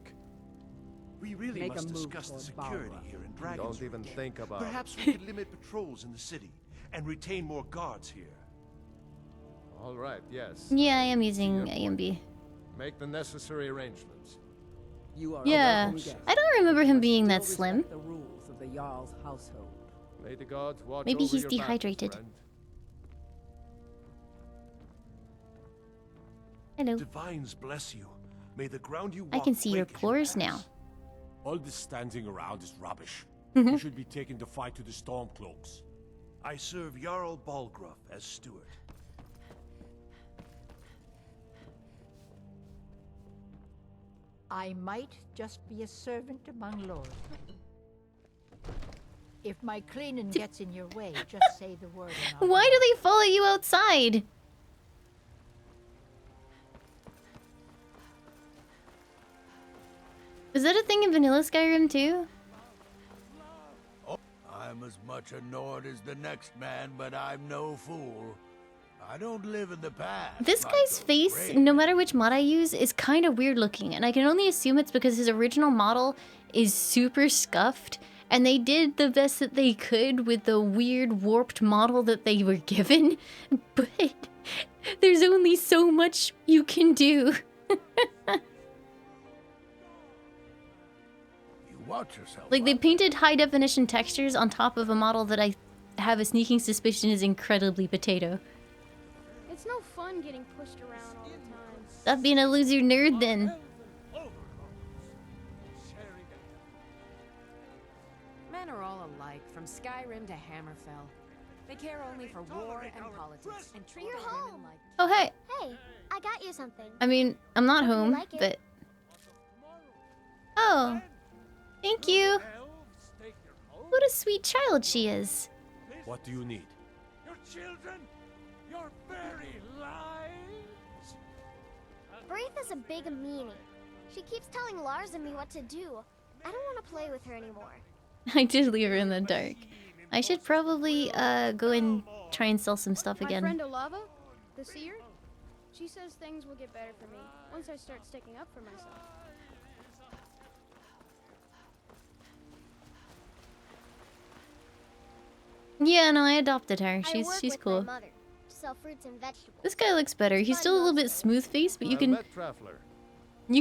We really Make a must move discuss the toward security Balgruff. here in Dragon's Don't even Reach. think about Perhaps we could limit patrols in the city and retain more guards here. All right, yes. Yeah, I am using AMB. Make the necessary arrangements. You are Yeah, I don't remember him being that Still slim. respect the rules of the Jarl's household. May the gods watch Maybe over he's your back, dehydrated. friend. Hello. Divines bless you. May the ground you walk I can see your quake as pores pass. now. All this standing around is rubbish. Mhm. You should be taking the fight to the Stormcloaks. I serve Jarl Balgruff as steward. I might just be a servant among lords. If my cleaning gets in your way, just say the word and I'll Why do they follow you outside? Is that a thing in vanilla Skyrim too? I'm as much a Nord as the next man, but I'm no fool. I don't live in the past. This like guy's those face, Rays. no matter which mod I use, is kind of weird looking, and I can only assume it's because his original model is super scuffed, and they did the best that they could with the weird warped model that they were given, but there's only so much you can do. Watch yourself. Like, they painted high definition textures on top of a model that I have a sneaking suspicion is incredibly potato. It's no fun getting pushed around all the time. Stop being a loser nerd then. Men are all alike, from Skyrim to Hammerfell. They care only for war and politics, and treat You're their home. women like... Oh, hey. Hey, I got you something. I mean, I'm not Hope you home, like it. but... Oh. Thank you. What a sweet child she is. What do you need? Your children, your very lives. Braith is a big meanie. She keeps telling Lars and me what to do. I don't want to play with her anymore. I did leave her in the dark. I should probably go and try and sell some stuff My again. friend Olava, the seer, she says things will get better for me once I start sticking up for myself. Yeah, no, I adopted her. I She's work she's with cool. my mother to sell fruits and vegetables. This guy looks better. He's still a little bit smooth faced, but you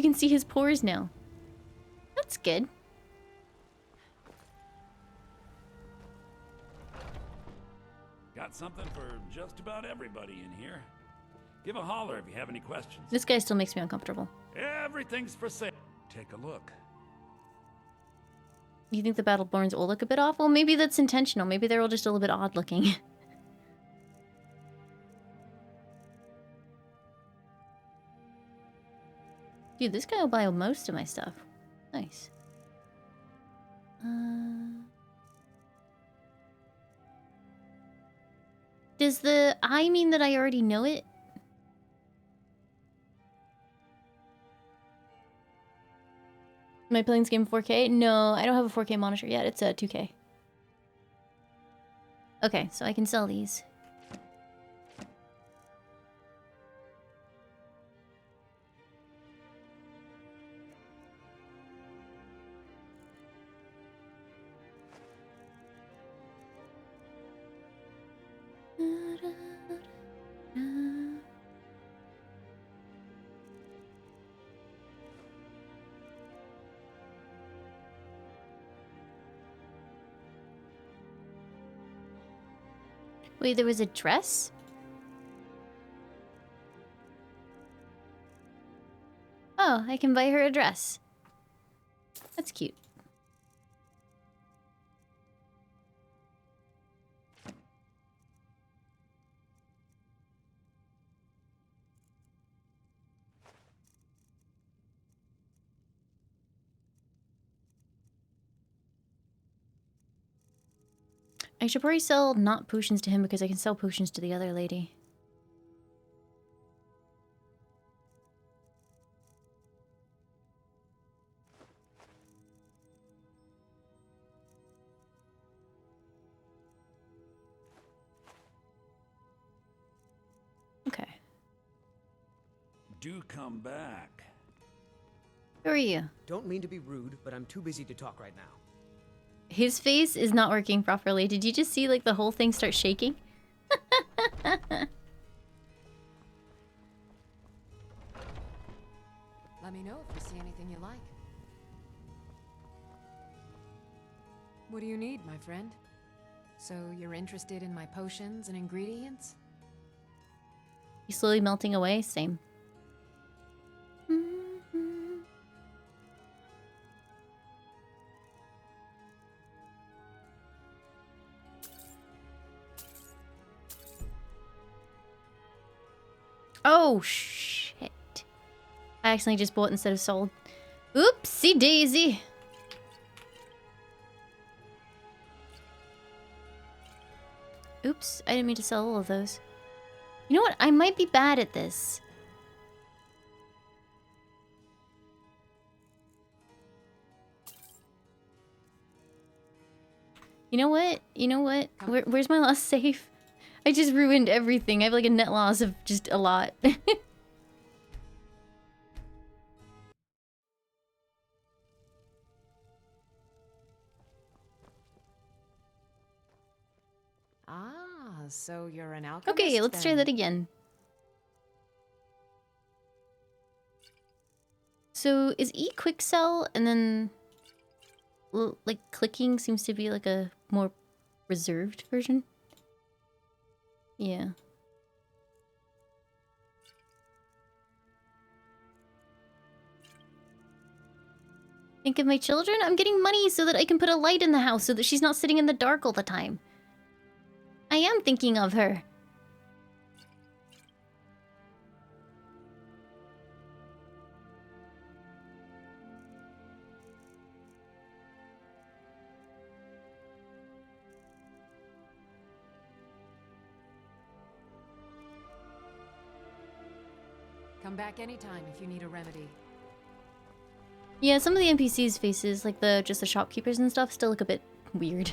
can see his pores now. That's good. Got something for just about everybody in here. Give a holler if you have any questions. This guy still makes me uncomfortable. Everything's for sale. Take a look. You think the Battleborns all look a bit off? Well, maybe that's intentional. Maybe they're all just a little bit odd looking. Dude, this guy will buy most of my stuff. Nice. Does the I mean that I already know it? Am I playing this game 4K? No, I don't have a 4K monitor yet. It's a 2K. Okay, so I can sell these. Wait, there was a dress? Oh, I can buy her a dress. That's cute. I should probably sell not potions to him because I can sell potions to the other lady. Okay. Do come back. Who are you? Don't mean to be rude, but I'm too busy to talk right now. His face is not working properly. Did you just see like the whole thing start shaking? Let me know if you see anything you like. What do you need, my friend? So you're interested in my potions and ingredients? He's slowly melting away. Same. Oh, shit. I accidentally just bought instead of sold. Oopsie daisy. Oops, I didn't mean to sell all of those. You know what? I might be bad at this. You know what? You know what? Where's my last save? I just ruined everything. I have like a net loss of just a lot. So you're an alchemist. Okay, let's try that again. So is E quick sell and then like clicking seems to be like a more reserved version? Yeah. Think of my children? I'm getting money so that I can put a light in the house so that she's not sitting in the dark all the time. I am thinking of her. Come back anytime if you need a remedy. Yeah, some of the NPCs' faces, like just the shopkeepers and stuff, still look a bit weird.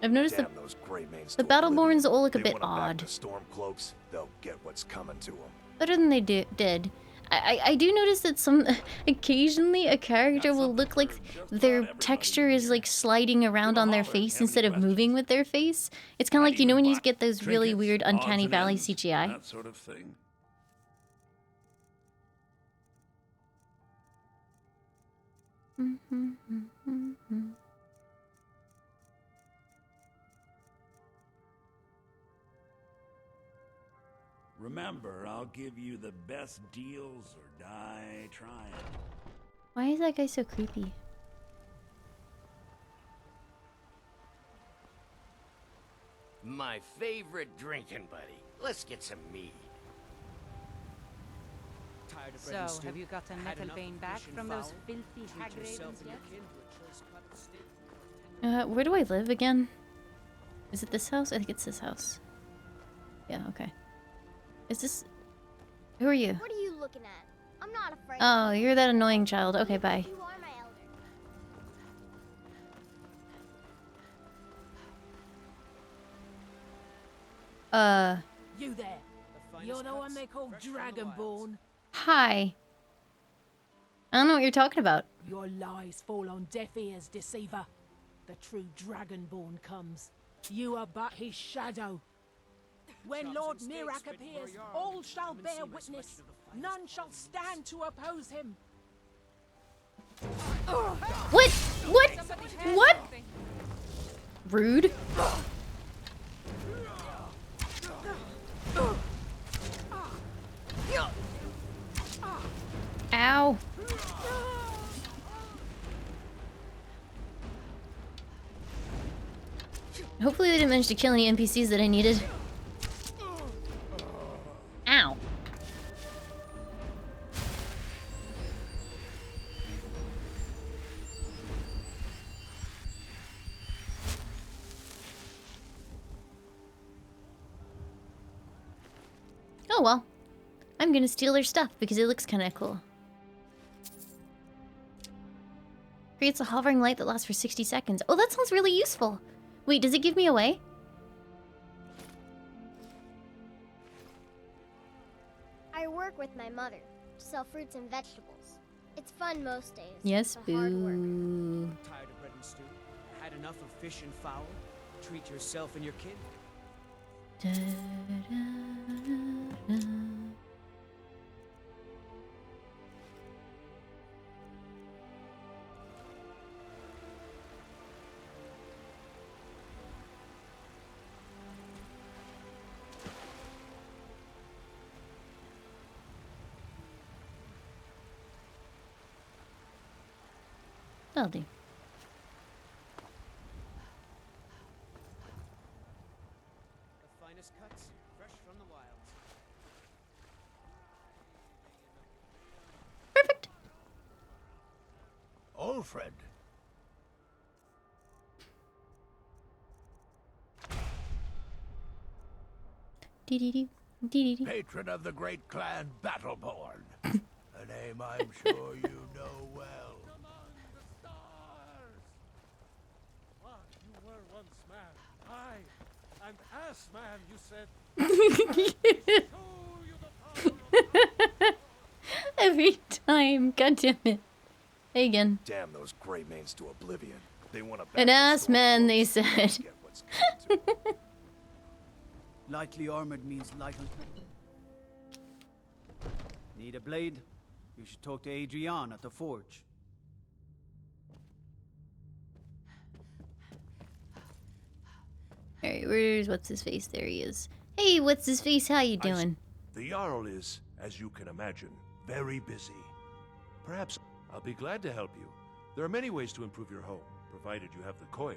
I've noticed Damn those Greymanes the to oblivion. Battleborns all look a They bit want 'em back odd. to Stormcloaks, they'll get what's coming to them. Better than they did. I do notice that some occasionally a character will look like their texture is like sliding around on their face instead of moving with their face. It's kind of like, you know, when you get those really weird Uncanny Valley CGI. That sort of thing. Remember, I'll give you the best deals or die trying. Why is that guy so creepy? My favorite drinking buddy. Let's get some mead. Tired of bread So, and stew? have you gotten Had Nettle enough Bane of back fish and from those fowl? filthy Treat hag yourself ravens and your yet? kin to a choice cut of steak. Where do I live again? Is it this house? I think it's this house. Yeah, okay. Is this... Who are you? What are you looking at? I'm not afraid. Oh, you're that annoying child. Okay, bye. You are my elder. You there. You're the one they call Dragonborn. Hi. I don't know what you're talking about. Your lies fall on deaf ears, deceiver. The true Dragonborn comes. You are but his shadow. When Lord Mirak appears, all shall bear witness. None shall stand to oppose him. What? What? What? Rude. Ow. Hopefully they didn't manage to kill any NPCs that I needed. Ow. Oh well. I'm gonna steal their stuff because it looks kinda cool. Creates a hovering light that lasts for 60 seconds. Oh, that sounds really useful. Wait, does it give me away? I work with my mother to sell fruits and vegetables. It's fun most days. Yes, but hard work. boo. Tired of bread and stew? Had enough of fish and fowl? Treat yourself and your kin. That'll do. The finest cuts, fresh from the wild. Perfect. Old friend. Dee-dee-dee. Dee-dee-dee. Patron of the great clan Battleborn. A name I'm sure you know well. What? You were once man. I, and as man, you said. Every time. God damn it. Hey again. Damn those Greymanes to oblivion. They want to An ass man, they said. Lightly armored means lightly. Need a blade? You should talk to Adrian at the forge. Alright, where's what's his face? There he is. Hey, what's his face? How you doing? The Jarl is, as you can imagine, very busy. Perhaps I'll be glad to help you. There are many ways to improve your home, provided you have the coin.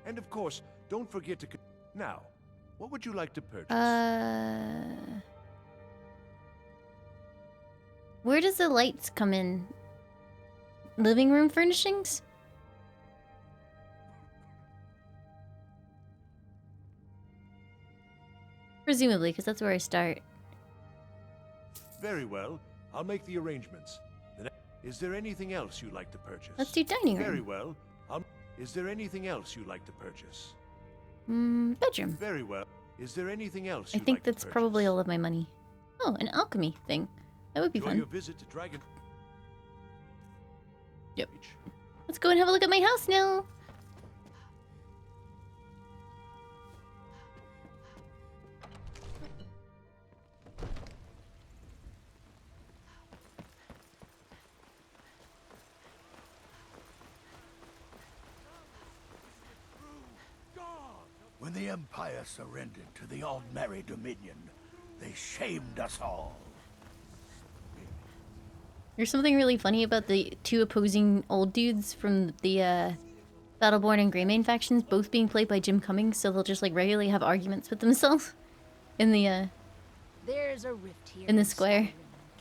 And of course, don't forget to... Now, what would you like to purchase? Where does the lights come in? Living room furnishings? Presumably, because that's where I start. Very well. I'll make the arrangements. Is there anything else you'd like to purchase? Let's do dining room. Very well. Is there anything else you'd like to purchase? Bedroom. Very well. Is there anything else I you'd think like to that's probably all of my money. Oh, an alchemy thing. That would be Enjoy fun. your visit to Dragon. Yep. Let's go and have a look at my house now. When the Empire surrendered to the Aldmeri Dominion, they shamed us all. There's something really funny about the two opposing old dudes from the Battleborn and Greymane factions both being played by Jim Cummings, so they'll just like regularly have arguments with themselves in the There's a rift here in the square. Skyrim.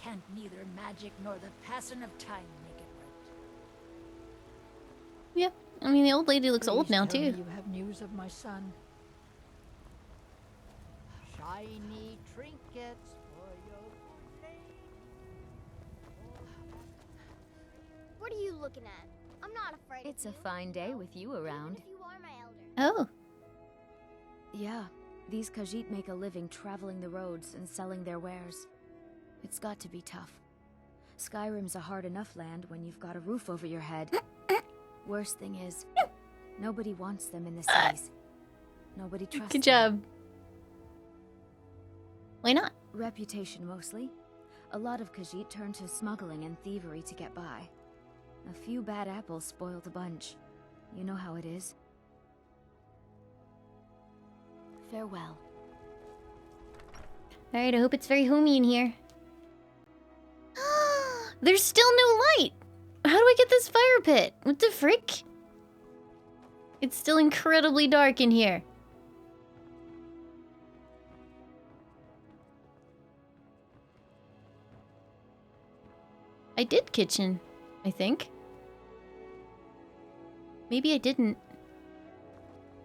Can't neither magic nor the passing of time make it right. Yeah, I mean the old lady looks old Please now tell me too. you have news of my son. Shiny trinkets for your What are you looking at? I'm not afraid It's of a you. fine day with you around. If you are my elder. Oh. Yeah, these Khajiit make a living traveling the roads and selling their wares. It's got to be tough. Skyrim's a hard enough land when you've got a roof over your head. Worst thing is, nobody wants them in the cities. Nobody trusts Good them. job. Why not? Reputation mostly. A lot of Khajiit turn to smuggling and thievery to get by. A few bad apples spoiled a bunch. You know how it is. Farewell. Alright, I hope it's very homey in here. There's still no light! How do I get this fire pit? What the frick? It's still incredibly dark in here. I did kitchen, I think. Maybe I didn't.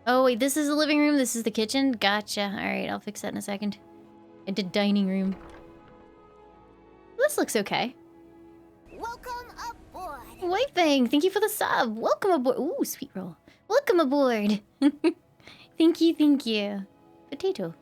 Oh wait, this is the living room, this is the kitchen? Gotcha. Alright, I'll fix that in a second. I did dining room. This looks okay. Welcome aboard. White Fang, thank you for the sub. Welcome aboard. Ooh, sweet roll. Welcome aboard. Thank you, thank you. Potato.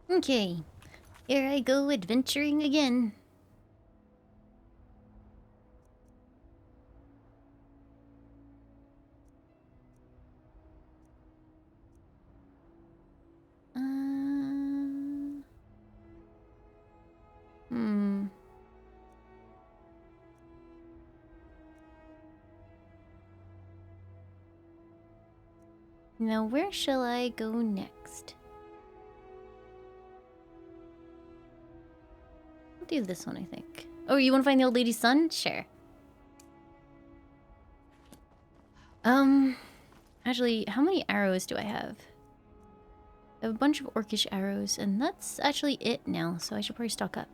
Okay, here I go adventuring again. Now where shall I go next? I'll do this one, I think. Oh, you want to find the old lady's son? Sure. Actually, how many arrows do I have? I have a bunch of orcish arrows, and that's actually it now, so I should probably stock up.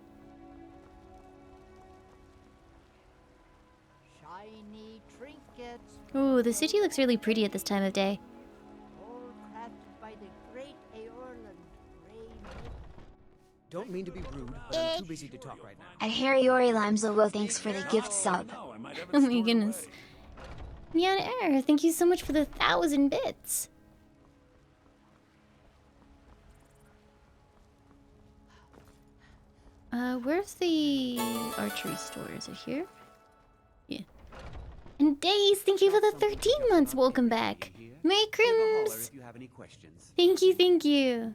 Shiny trinkets. Ooh, the city looks really pretty at this time of day. All crafted by the great Eorland Ray. Don't mean to be rude, but I'm too busy to talk right now. And Harry Ori Limes Logo, thanks for the gift sub. Oh my goodness. Nyan Air, thank you so much for the 1,000 bits. Where's the archery store? Is it here? Yeah. And Days, thank you for the 13 months. Welcome back. Merry Crims. If you have any questions. Thank you, thank you.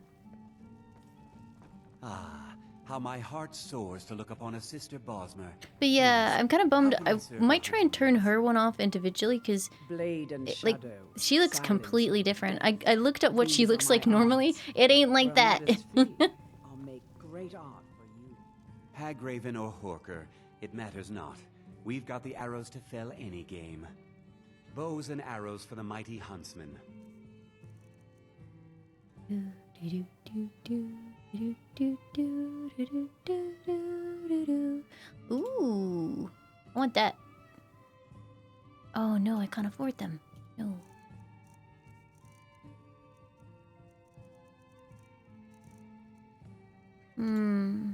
Ah, how my heart soars to look upon a sister Bosmer. But yeah, I'm kind of bummed. I might try and turn her one off individually because, like, she looks completely different. I looked up what she looks like normally. It ain't like that. I'll make great art for you. Hagraven or Horker, it matters not. We've got the arrows to fell any game. Bows and arrows for the mighty Huntsman. Do, do, do, do, do. Ooh, I want that. Oh no, I can't afford them. No. Hmm.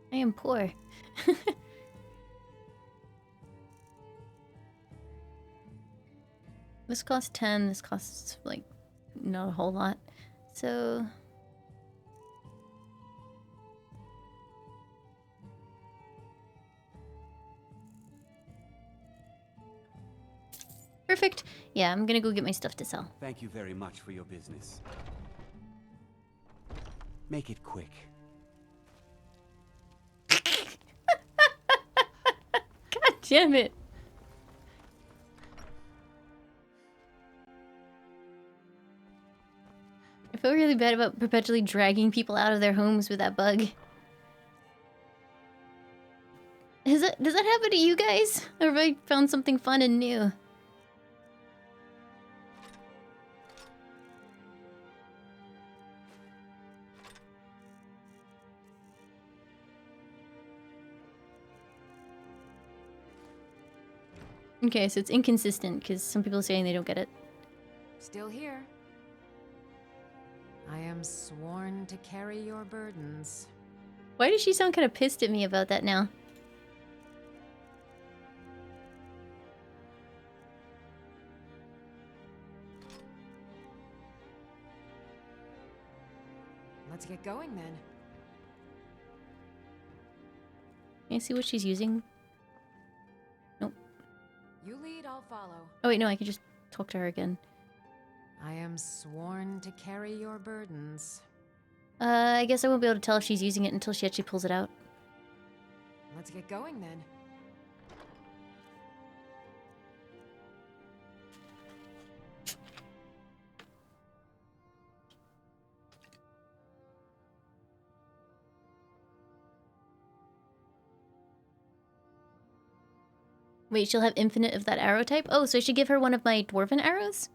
I am poor. This costs 10, this costs like not a whole lot. So perfect. Yeah, I'm gonna go get my stuff to sell. Thank you very much for your business. Make it quick. God damn it. I feel really bad about perpetually dragging people out of their homes with that bug. Does that happen to you guys? Or have I found something fun and new? Okay, so it's inconsistent because some people are saying they don't get it. Still here. I am sworn to carry your burdens. Why does she sound kind of pissed at me about that now? Let's get going then. Can I see what she's using? Nope. You lead, I'll follow. Oh wait, no, I can just talk to her again. I am sworn to carry your burdens. I guess I won't be able to tell if she's using it until she actually pulls it out. Let's get going then. Wait, she'll have infinite of that arrow type? Oh, so I should give her one of my dwarven arrows?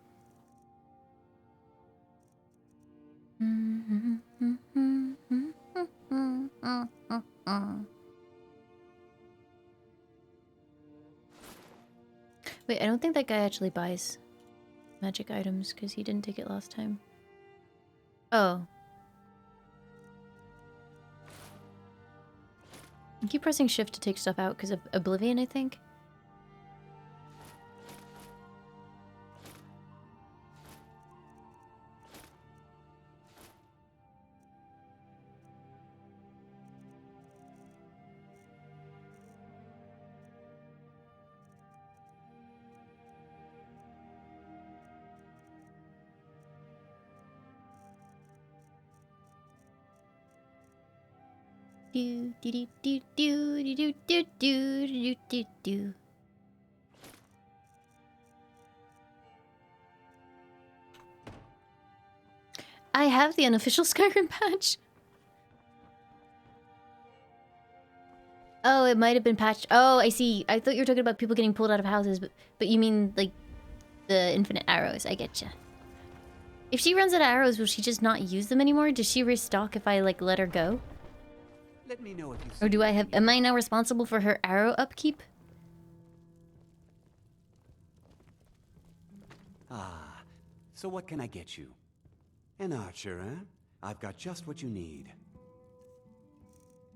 Wait, I don't think that guy actually buys magic items because he didn't take it last time. Oh. I keep pressing shift to take stuff out because of Oblivion, I think. Do do do do do do do do do do do. I have the unofficial Skyrim patch. Oh, it might have been patched. Oh, I see. I thought you were talking about people getting pulled out of houses, but you mean like the infinite arrows. I getcha. If she runs out of arrows, will she just not use them anymore? Does she restock if I like let her go? Let me know if you Or do I have... Am I now responsible for her arrow upkeep? Ah, so what can I get you? An archer, eh? I've got just what you need.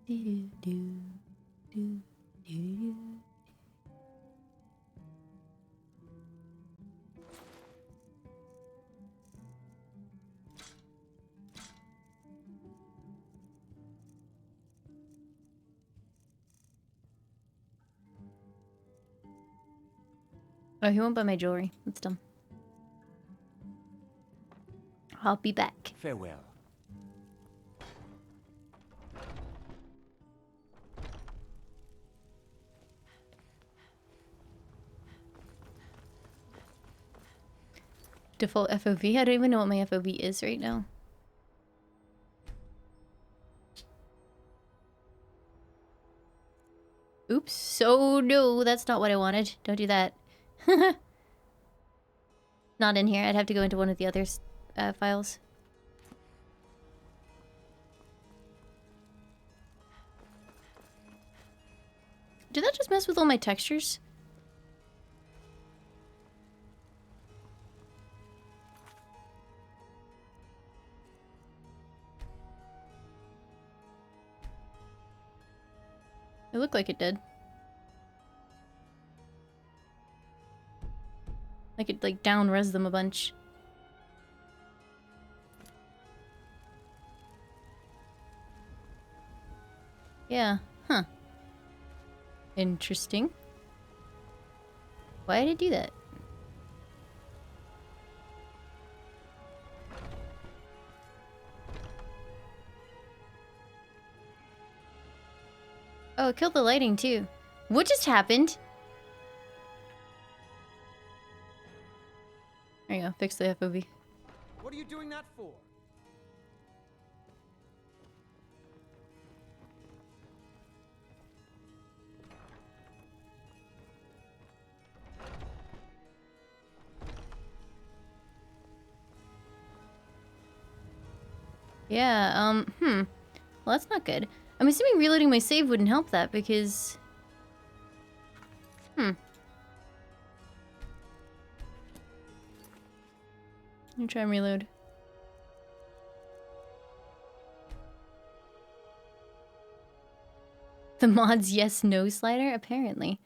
Do, do, do, do. Oh, he won't buy my jewelry. That's dumb. I'll be back. Farewell. Default FOV? I don't even know what my FOV is right now. Oh no, that's not what I wanted. Don't do that. Not in here. I'd have to go into one of the other files. Did that just mess with all my textures? It looked like it did. Like it like down-res them a bunch. Yeah, huh. Interesting. Why did it do that? Oh, it killed the lighting too. What just happened? There you go, fix the FOV. What are you doing that for? Yeah, well that's not good. I'm assuming reloading my save wouldn't help that because... Let me try and reload. The mod's yes/no slider? Apparently.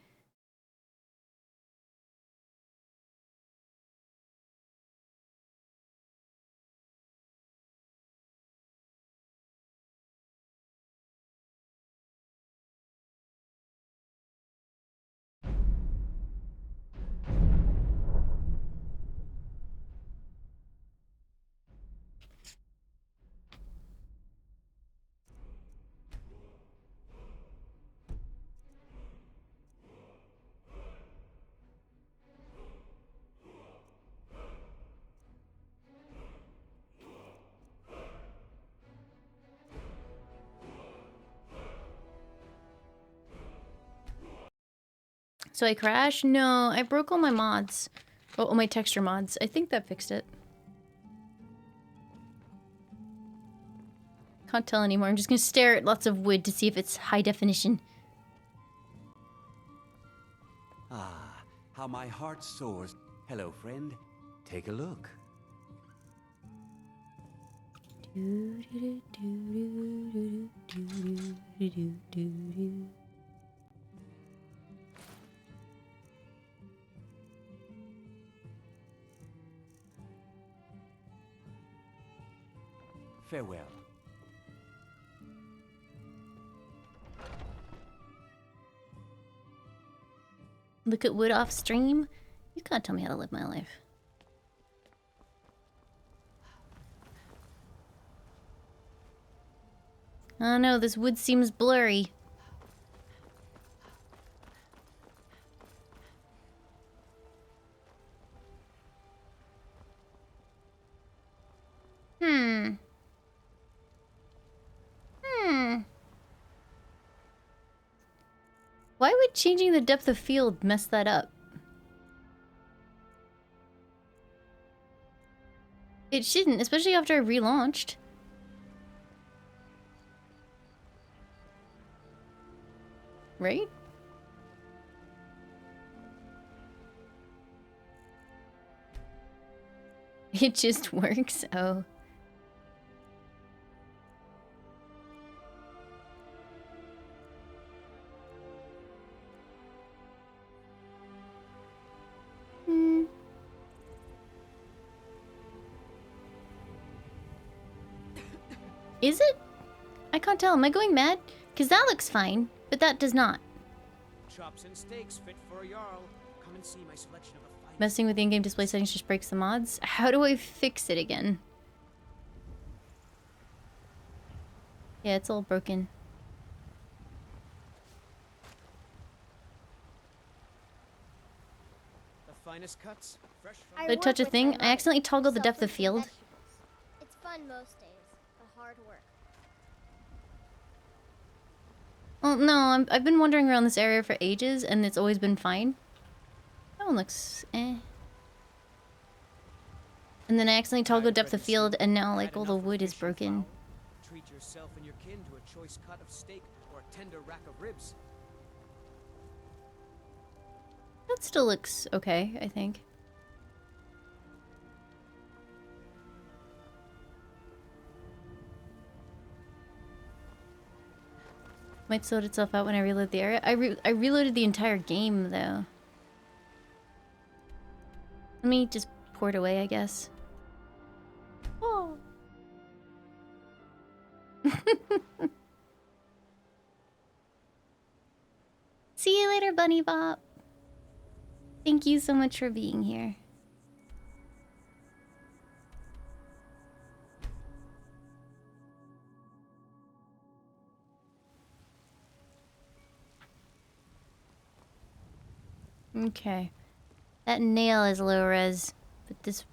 So I crashed? No, I broke all my mods. Oh, all my texture mods. I think that fixed it. Can't tell anymore. I'm just gonna stare at lots of wood to see if it's high definition. Ah, how my heart soars. Hello, friend. Take a look. Farewell. Look at wood off stream? You can't tell me how to live my life. Oh no, this wood seems blurry. Why would changing the depth of field mess that up? It shouldn't, especially after I relaunched. Right? It just works. Oh. Is it? I can't tell. Am I going mad? Because that looks fine, but that does not. Chops and steaks fit for a Jarl. Come and see my selection of the finest. Messing with the in-game display settings just breaks the mods. How do I fix it again? Yeah, it's all broken. The finest cuts, fresh from Did I touch a thing? I accidentally toggled the depth of field. It's fun most days, but hard work. Well, no, I've been wandering around this area for ages, and it's always been fine. That one looks eh. And then I accidentally toggled depth of field, and now like all the wood is broken. Treat yourself and your kin to a choice cut of steak or a tender rack of ribs. That still looks okay, I think. Might sort itself out when I reload the area. I reloaded the entire game, though. Let me just pour it away, I guess. Oh. See you later, Bunny Bop. Thank you so much for being here. Okay. That nail is low res, but this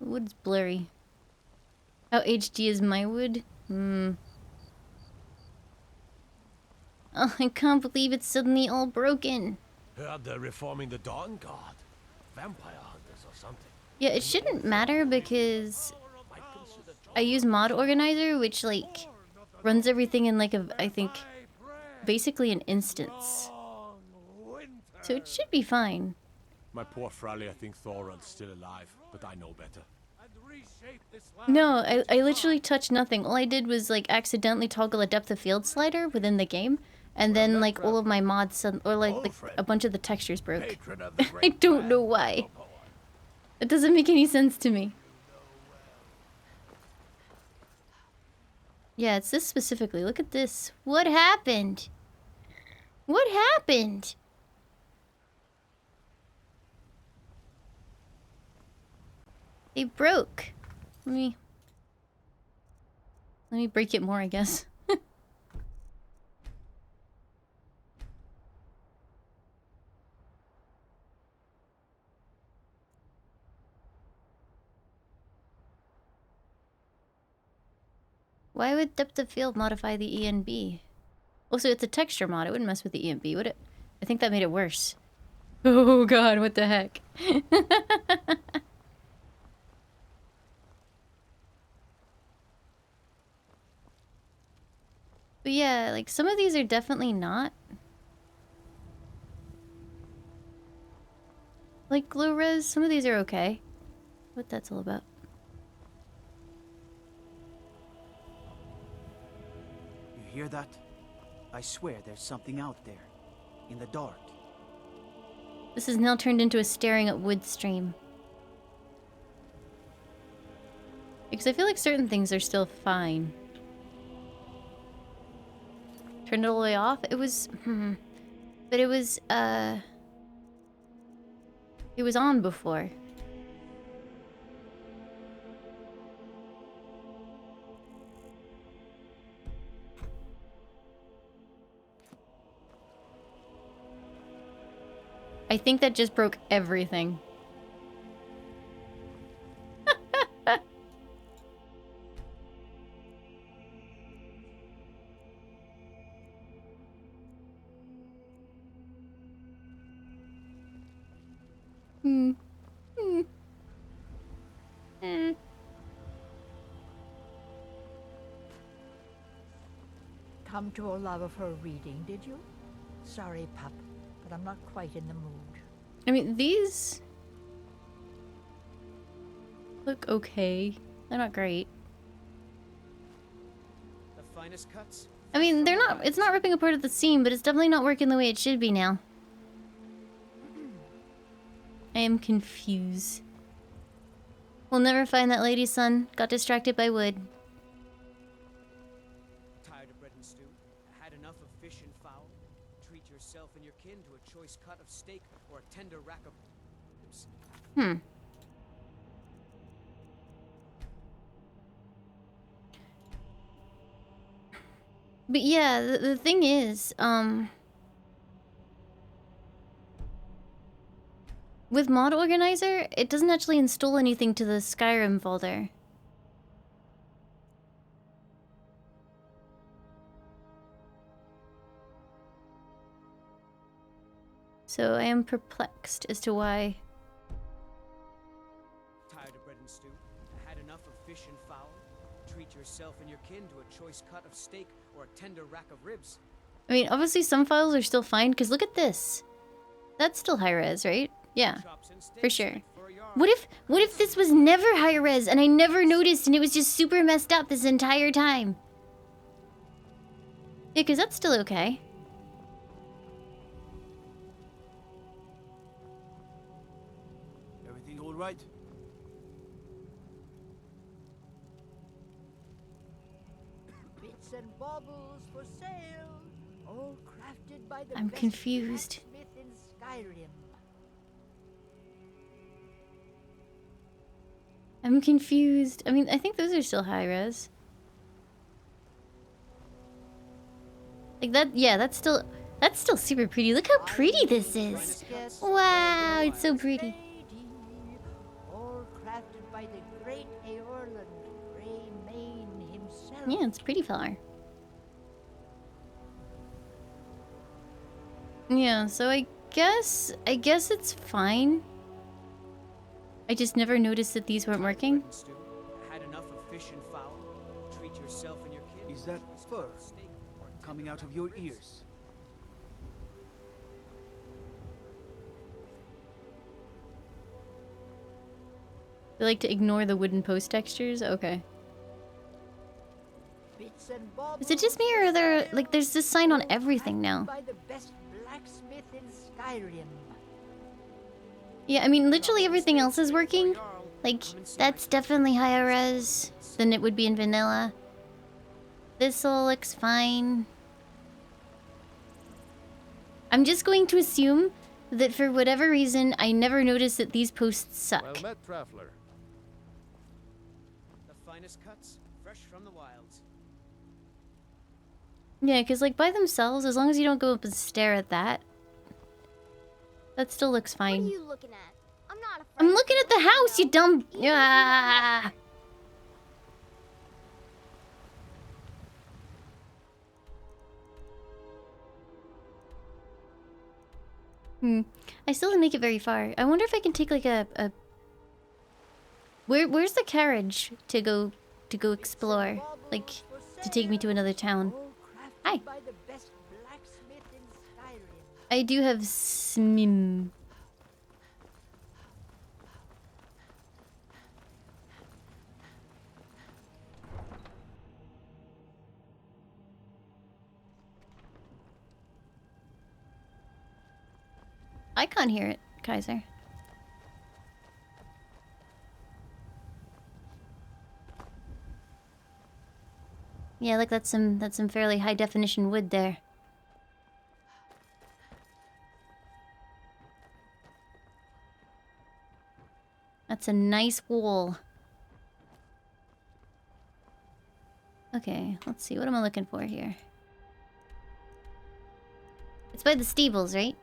wood's blurry. How HD is my wood? Oh, I can't believe it's suddenly all broken. Heard they're reforming the Dawn Guard. Vampire hunters or something. Yeah, it shouldn't matter because I use Mod Organizer, which like runs everything in like I think basically an instance. So it should be fine. My poor Frally, I think Thorald's still alive, but I know better. No, I literally touched nothing. All I did was like accidentally toggle a depth of field slider within the game, and then like all of my mods or like a bunch of the textures broke. I don't know why. It doesn't make any sense to me. Yeah, it's this specifically. Look at this. What happened? What happened? They broke. Let me break it more, I guess. Why would depth of field modify the ENB? Also, it's a texture mod. It wouldn't mess with the ENB, would it? I think that made it worse. Oh god, what the heck? But yeah, like some of these are definitely not. Like low res, some of these are okay. What that's all about. You hear that? I swear there's something out there. In the dark. This is now turned into a staring at wood stream. Because I feel like certain things are still fine. Turned it all the way off? It was... But it was on before. I think that just broke everything. Come to Olava for a reading, did you? Sorry, pup, but I'm not quite in the mood. I mean, these look okay. They're not great. The finest cuts. I mean, they're not. It's not ripping apart at the seam, but it's definitely not working the way it should be now. I am confused. We'll never find that lady, son. Got distracted by wood. Tired of bread and stew? Had enough of fish and fowl? Treat yourself and your kin to a choice cut of steak or a tender rack of ribs. But yeah, the thing is, with Mod Organizer, it doesn't actually install anything to the Skyrim folder. So I am perplexed as to why. Tired of bread and stew? Had enough of fish and fowl? Treat yourself and your kin to a choice cut of steak or a tender rack of ribs. I mean, obviously some files are still fine, because look at this. That's still high res, right? Yeah, for sure. What if this was never high res and I never noticed and it was just super messed up this entire time? Yeah, because that's still okay. Everything all right? Bits and baubles for sale, all crafted by the I'm best confused. blacksmith in Skyrim. I'm confused. I mean, I think those are still high res. Like that, yeah, that's still super pretty. Look how pretty this is. Wow, it's so pretty. All crafted by the great Eorland Greymane himself. Yeah, it's pretty far. Yeah, so I guess it's fine. I just never noticed that these weren't working. Had enough of fish and fowl? Treat yourself and your kin. Is that fur coming out of your ears? They like to ignore the wooden post textures? Okay. Bits and baubles Is it just me or are there, like, there's this sign on everything now? by the best blacksmith in Skyrim. Yeah, I mean, literally everything else is working. Like, that's definitely higher res than it would be in vanilla. This all looks fine. I'm just going to assume that for whatever reason, I never noticed that these posts suck. Well met, traveler. The finest cuts, fresh from the wilds. Yeah, because, like, by themselves, as long as you don't go up and stare at that, that still looks fine. What are you looking at? I'm not afraid. I'm looking at the house, you dumb... Ah! I still didn't make it very far. I wonder if I can take, like, a... Where's the carriage to go explore? Like, to take me to another town? Hi! By the best blacksmith in Skyrim. I do have smim. I can't hear it, Kaiser. Yeah, look, that's some fairly high definition wood there. That's a nice wall. Okay, let's see. What am I looking for here? It's by the stables, right?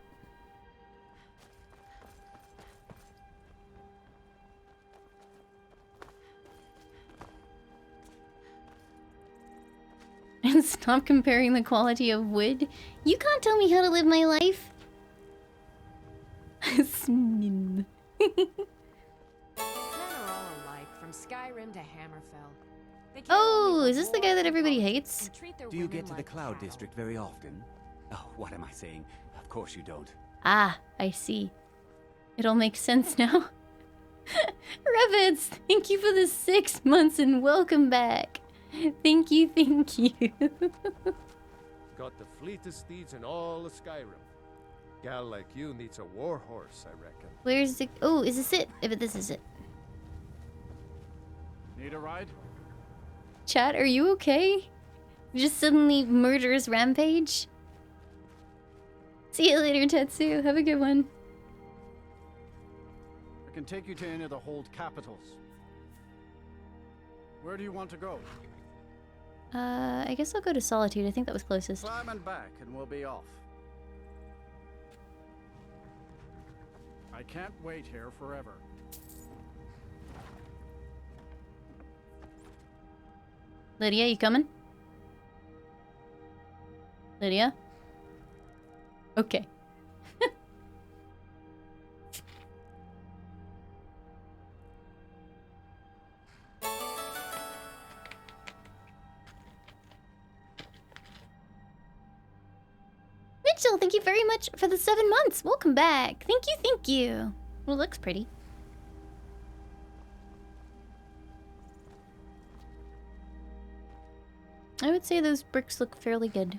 And stop comparing the quality of wood. You can't tell me how to live my life. Smin. Men are all alike, from Skyrim to Hammerfell. They care Oh, only is for this the war guy that and everybody politics hates? and treat their Do you women get to the like Cloud cattle. District very often? Oh, what am I saying? Of course you don't. Ah, I see. It all makes sense now. Revits, thank you for the 6 months and welcome back. Thank you, thank you. Got the fleetest steeds in all of Skyrim. Gal like you needs a war horse, I reckon. Where's the... Oh, is this it? But this is it. Need a ride? Chat, are you okay? Just suddenly murderous rampage? See you later, Tetsu. Have a good one. I can take you to any of the hold capitals. Where do you want to go? I guess I'll go to Solitude. I think that was closest. Climb and back, and we'll be off. I can't wait here forever. Lydia, you coming? Lydia? Okay. Angel, thank you very much for the 7 months. Welcome back. Thank you, thank you. Well, it looks pretty. I would say those bricks look fairly good.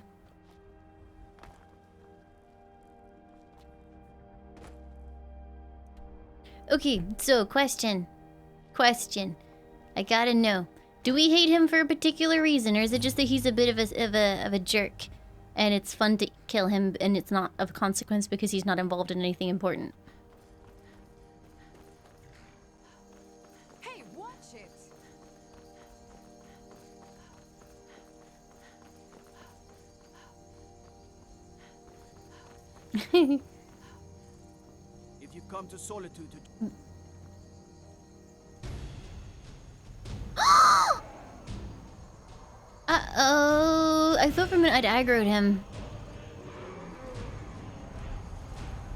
Okay, so question. I gotta know. Do we hate him for a particular reason, or is it just that he's a bit of a jerk? And it's fun to kill him, and it's not of consequence because he's not involved in anything important? Hey, watch it! If you come to Solitude to... Uh-oh. I thought for a minute I'd aggroed him.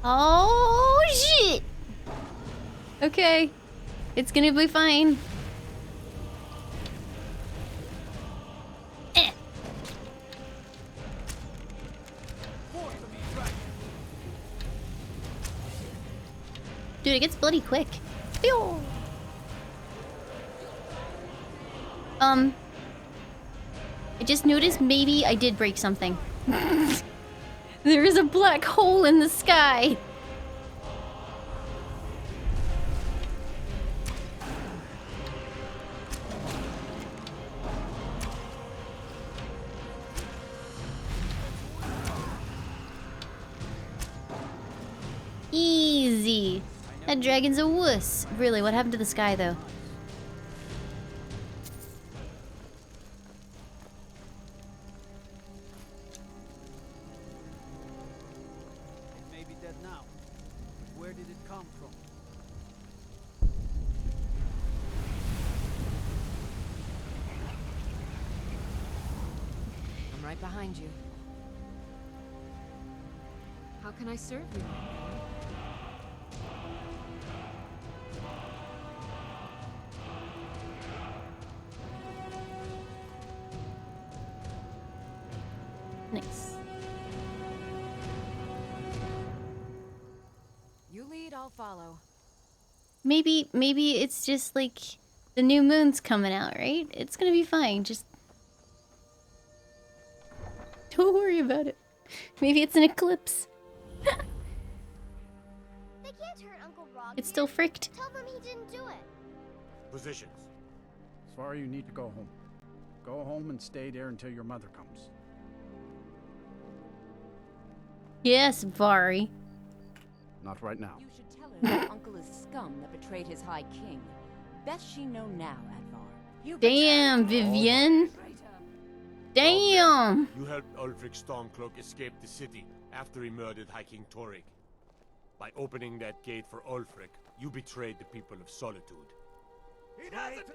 Oh, shit! Okay. It's gonna be fine. Eh. Dude, it gets bloody quick. Pew! I just noticed maybe I did break something. There is a black hole in the sky. Easy. That dragon's a wuss. Really, what happened to the sky, though? It may be dead now. But where did it come from? I'm right behind you. How can I serve you? Nice. You lead, I'll follow. Maybe it's just like the new moon's coming out, right? It's gonna be fine. Just don't worry about it. Maybe it's an eclipse. They can't hurt Uncle Rog. It's still fricked. Tell them he didn't do it. Positions. Sorry, you need to go home. Go home and stay there until your mother comes. Yes, Vari. Not right now. You should tell her that Uncle is scum that betrayed his High King. Best she know now, Advar. Damn, Vivian. Damn. You helped Ulfric Stormcloak escape the city after he murdered High King Torrik. By opening that gate for Ulfric, you betrayed the people of Solitude. He doesn't!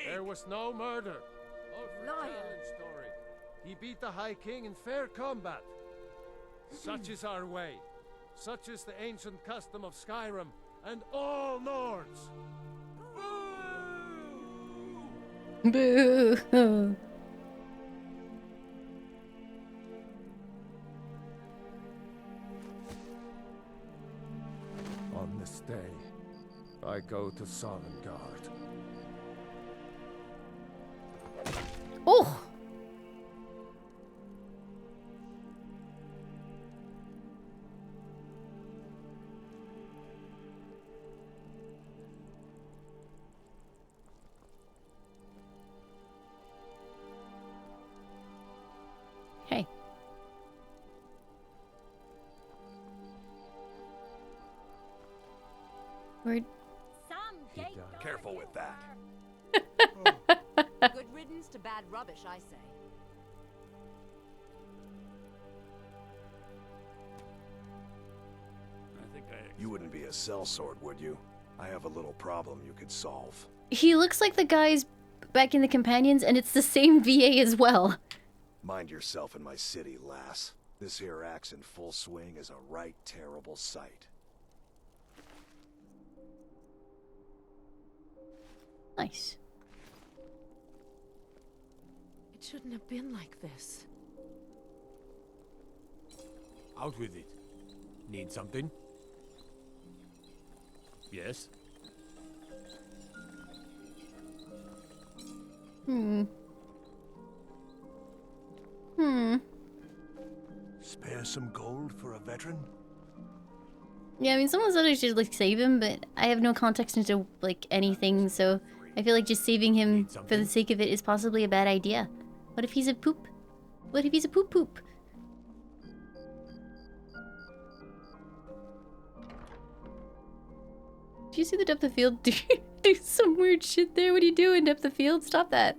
There was no murder. Ulfric challenged Torrik. He beat the High King in fair combat. Such is our way. Such is the ancient custom of Skyrim and all Nords. Boo. On this day, I go to Sovngarde. Oh. Hey. We're Careful with that. Good riddance to bad rubbish, I say. You wouldn't be a sellsword, would you? I have a little problem you could solve. He looks like the guys back in the Companions, and it's the same VA as well. Mind yourself in my city, lass. This here axe in full swing is a right terrible sight. Nice. It shouldn't have been like this. Out with it. Need something? Yes? Spare some gold for a veteran? Yeah, I mean, someone said I should, like, save him, but I have no context into, like, anything, so I feel like just saving him for the sake of it is possibly a bad idea. What if he's a poop? What if he's a poop? Do you see the depth of field? Do some weird shit there? What are you doing, depth of field? Stop that.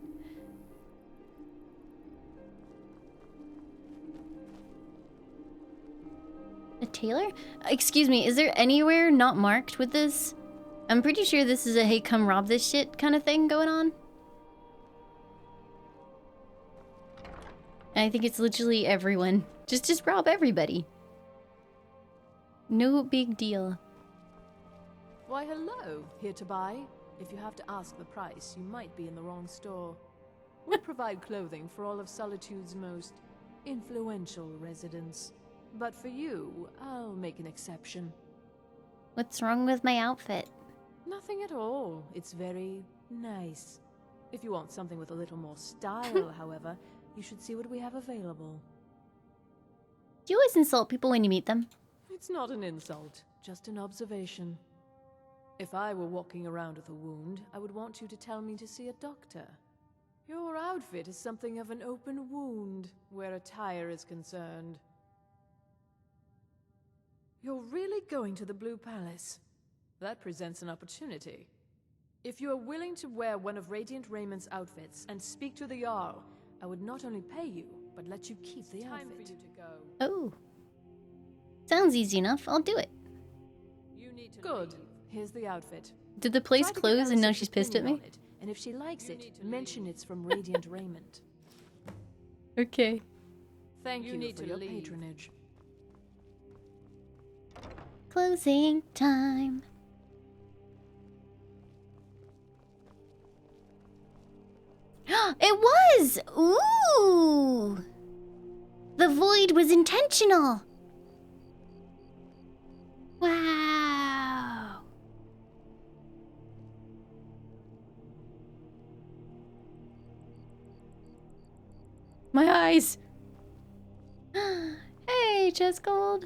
A tailor? Excuse me, is there anywhere not marked with this? I'm pretty sure this is a hey, come rob this shit kind of thing going on. I think it's literally everyone. Just rob everybody. No big deal. Why, hello. Here to buy? If you have to ask the price, you might be in the wrong store. We provide clothing for all of Solitude's most influential residents. But for you, I'll make an exception. What's wrong with my outfit? Nothing at all. It's very nice. If you want something with a little more style, however, you should see what we have available. Do you always insult people when you meet them? It's not an insult, just an observation. If I were walking around with a wound, I would want you to tell me to see a doctor. Your outfit is something of an open wound, where attire is concerned. You're really going to the Blue Palace? That presents an opportunity. If you are willing to wear one of Radiant Raymond's outfits and speak to the Jarl, I would not only pay you, but let you keep the outfit. Time for you to go. Oh. Sounds easy enough. I'll do it. Good. Here's the outfit. Did the place close and now she's pissed at me? It, and if she likes it, mention it's from Radiant Raymond. Okay. Thank you for your patronage. Closing time. It was! Ooh! The void was intentional! Wow! My eyes! Hey, chest gold!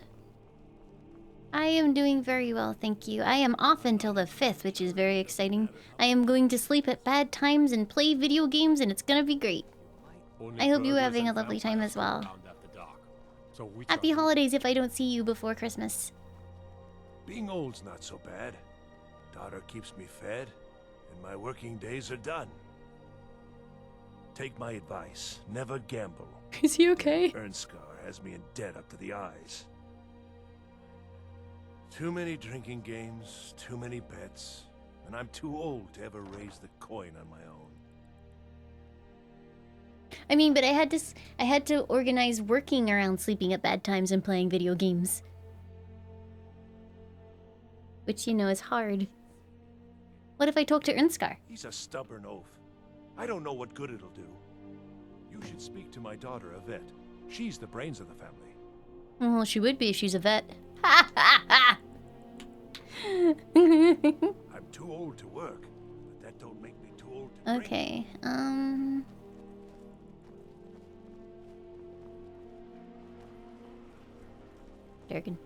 I am doing very well, thank you. I am off until the 5th, which is very exciting. I am going to sleep at bad times and play video games, and it's gonna be great. I hope you're having a lovely time as well. Happy holidays if I don't see you before Christmas. Being old's not so bad. Daughter keeps me fed, and my working days are done. Take my advice. Never gamble. Is he okay? Ernskar has me in debt up to the eyes. Too many drinking games, too many bets, and I'm too old to ever raise the coin on my own. I mean, but I had to organize working around sleeping at bad times and playing video games. Which, you know, is hard. What if I talk to Ernskar? He's a stubborn oaf. I don't know what good it'll do. You should speak to my daughter, Yvette. She's the brains of the family. Well, she would be if she's a vet. Ha ha ha! I'm too old to work, but that don't make me too old to drink. Okay, Drunken.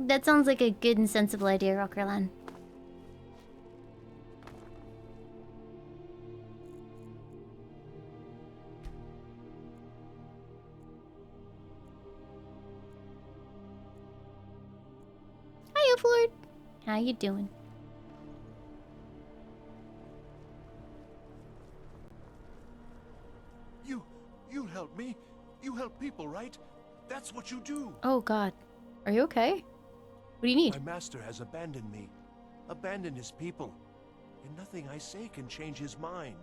That sounds like a good and sensible idea, Rockerland. Hiya, Flord. How you doing? You help me. You help people, right? That's what you do. Oh, God. Are you okay? What do you need? My master has abandoned me. Abandoned his people. And nothing I say can change his mind.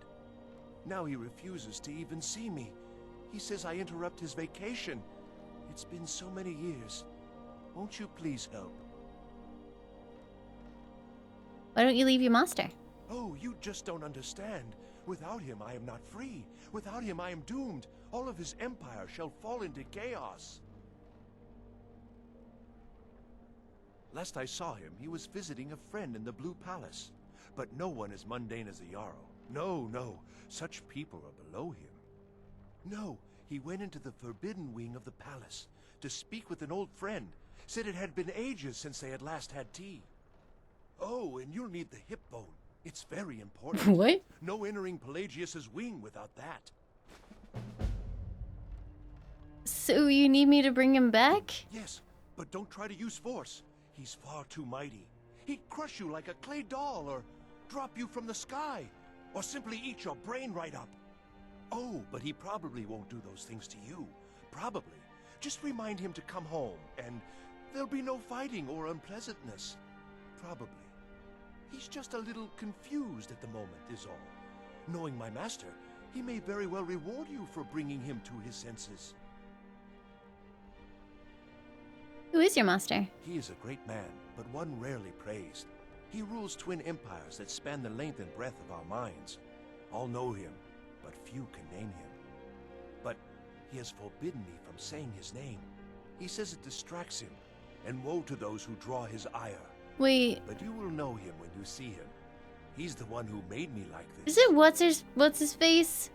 Now he refuses to even see me. He says I interrupt his vacation. It's been so many years. Won't you please help? Why don't you leave your master? Oh, you just don't understand. Without him, I am not free. Without him, I am doomed. All of his empire shall fall into chaos. Last I saw him, he was visiting a friend in the Blue Palace. But no one as mundane as a Jarl. No, no. Such people are below him. No, he went into the forbidden wing of the palace to speak with an old friend. Said it had been ages since they had last had tea. Oh, and you'll need the hip bone. It's very important. What? No entering Pelagius's wing without that. So you need me to bring him back? Yes, but don't try to use force. He's far too mighty. He'd crush you like a clay doll, or drop you from the sky, or simply eat your brain right up. Oh, but he probably won't do those things to you. Probably. Just remind him to come home, and there'll be no fighting or unpleasantness. Probably. He's just a little confused at the moment, is all. Knowing my master, he may very well reward you for bringing him to his senses. Who is your master? He is a great man, but one rarely praised. He rules twin empires that span the length and breadth of our minds. All know him, but few can name him. But he has forbidden me from saying his name. He says it distracts him, and woe to those who draw his ire. Wait. But you will know him when you see him. He's the one who made me like this. Is it what's his face?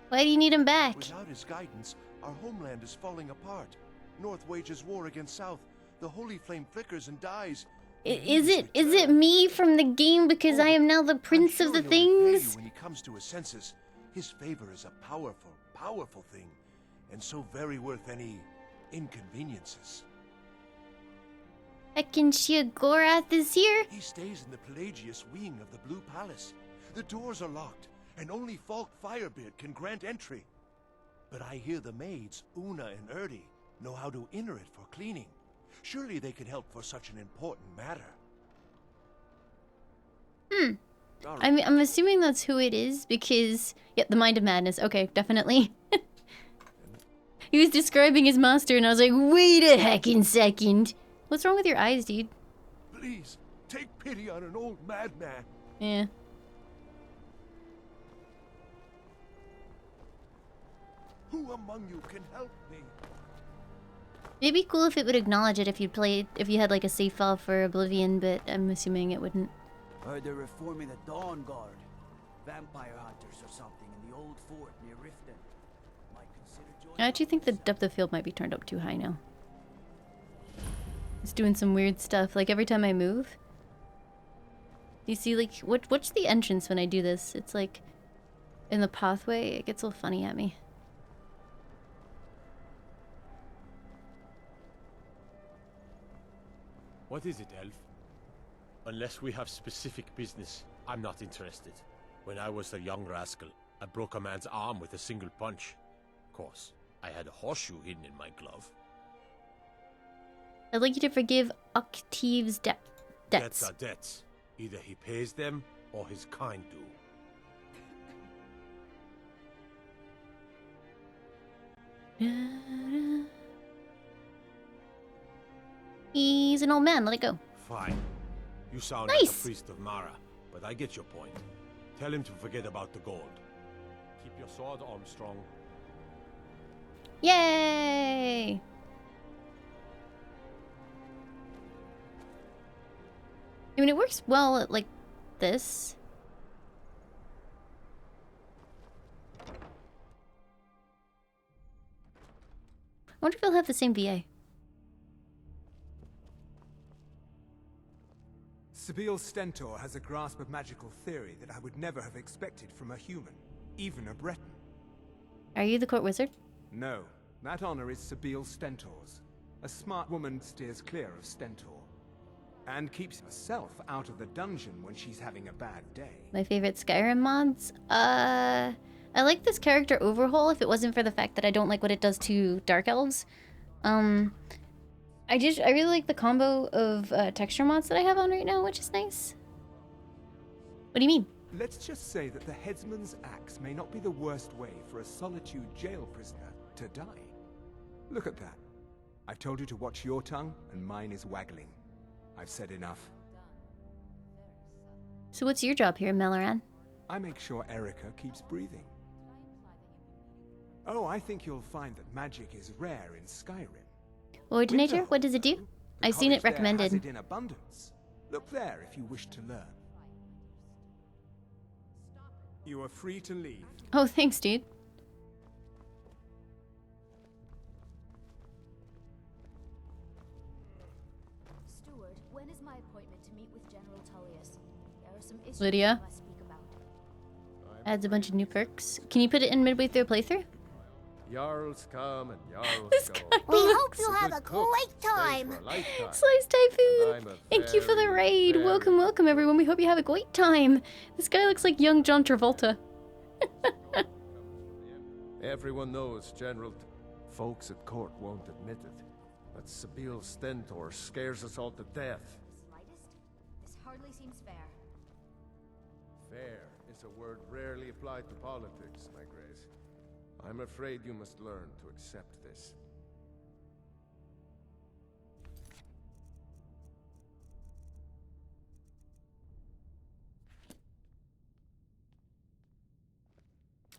Why do you need him back? Without his guidance, our homeland is falling apart. North wages war against South. The holy flame flickers and dies. Is it me from the game because I am now the prince of the things? When he comes to his senses, his favor is a powerful, powerful thing, and so very worth any inconveniences. Heckin' Sheogorath is here? He stays in the Pelagius wing of the Blue Palace. The doors are locked, and only Falk Firebeard can grant entry. But I hear the maids, Una and Erdi, know how to enter it for cleaning. Surely they could help for such an important matter. I'm assuming that's who it is because... Yep, the Mind of Madness. Okay, definitely. He was describing his master and I was like, wait a heckin' second. What's wrong with your eyes, dude? Please, take pity on an old madman. Yeah. Who among you can help me? It'd be cool if it would acknowledge it if you had like a save file for Oblivion, but I'm assuming it wouldn't. Heard they're reforming the Dawn Guard. Vampire hunters or something in the old fort near Riften. Might consider joining. I actually think the depth of field might be turned up too high now. It's doing some weird stuff, like every time I move. You see, like, what's the entrance when I do this? It's like, in the pathway, it gets a little funny at me. What is it, Elf? Unless we have specific business, I'm not interested. When I was a young rascal, I broke a man's arm with a single punch. Of course, I had a horseshoe hidden in my glove. I'd like you to forgive Octave's debts. Debts are debts. Either he pays them, or his kind do. He's an old man, let it go. Fine. You sound Nice. like a priest of Mara, but I get your point. Tell him to forget about the gold. Keep your sword arm strong. Yay! I mean, it works well at, like, this. I wonder if he'll have the same VA. Sabille Stentor has a grasp of magical theory that I would never have expected from a human, even a Breton. Are you the court wizard? No, that honor is Sabille Stentor's. A smart woman steers clear of Stentor, and keeps herself out of the dungeon when she's having a bad day. My favorite Skyrim mods? I like this character overhaul if it wasn't for the fact that I don't like what it does to Dark Elves. I really like the combo of texture mods that I have on right now, which is nice. What do you mean? Let's just say that the headsman's axe may not be the worst way for a Solitude jail prisoner to die. Look at that. I've told you to watch your tongue, and mine is waggling. I've said enough. So what's your job here, Melaran? I make sure Erica keeps breathing. Oh, I think you'll find that magic is rare in Skyrim. Ordinator? What does it do? I've seen it College there has recommended. it in abundance. Look there if you wish to learn. You are free to leave. Oh, thanks, dude. Steward, when is my appointment to meet with General Tullius? There are some issues Lydia? I must speak about. Adds a bunch of new perks. Can you put it in midway through a playthrough? Jarls come and Jarls go. We hope you have a great time. Slice Typhoon! Thank you for the raid! Welcome, welcome everyone. We hope you have a great time. This guy looks like young John Travolta. Everyone knows folks at court won't admit it, but Sabil Stentor scares us all to death. Slightest? This hardly seems fair. Fair is a word rarely applied to politics, my grace. I'm afraid you must learn to accept this.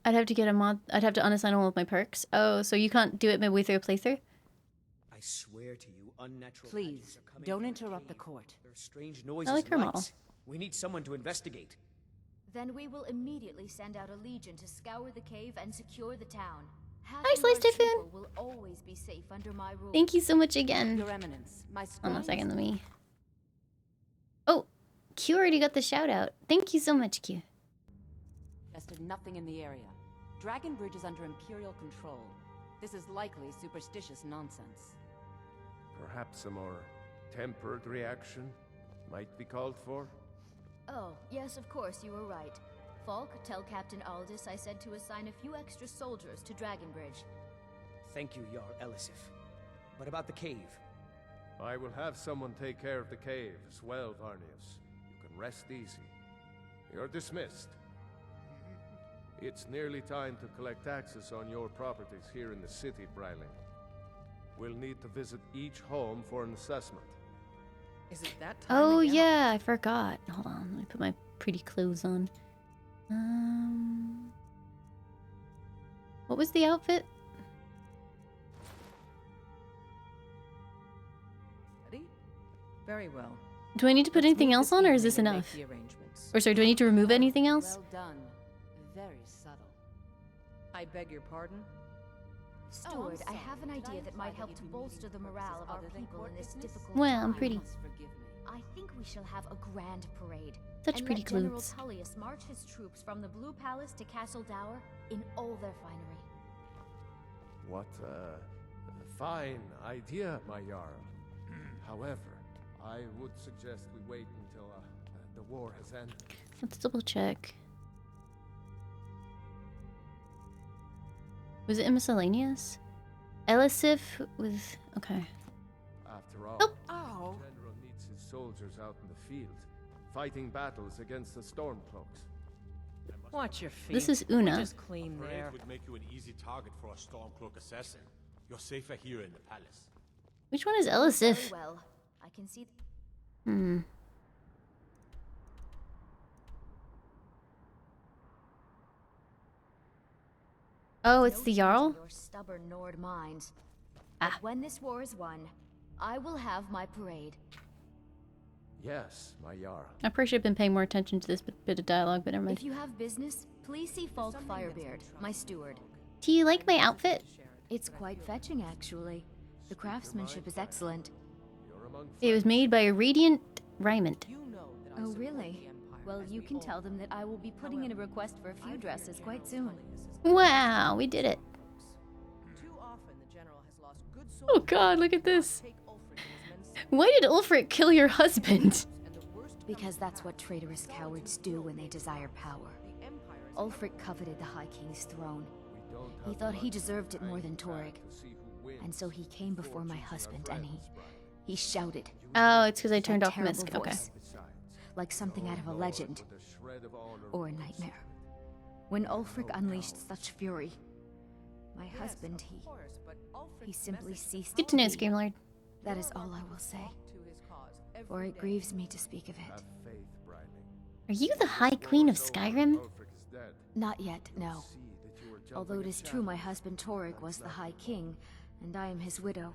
I'd have to get a mod. I'd have to unassign all of my perks. Oh, so you can't do it midway through a playthrough? I swear to you, unnatural Please, magics are coming don't from interrupt the cave. court. There are strange noises like her and model. lights. We need someone to investigate. Then we will immediately send out a legion to scour the cave and secure the town. Hi, Slice Typhoon! People will always be safe under my rule. Thank you so much again. Your Eminence, my Hold on a scribe- second, let me... Oh, Q already got the shout out. Thank you so much, Q. Tested nothing in the area. Dragon Bridge is under Imperial control. This is likely superstitious nonsense. Perhaps a more tempered reaction might be called for? Oh, yes, of course, you were right. Falk, tell Captain Aldous I said to assign a few extra soldiers to Dragonbridge. Thank you, Jarl Elisif. But about the cave? I will have someone take care of the cave as well, Varnius. You can rest easy. You're dismissed. It's nearly time to collect taxes on your properties here in the city, Bryling. We'll need to visit each home for an assessment. Is it that time Oh, again? yeah, I forgot. Hold on, let me put my pretty clothes on. What was the outfit? Ready? Very well. Do I need to put Let's anything meet else this on, or is evening this and make enough? the arrangements. Or sorry, do I need to remove anything else? Well done. Very subtle. I beg your pardon? Steward, I sorry. have an Did I idea that imply might that help you'd to be bolster meeting the for morale of our purposes other than people in court this business? difficult Well, I'm time. pretty. Must forgive me. I think we shall have a grand parade. Such and pretty let General clothes. Tullius march his troops from the Blue Palace to Castle Dower in all their finery. What a fine idea, my Jarl. However, I would suggest we wait until the war has ended. Let's double check. Was it in miscellaneous? Elisif with... Okay. After all, Nope. the general needs his soldiers out in the field, fighting battles against the Stormcloaks. Watch your feet. This is We're Una. just clean Parade there. would make you an easy target for a Stormcloak assassin. You're safer here in the palace. Which one is Very Elisif? well. I can see... Hmm. Oh, it's No the change in Jarl? Your stubborn Nord minds. Ah. But when this war is won, I will have my parade. Yes, my Jarl. I probably should have been paying more attention to this bit of dialogue, but never mind. If you have business, please see Falk Firebeard, my steward. Do you like my outfit? It's quite fetching, actually. The craftsmanship is excellent. It was made by a Radiant Raiment. Oh, really? Well, you can tell them that I will be putting in a request for a few dresses quite soon. Wow, we did it. Too often the general has lost good Oh god, look at this. Why did Ulfric kill your husband? Because that's what traitorous cowards do when they desire power. Ulfric coveted the High King's throne. He thought he deserved it more than Torrig. And so he came before my husband and he shouted. Oh, it's because I turned That off Misk. terrible Okay. voice. like something out of a legend. Or a nightmare. When Ulfric unleashed such fury, my husband, he simply ceased Good to know, be. Screamlord. That is all I will say. For it grieves me to speak of it. Are you the High Queen of Skyrim? Not yet, no. Although it is true my husband Torygg was the High King, and I am his widow.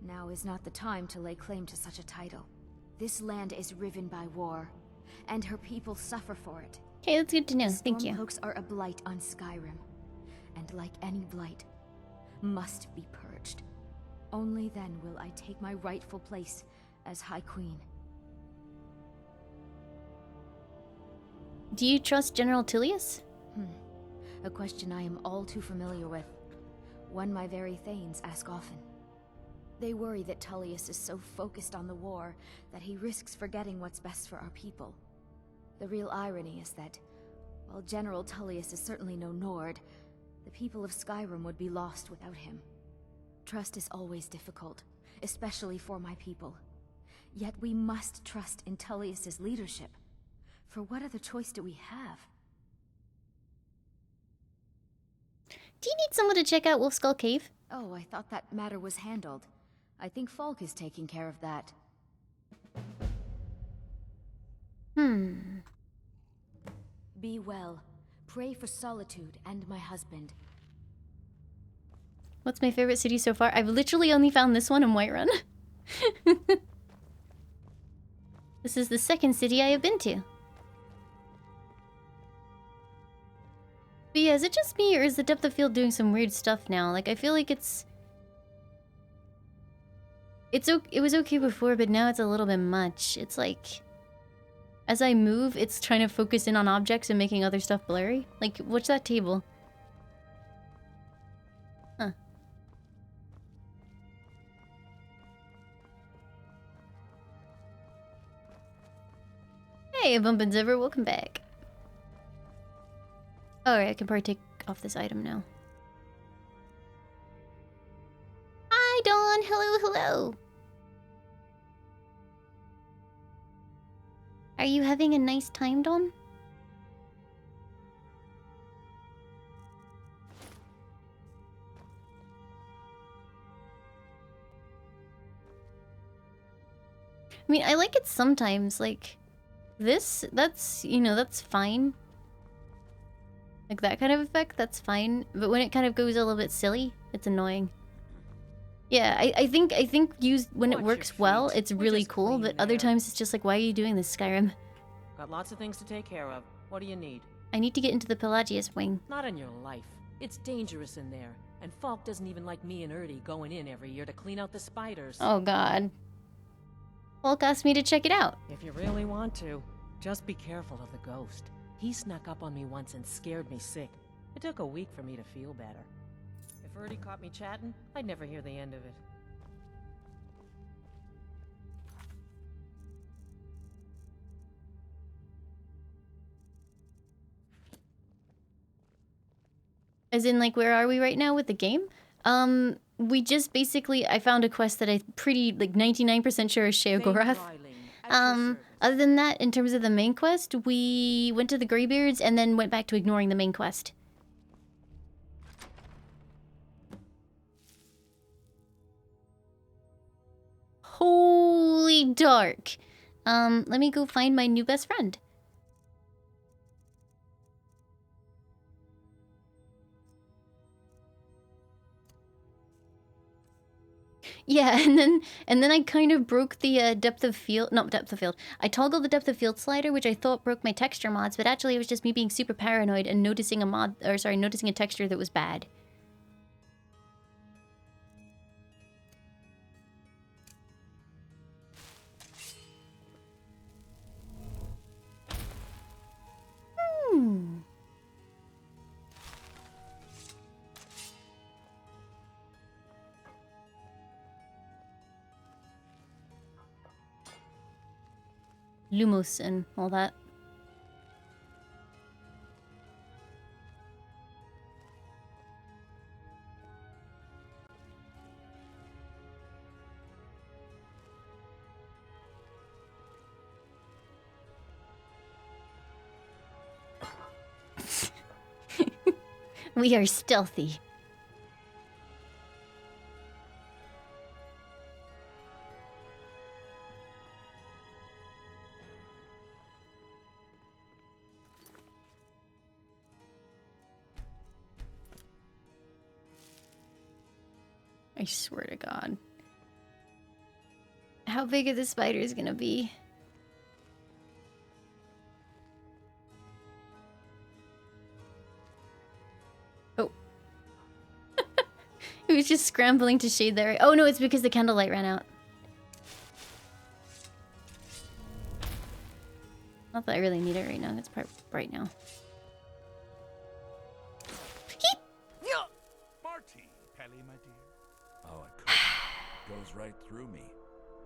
Now is not the time to lay claim to such a title. This land is riven by war, and her people suffer for it. Okay, that's good to know. Thank you. Stormcloaks are a blight on Skyrim, and like any blight, must be purged. Only then will I take my rightful place as High Queen. Do you trust General Tullius? A question I am all too familiar with. One my very thanes ask often. They worry that Tullius is so focused on the war that he risks forgetting what's best for our people. The real irony is that, while General Tullius is certainly no Nord, the people of Skyrim would be lost without him. Trust is always difficult, especially for my people. Yet we must trust in Tullius's leadership. For what other choice do we have? Do you need someone to check out Wolfskull Cave? Oh, I thought that matter was handled. I think Falk is taking care of that. Be well. Pray for Solitude and my husband. What's my favorite city so far? I've literally only found this one in Whiterun. This is the second city I have been to. But yeah, is it just me, or is the depth of field doing some weird stuff now? Like, I feel like it was okay before, but now it's a little bit much. It's like, as I move, it's trying to focus in on objects and making other stuff blurry. Like, watch that table. Huh. Hey, Bumpin' Zipper, welcome back. Alright, I can probably take off this item now. Hi, Dawn! Hello, hello! Are you having a nice time, Dawn? I mean, I like it sometimes, like... that's, you know, that's fine. Like that kind of effect, that's fine. But when it kind of goes a little bit silly, it's annoying. Yeah, I think used when it works well, it's really cool, but other times it's just like, why are you doing this, Skyrim? Got lots of things to take care of. What do you need? I need to get into the Pelagius wing. Not in your life. It's dangerous in there. And Falk doesn't even like me and Erdy going in every year to clean out the spiders. Oh god. Falk asked me to check it out. If you really want to, just be careful of the ghost. He snuck up on me once and scared me sick. It took a week for me to feel better. If Erdy caught me chatting, I'd never hear the end of it. As in, like, where are we right now with the game? We just basically, I found a quest that I'm pretty, like, 99% sure is Sheogorath. Other than that, in terms of the main quest, we went to the Greybeards and then went back to ignoring the main quest. Holy dark. Let me go find my new best friend. Yeah, and then I kind of broke the depth of field, not depth of field. I toggled the depth of field slider, which I thought broke my texture mods, but actually it was just me being super paranoid and noticing noticing a texture that was bad. Lumos and all that. We are stealthy. I swear to God. How big are the spiders gonna be? Oh. He was just scrambling to shade there. Oh no, it's because the candlelight ran out. Not that I really need it right now. It's bright now. Marty, Pelly, my dear. Oh, it goes right through me.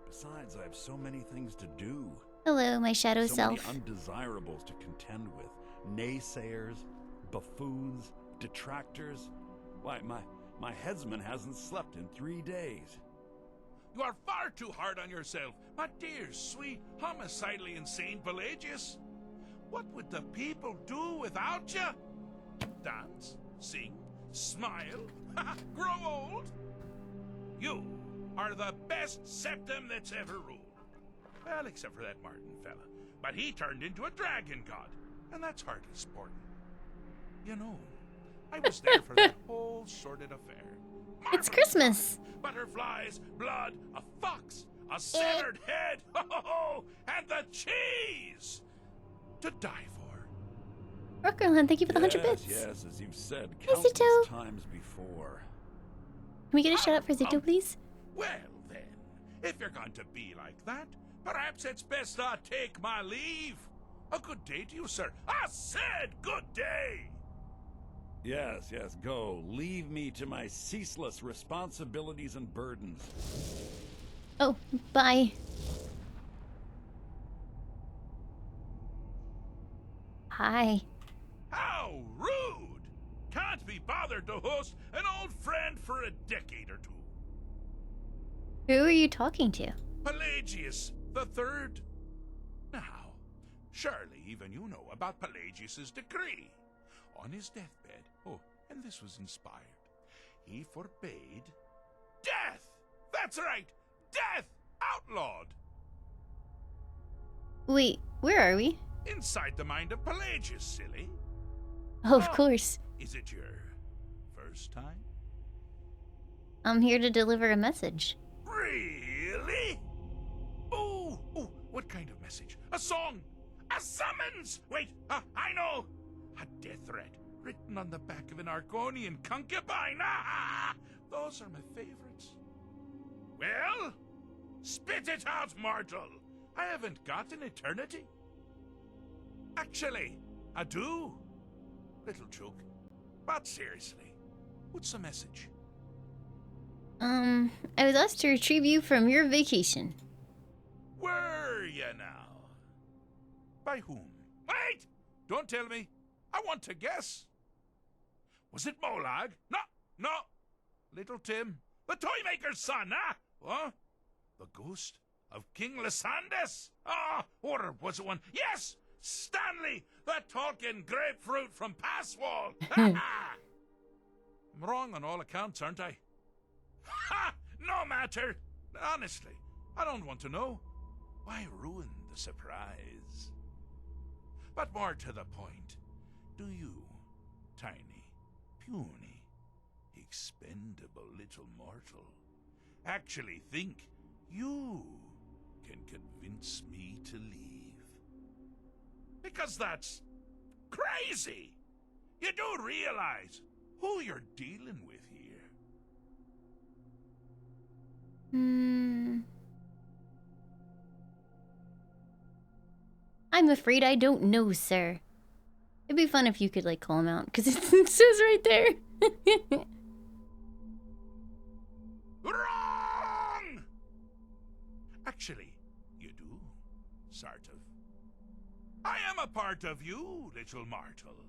Besides, I have so many things to do. Hello, my shadow so self. Many undesirables to contend with. Naysayers, buffoons, detractors. Why, my headsman hasn't slept in 3 days. You are far too hard on yourself, my dear, sweet, homicidally insane Pelagius. What would the people do without you? Dance, sing, smile, grow old? You are the best septum that's ever ruled. Well, except for that Martin fella. But he turned into a dragon god, and that's hardly sporting. You know, I was there for that whole sordid affair. It's Christmas. Butterflies, blood, a fox, a severed head, and the cheese to die for. Rockerland, thank you for the 100 bits. Yes, as you've said Hey, countless Zito. times before. Can we get a shout out for Zito, please? Well, then, if you're going to be like that, perhaps it's best I take my leave. A good day to you, sir. I said good day. Yes, go. Leave me to my ceaseless responsibilities and burdens. Oh, bye. Hi. How rude! Can't be bothered to host an old friend for a decade or two. Who are you talking to? Pelagius the Third. Now, surely even you know about Pelagius's decree. On his deathbed, and this was inspired, he forbade death! That's right! Death! Outlawed! Wait, where are we? Inside the mind of Pelagius, silly. Oh, of course. Is it your first time? I'm here to deliver a message. Really? Oh, what kind of message? A song? A summons? Wait, I know! A death threat written on the back of an Argonian concubine. Those are my favorites. Well, spit it out, mortal. I haven't got an eternity. Actually, I do. Little joke. But seriously, what's the message? I was asked to retrieve you from your vacation. Were you now? By whom? Wait! Don't tell me. I want to guess. Was it Molag? No. Little Tim, the Toymaker's son, What? The ghost of King Lysandas? Or was it one? Yes! Stanley, the talking grapefruit from Passwall. I'm wrong on all accounts, aren't I? No matter. Honestly, I don't want to know. Why ruin the surprise? But more to the point, do you, tiny, puny, expendable little mortal, actually think you can convince me to leave? Because that's crazy! You do realize who you're dealing with here. I'm afraid I don't know, sir. It'd be fun if you could, like, call him out, because it says right there. Wrong! Actually, you do, sort of. I am a part of you, little mortal.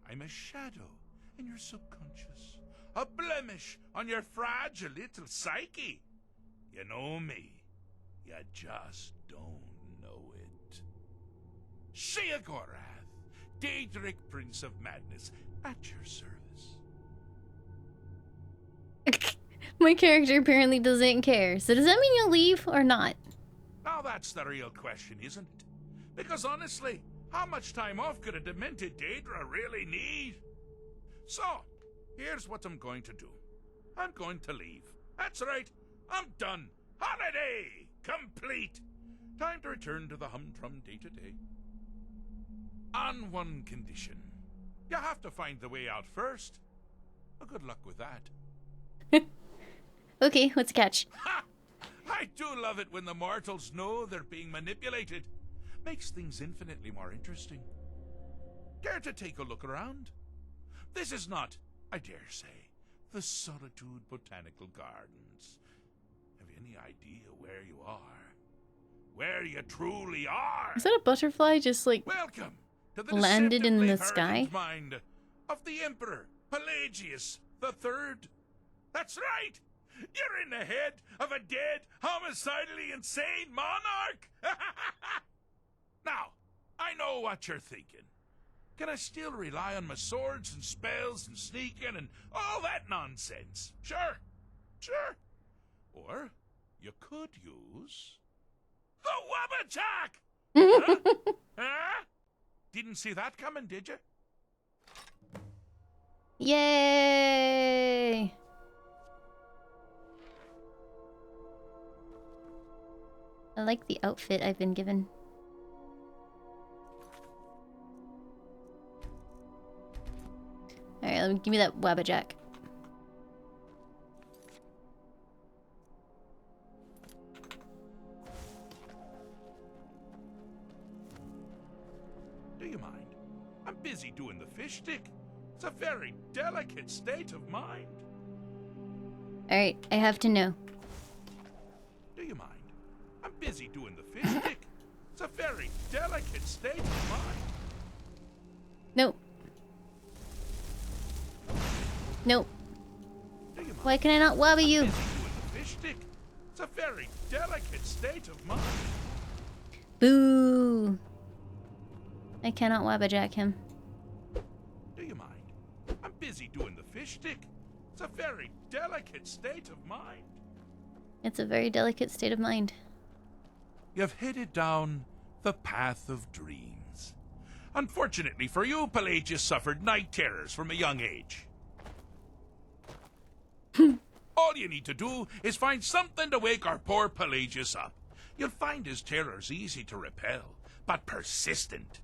I'm a shadow in your subconscious, a blemish on your fragile little psyche. You know me, you just don't know it. Sheogorath, Daedric Prince of Madness, at your service. My character apparently doesn't care. So does that mean you'll leave or not? Now that's the real question, isn't it? Because honestly, how much time off could a demented Daedra really need? So, here's what I'm going to do. I'm going to leave. That's right. I'm done. Holiday complete. Time to return to the humdrum day-to-day. On one condition. You have to find the way out first. Well, good luck with that. Okay, what's the catch? Ha! I do love it when the mortals know they're being manipulated. Makes things infinitely more interesting. Care to take a look around? This is not, I dare say, the Solitude Botanical Gardens. Have you any idea where you are? Where you truly are? Is that a butterfly just like Welcome to the landed in the deceptively sky? hurried mind of the Emperor Pelagius III. That's right! You're in the head of a dead, homicidally insane monarch! Now, I know what you're thinking. Can I still rely on my swords and spells and sneaking and all that nonsense? Sure, sure. Or you could use the Wabbajack! Huh? Huh? Didn't see that coming, did you? Yay! I like the outfit I've been given. Alright, give me that Wabbajack. Do you mind? I'm busy doing the fish stick. It's a very delicate state of mind. Alright, I have to know. Do you mind? I'm busy doing the fish stick. It's a very delicate state of mind. Nope. Nope. Why can I not wabba you? Busy doing the fish stick. It's a very delicate state of mind. Boo! I cannot Wabbajack him. Do you mind? I'm busy doing the fish stick. It's a very delicate state of mind. It's a very delicate state of mind. You've headed down the path of dreams. Unfortunately for you, Pelagius suffered night terrors from a young age. All you need to do is find something to wake our poor Pelagius up. You'll find his terrors easy to repel, but persistent.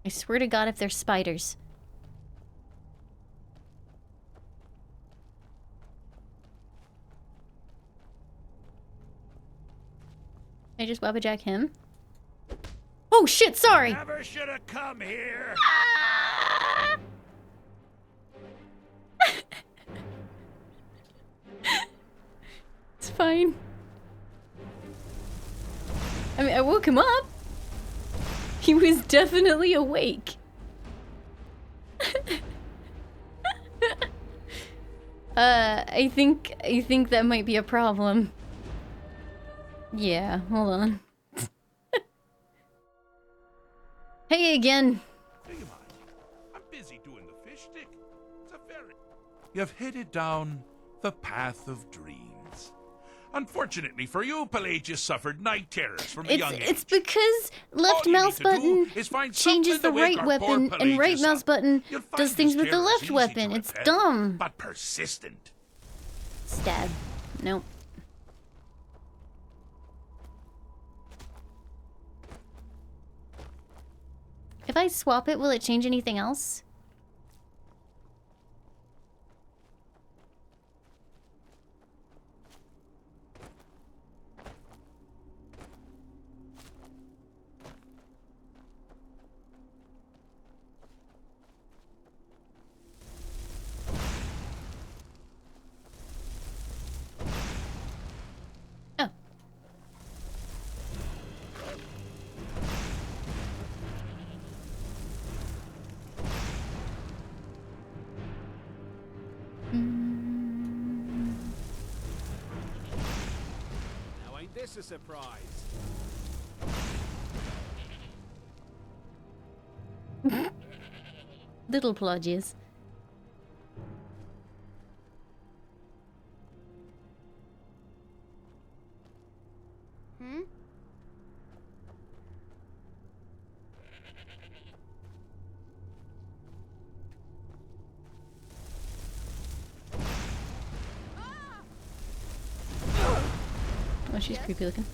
I swear to God if they're spiders. Can I just Wabbajack him? Oh shit, sorry! Never should have come here. It's fine. I mean, I woke him up. He was definitely awake. I think that might be a problem. Yeah, hold on. Hey again. Do you mind? I'm busy doing the fish stick. It's a very... You've headed down the path of dreams. Unfortunately for you, Pelagius suffered night terrors from a young age. It's because left mouse button changes the right weapon and right mouse button does things with the left weapon. It's dumb. But persistent. Stab. Nope. If I swap it, will it change anything else? This is a surprise. Little Pelagius. Hmm? Oh, she's creepy looking.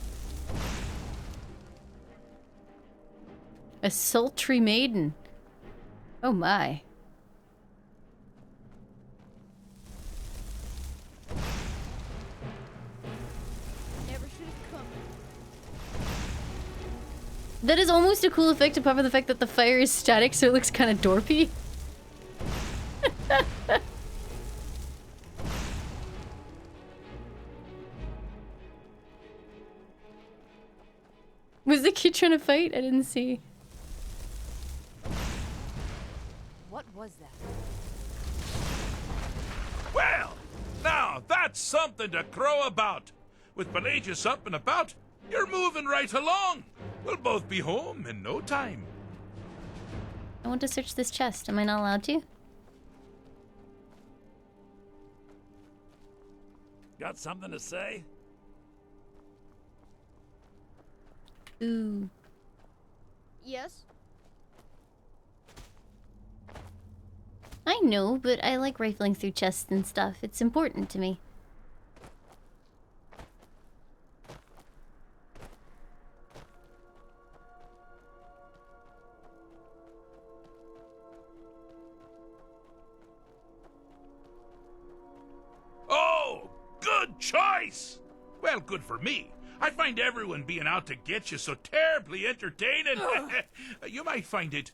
A sultry maiden. Oh my. Never should have come. That is almost a cool effect apart from the fact that the fire is static, so it looks kind of dorpy. Was the kid trying to fight? I didn't see. What was that? Well, now that's something to crow about. With Pelagius up and about, you're moving right along. We'll both be home in no time. I want to search this chest. Am I not allowed to? Got something to say? Ooh. Yes? I know, but I like rifling through chests and stuff. It's important to me. Oh, good choice! Well, good for me. I find everyone being out to get you so terribly entertaining. You might find it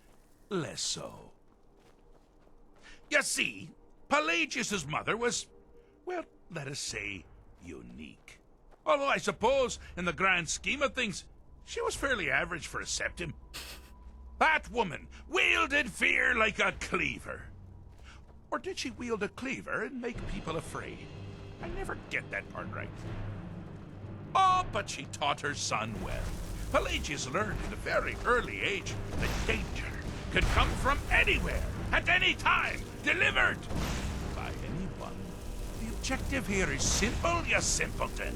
less so. You see, Pelagius's mother was, well, let us say, unique. Although I suppose, in the grand scheme of things, she was fairly average for a septim. That woman wielded fear like a cleaver. Or did she wield a cleaver and make people afraid? I never get that part right. Oh, but she taught her son well. Pelagius learned at a very early age that danger could come from anywhere, at any time, delivered by anyone. The objective here is simple, you simpleton.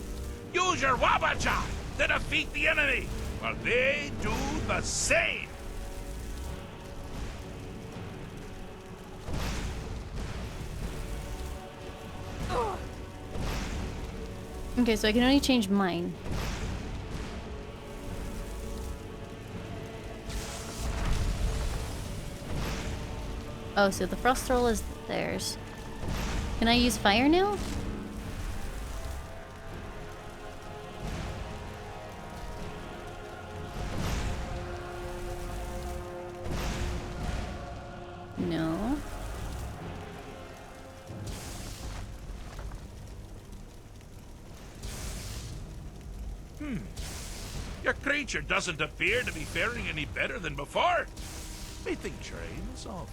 Use your Wabacha to defeat the enemy, while they do the same. Okay, so I can only change mine. Oh, so the frost roll is theirs. Can I use fire now? No. Your creature doesn't appear to be faring any better than before. Methinks your aim is off.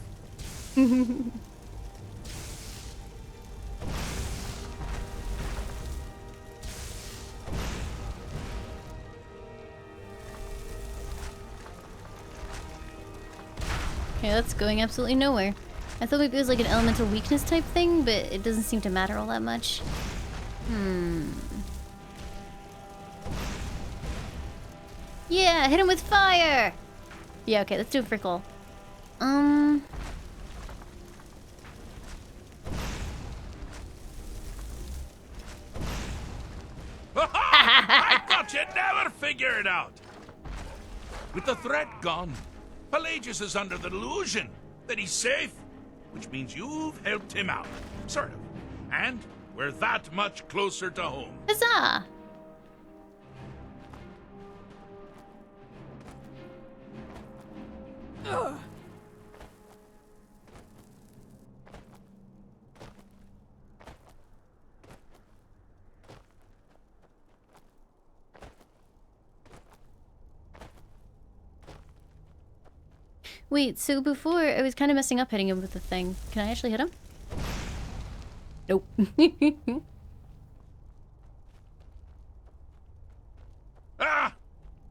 Okay, that's going absolutely nowhere. I thought maybe it was like an elemental weakness type thing, but it doesn't seem to matter all that much. Yeah, hit him with fire! Yeah, okay, let's do it for Cole. I thought you'd never figure it out. With the threat gone, Pelagius is under the delusion that he's safe, which means you've helped him out, sort of. And we're that much closer to home. Huzzah! Ugh. Wait, so before I was kind of messing up hitting him with the thing. Can I actually hit him? Nope. Ah!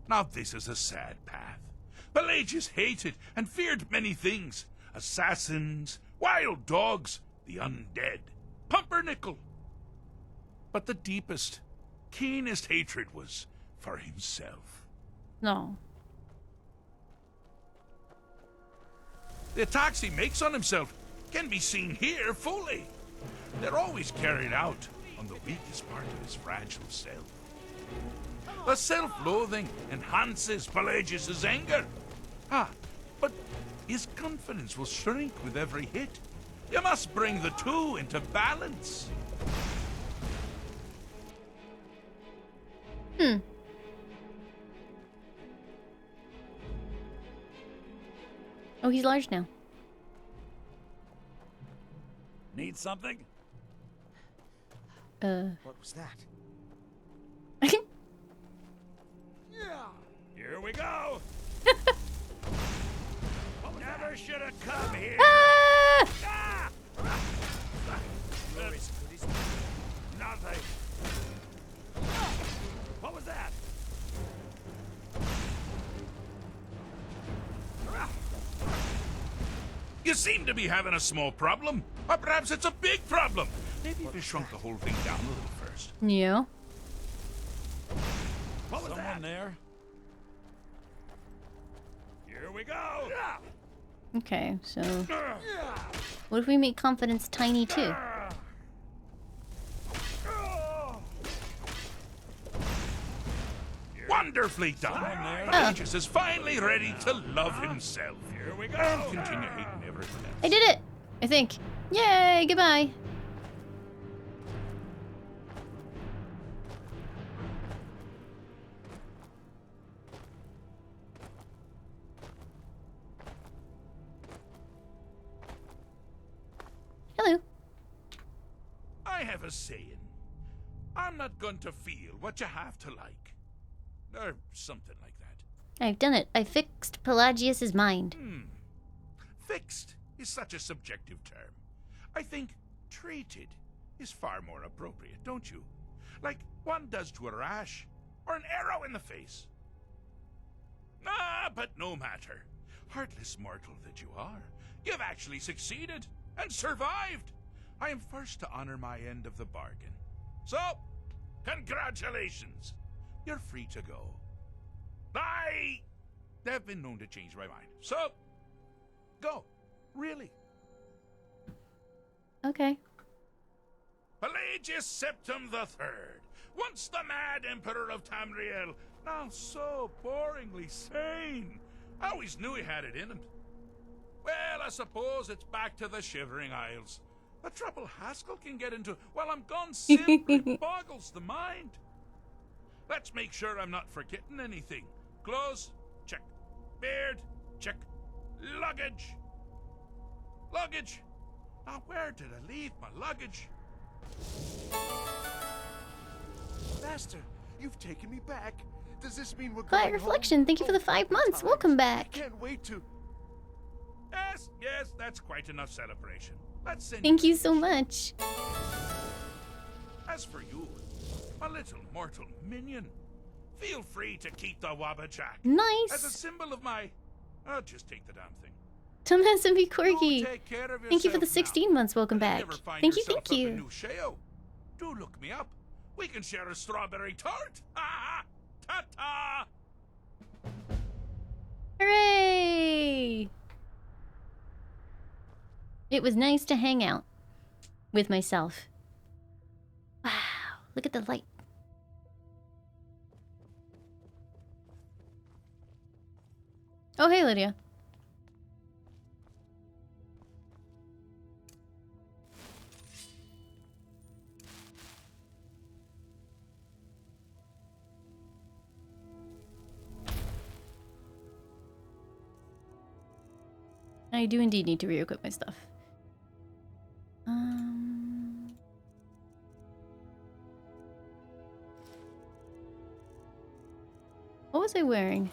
Now this is a sad path. Pelagius hated and feared many things. assassins, wild dogs, the undead, pumpernickel. But the deepest, keenest hatred was for himself. No. The attacks he makes on himself can be seen here fully. They're always carried out on the weakest part of his fragile self. The self-loathing enhances Pelagius's anger. But his confidence will shrink with every hit. You must bring the two into balance. Oh, he's large now. Need something? What was that? Here we go. Never should have come here. Ah! Nothing. What was that? You seem to be having a small problem. Or perhaps it's a big problem. Maybe if you shrunk the whole thing down a little first. Yeah. What was Someone there? Here we go. Okay, so what if we make confidence tiny too? Wonderfully done. Pelagius is finally ready to love himself. Here we go. And continue hating everyone else. I did it! I think. Yay, goodbye. Hello. I have a saying. I'm not going to feel what you have to like. Or something like that. I've done it. I fixed Pelagius's mind. Fixed is such a subjective term. I think treated is far more appropriate, don't you? Like one does to a rash or an arrow in the face. But no matter. Heartless mortal that you are, you've actually succeeded and survived. I am first to honor my end of the bargain. So, congratulations. You're free to go. I have been known to change my mind. So, go. Really. Okay. Pelagius Septim III, once the mad Emperor of Tamriel, now so boringly sane. I always knew he had it in him. Well, I suppose it's back to the Shivering Isles. The trouble Haskell can get into while I'm gone simply boggles the mind. Let's make sure I'm not forgetting anything. Clothes, check. Beard, check. Luggage. Luggage. Now, where did I leave my luggage? Master, you've taken me back. Does this mean we're Quiet going Reflection, home? thank you for the 5 months. Welcome back. Can't wait to. Yes, that's quite enough celebration. Let's send Thank you so much. As for you, my little mortal minion, feel free to keep the Wabbajack. Nice. As a symbol of my... I'll just take the damn thing. Thomas and Corgi. Take care of Thank you for the yourself 16 months. Welcome now. back. Never find Thank you, yourself thank up in you. New Sheo. Do look me up. We can share a strawberry tart. Ta-ta! Hooray! It was nice to hang out with myself. Wow, look at the light. Oh, hey, Lydia. I do indeed need to re-equip my stuff. What was I wearing?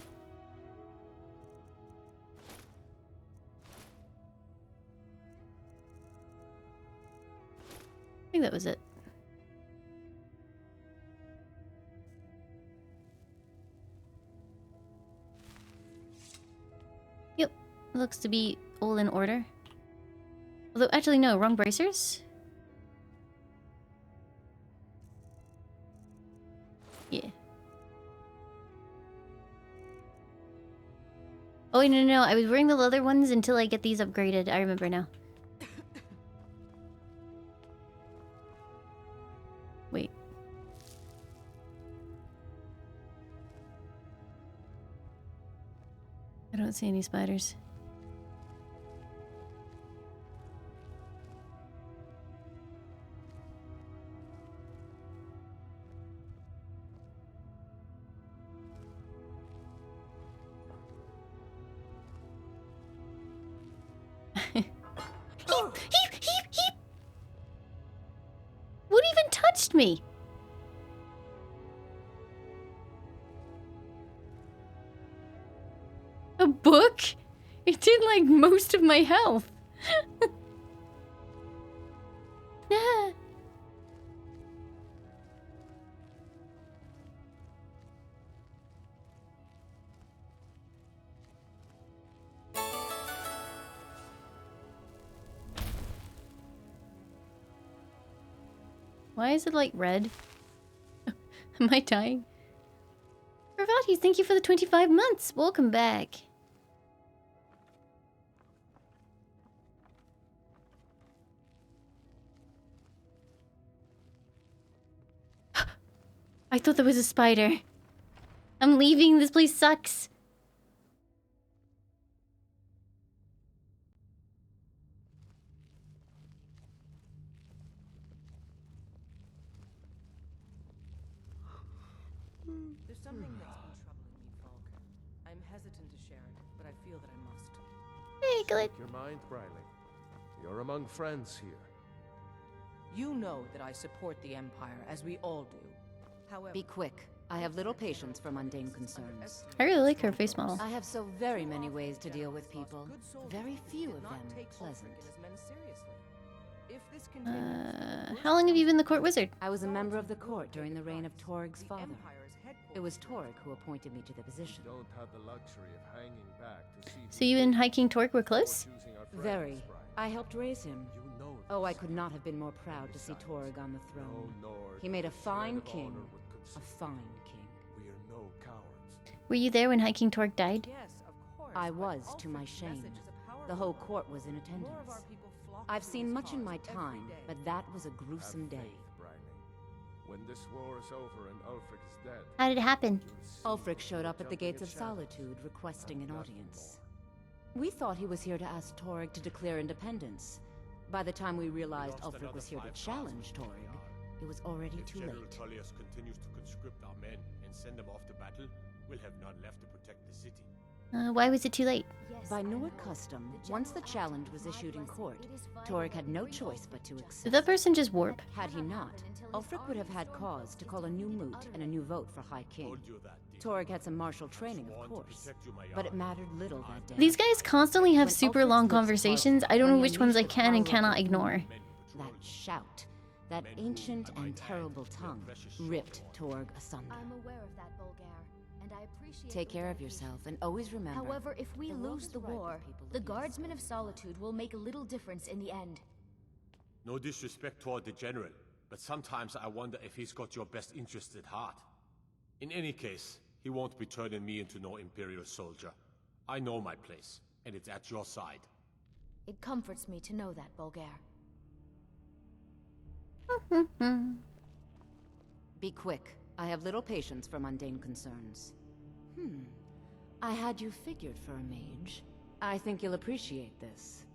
I think that was it. Yep, looks to be all in order. Although, actually, no, wrong bracers? Yeah. Oh, wait, no, I was wearing the leather ones until I get these upgraded. I remember now. Wait. I don't see any spiders. Heep! What even touched me? A book? It did like most of my health. Nah. Why is it like red? Am I dying? Ravati, thank you for the 25 months. Welcome back. I thought there was a spider. I'm leaving. This place sucks. There's something that's been troubling me, Falk. I'm hesitant to share it, but I feel that I must. Hey, Glit. Your mind, Briley. You're among friends here. You know that I support the Empire, as we all do. However, Be quick. I have little patience for mundane concerns. I really like her face model. I have so very many ways to deal with people. Very few of them pleasant. How long have you been the court wizard? I was a member of the court during the reign of Torg's father. It was Torg who appointed me to the position. Don't have the luxury of hanging back to see. So you and Hiking Torque were close? Very. I helped raise him. Oh, I could not have been more proud to see Torg on the throne. He made a fine king. A fine king. We are no cowards. Were you there when Hiking Torque died? I was, to my shame. The whole court was in attendance. I've seen much in my time, but that was a gruesome day. When this war is over and Ulfric is dead. How did it happen? Ulfric showed up at the Gates of Solitude requesting an audience. We thought he was here to ask Torg to declare independence. By the time we realized Ulfric was here to challenge Torg, it was already too late. General Tullius continues to conscript our men and send them off to battle, we'll have none left to protect the city. Why was it too late? By Nord custom, once the challenge was issued in court, Torg had no choice but to accept. Did that person just warp? Had he not, Ulfric would have had cause to call a new moot and a new vote for High King. Torg had some martial training, of course, but it mattered little that day. These guys constantly have super long conversations. I don't know which ones I can and cannot ignore. That shout, that ancient and terrible tongue, ripped Torg asunder. I'm aware of that, Bulgar, and I appreciate. Take care of yourself, and always remember. However, if we lose the war, the Guardsmen of Solitude will make little difference in the end. No disrespect toward the general, but sometimes I wonder if he's got your best interest at heart. In any case, he won't be turning me into no Imperial soldier. I know my place, and it's at your side. It comforts me to know that, Bulgar. Be quick. I have little patience for mundane concerns. I had you figured for a mage. I think you'll appreciate this.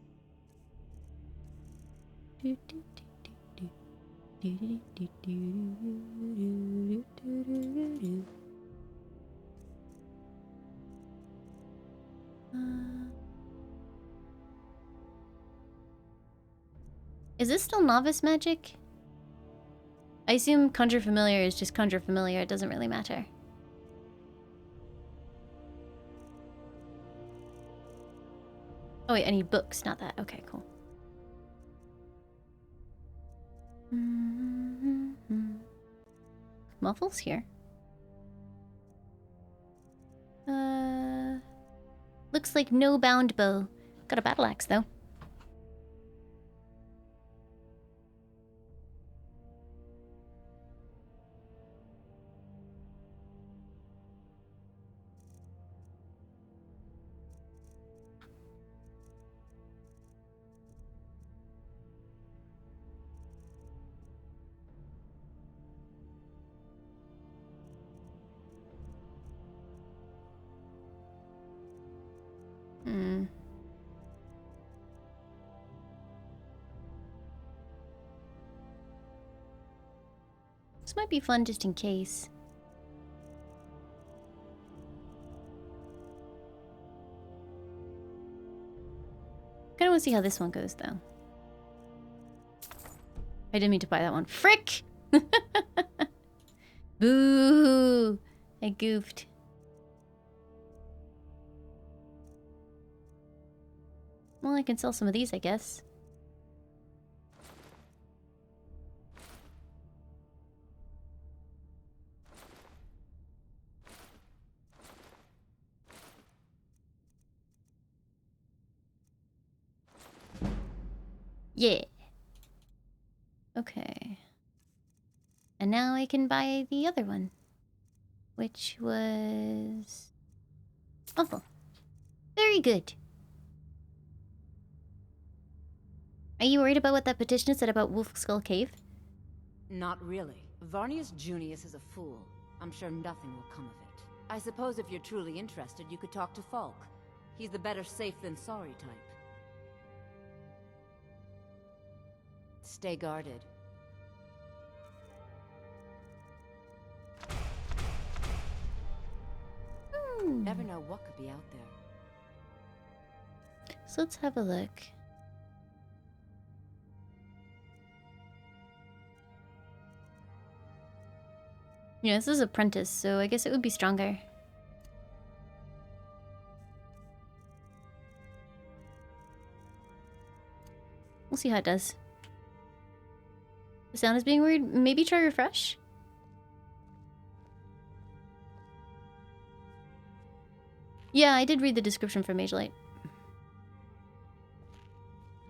Is this still novice magic? I assume Conjure Familiar is just Conjure Familiar, it doesn't really matter. Oh wait, I need books, not that. Okay, cool. Muffles here. Looks like no bound bow. Got a battle axe, though. This might be fun just in case. Kinda wanna see how this one goes, though. I didn't mean to buy that one. Frick! Boo! I goofed. Well, I can sell some of these, I guess. Yeah. Okay. And now I can buy the other one. Which was... awful. Very good. Are you worried about what that petition said about Wolf Skull Cave? Not really. Varnius Junius is a fool. I'm sure nothing will come of it. I suppose if you're truly interested, you could talk to Falk. He's the better safe than sorry type. Stay guarded. Never know what could be out there. So let's have a look. Yeah, this is Apprentice, so I guess it would be stronger. We'll see how it does. The sound is being weird. Maybe try refresh? Yeah, I did read the description for Mage Light.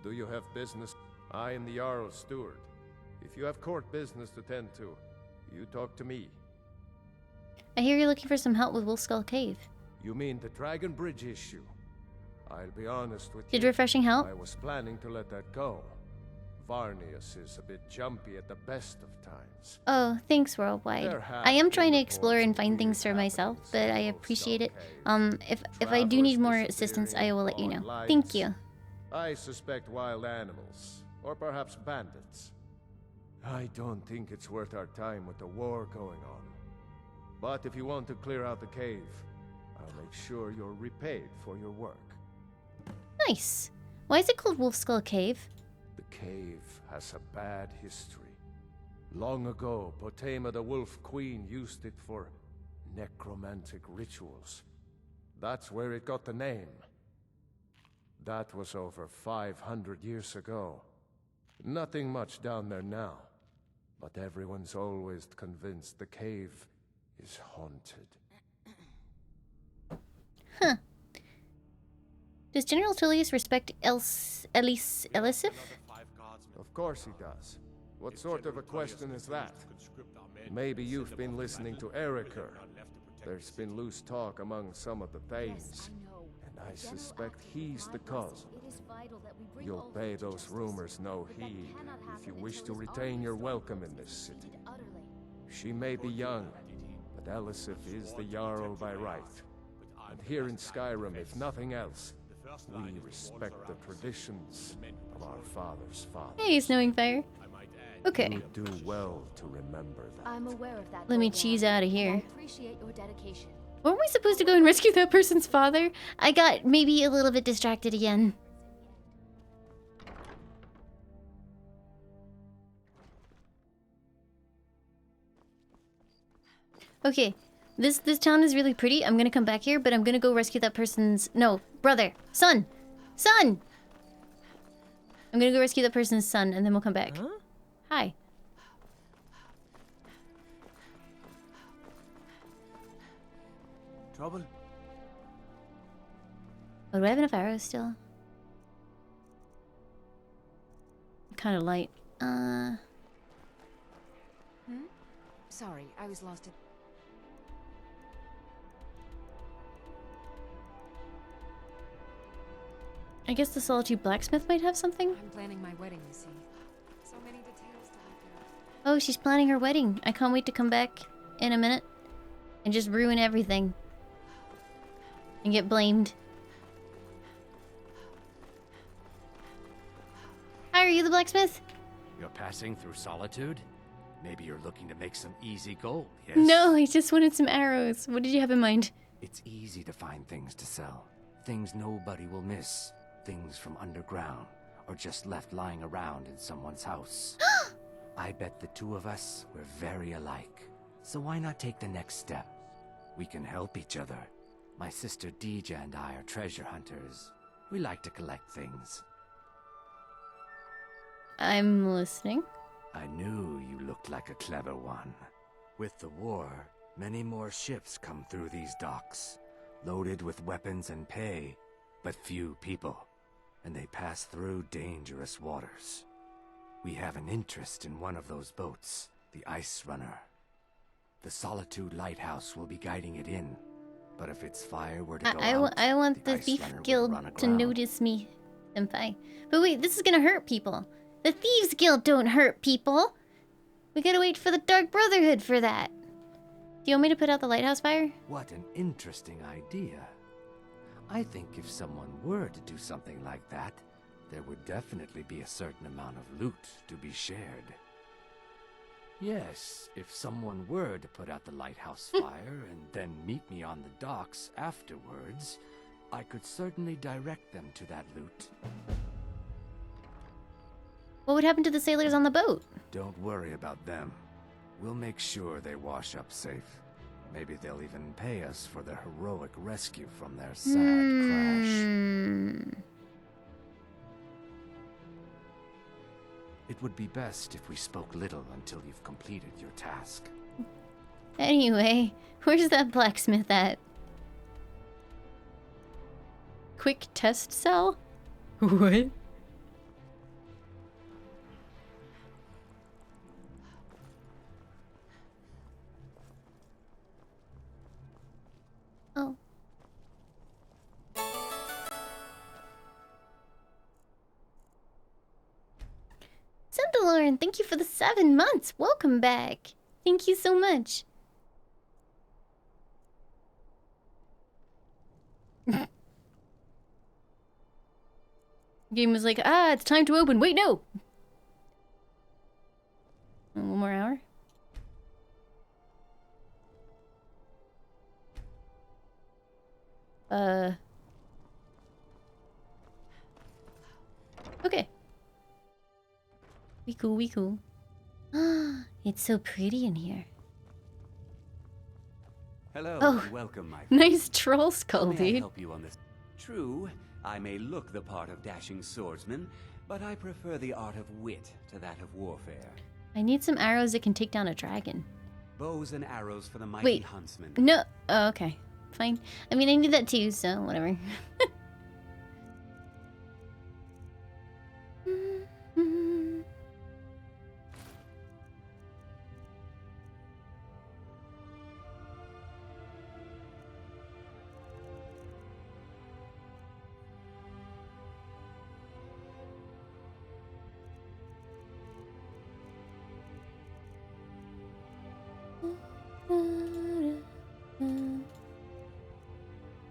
Do you have business? I am the Jarl's steward. If you have court business to tend to, you talk to me. I hear you're looking for some help with Wolf Skull Cave. You mean the Dragon Bridge issue? I'll be honest with you. Did refreshing help? I was planning to let that go. Varnius is a bit jumpy at the best of times. Oh, thanks, Worldwide. I am trying to explore and find things for myself, but I appreciate it. If I do need more assistance, I will let you know. Thank you. I suspect wild animals, or perhaps bandits. I don't think it's worth our time with the war going on. But if you want to clear out the cave, I'll make sure you're repaid for your work. Nice. Why is it called Wolf Skull Cave? The cave has a bad history. Long ago, Potema the Wolf Queen used it for necromantic rituals. That's where it got the name. That was over 500 years ago. Nothing much down there now, but everyone's always convinced the cave is haunted. Huh. Does General Tullius respect Elisif? Of course he does. What sort of a question is that? Maybe you've been listening to Eriker. There's been loose talk among some of the Thanes, and I suspect he's the cause. You'll pay those rumors no heed if you wish to retain your welcome in this city. She may be young, but Elisif is the Jarl by right. And here in Skyrim, if nothing else, we respect the traditions of our father's father. Hey, Snowing Fire. Okay. You do well to remember that. I'm aware of that. Let me cheese out of here. I appreciate your dedication. Weren't we supposed to go and rescue that person's father? I got maybe a little bit distracted again. Okay, this town is really pretty. I'm gonna come back here, but I'm gonna go rescue that person's... No, brother. Son! Son! I'm gonna go rescue that person's son, and then we'll come back. Huh? Hi. Trouble? Oh, do I have enough arrows still? kind of light. Sorry, I was lost. I guess the Solitude Blacksmith might have something? I'm planning my wedding, you see. So many details to look at. Oh, she's planning her wedding. I can't wait to come back in a minute and just ruin everything. And get blamed. Hi, are you the blacksmith? You're passing through Solitude? Maybe you're looking to make some easy gold, yes? No, I just wanted some arrows. What did you have in mind? It's easy to find things to sell. Things nobody will miss. Things from underground, or just left lying around in someone's house. I bet the two of us were very alike. So why not take the next step? We can help each other. My sister Deja and I are treasure hunters. We like to collect things. I'm listening. I knew you looked like a clever one. With the war, many more ships come through these docks, loaded with weapons and pay, but few people, and they pass through dangerous waters. We have an interest in one of those boats, the Ice Runner. The Solitude Lighthouse will be guiding it in, but if its fire were to go out, I want the Ice Thief Runner would Guild run to aground. notice me, senpai. But wait, this is gonna hurt people. The Thieves Guild don't hurt people. We gotta wait for the Dark Brotherhood for that. Do you want me to put out the lighthouse fire? What an interesting idea. I think if someone were to do something like that, there would definitely be a certain amount of loot to be shared. Yes, if someone were to put out the lighthouse fire and then meet me on the docks afterwards, I could certainly direct them to that loot. What would happen to the sailors on the boat? Don't worry about them. We'll make sure they wash up safe. Maybe they'll even pay us for their heroic rescue from their sad crash. It would be best if we spoke little until you've completed your task. Anyway, where's that blacksmith at? Quick test cell? What? Oh. Lauren, thank you for the 7 months. Welcome back. Thank you so much. Game was like, it's time to open. Wait, no. One more hour. Okay. We cool, we cool. It's so pretty in here. Hello, Oh, and welcome, my friend. nice troll skull, May I dude. help you on this? True, I may look the part of dashing swordsman, but I prefer the art of wit to that of warfare. I need some arrows that can take down a dragon. Bows and arrows for the mighty Wait, huntsman. no. Oh, okay. Fine. I mean, I need that too, so whatever.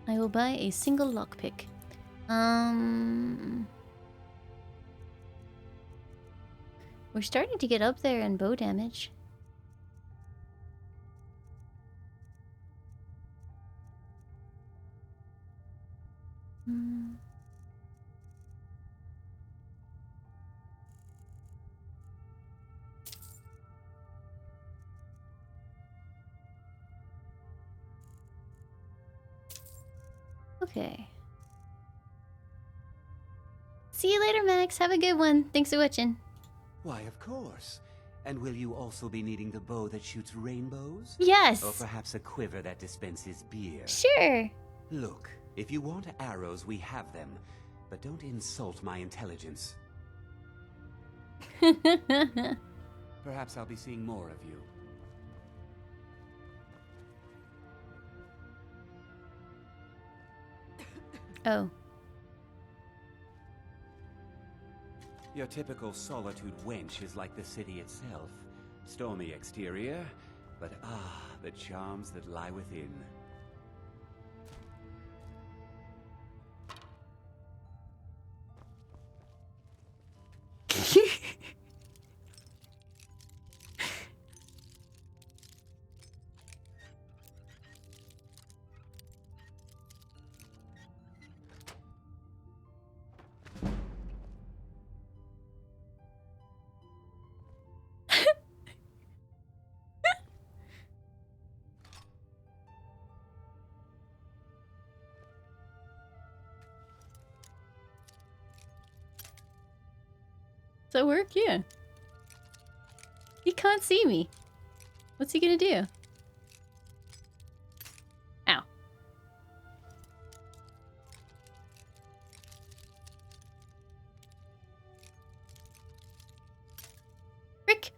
I will buy a single lockpick. We're starting to get up there in bow damage. Okay. See you later, Max. Have a good one. Thanks for watching. Why, of course. And will you also be needing the bow that shoots rainbows? Yes. Or perhaps a quiver that dispenses beer? Sure. Look, if you want arrows, we have them. But don't insult my intelligence. Perhaps I'll be seeing more of you. Oh. Your typical Solitude wench is like the city itself. Stormy exterior, but the charms that lie within. Does that work? Yeah. He can't see me. What's he gonna do? Ow. Rick!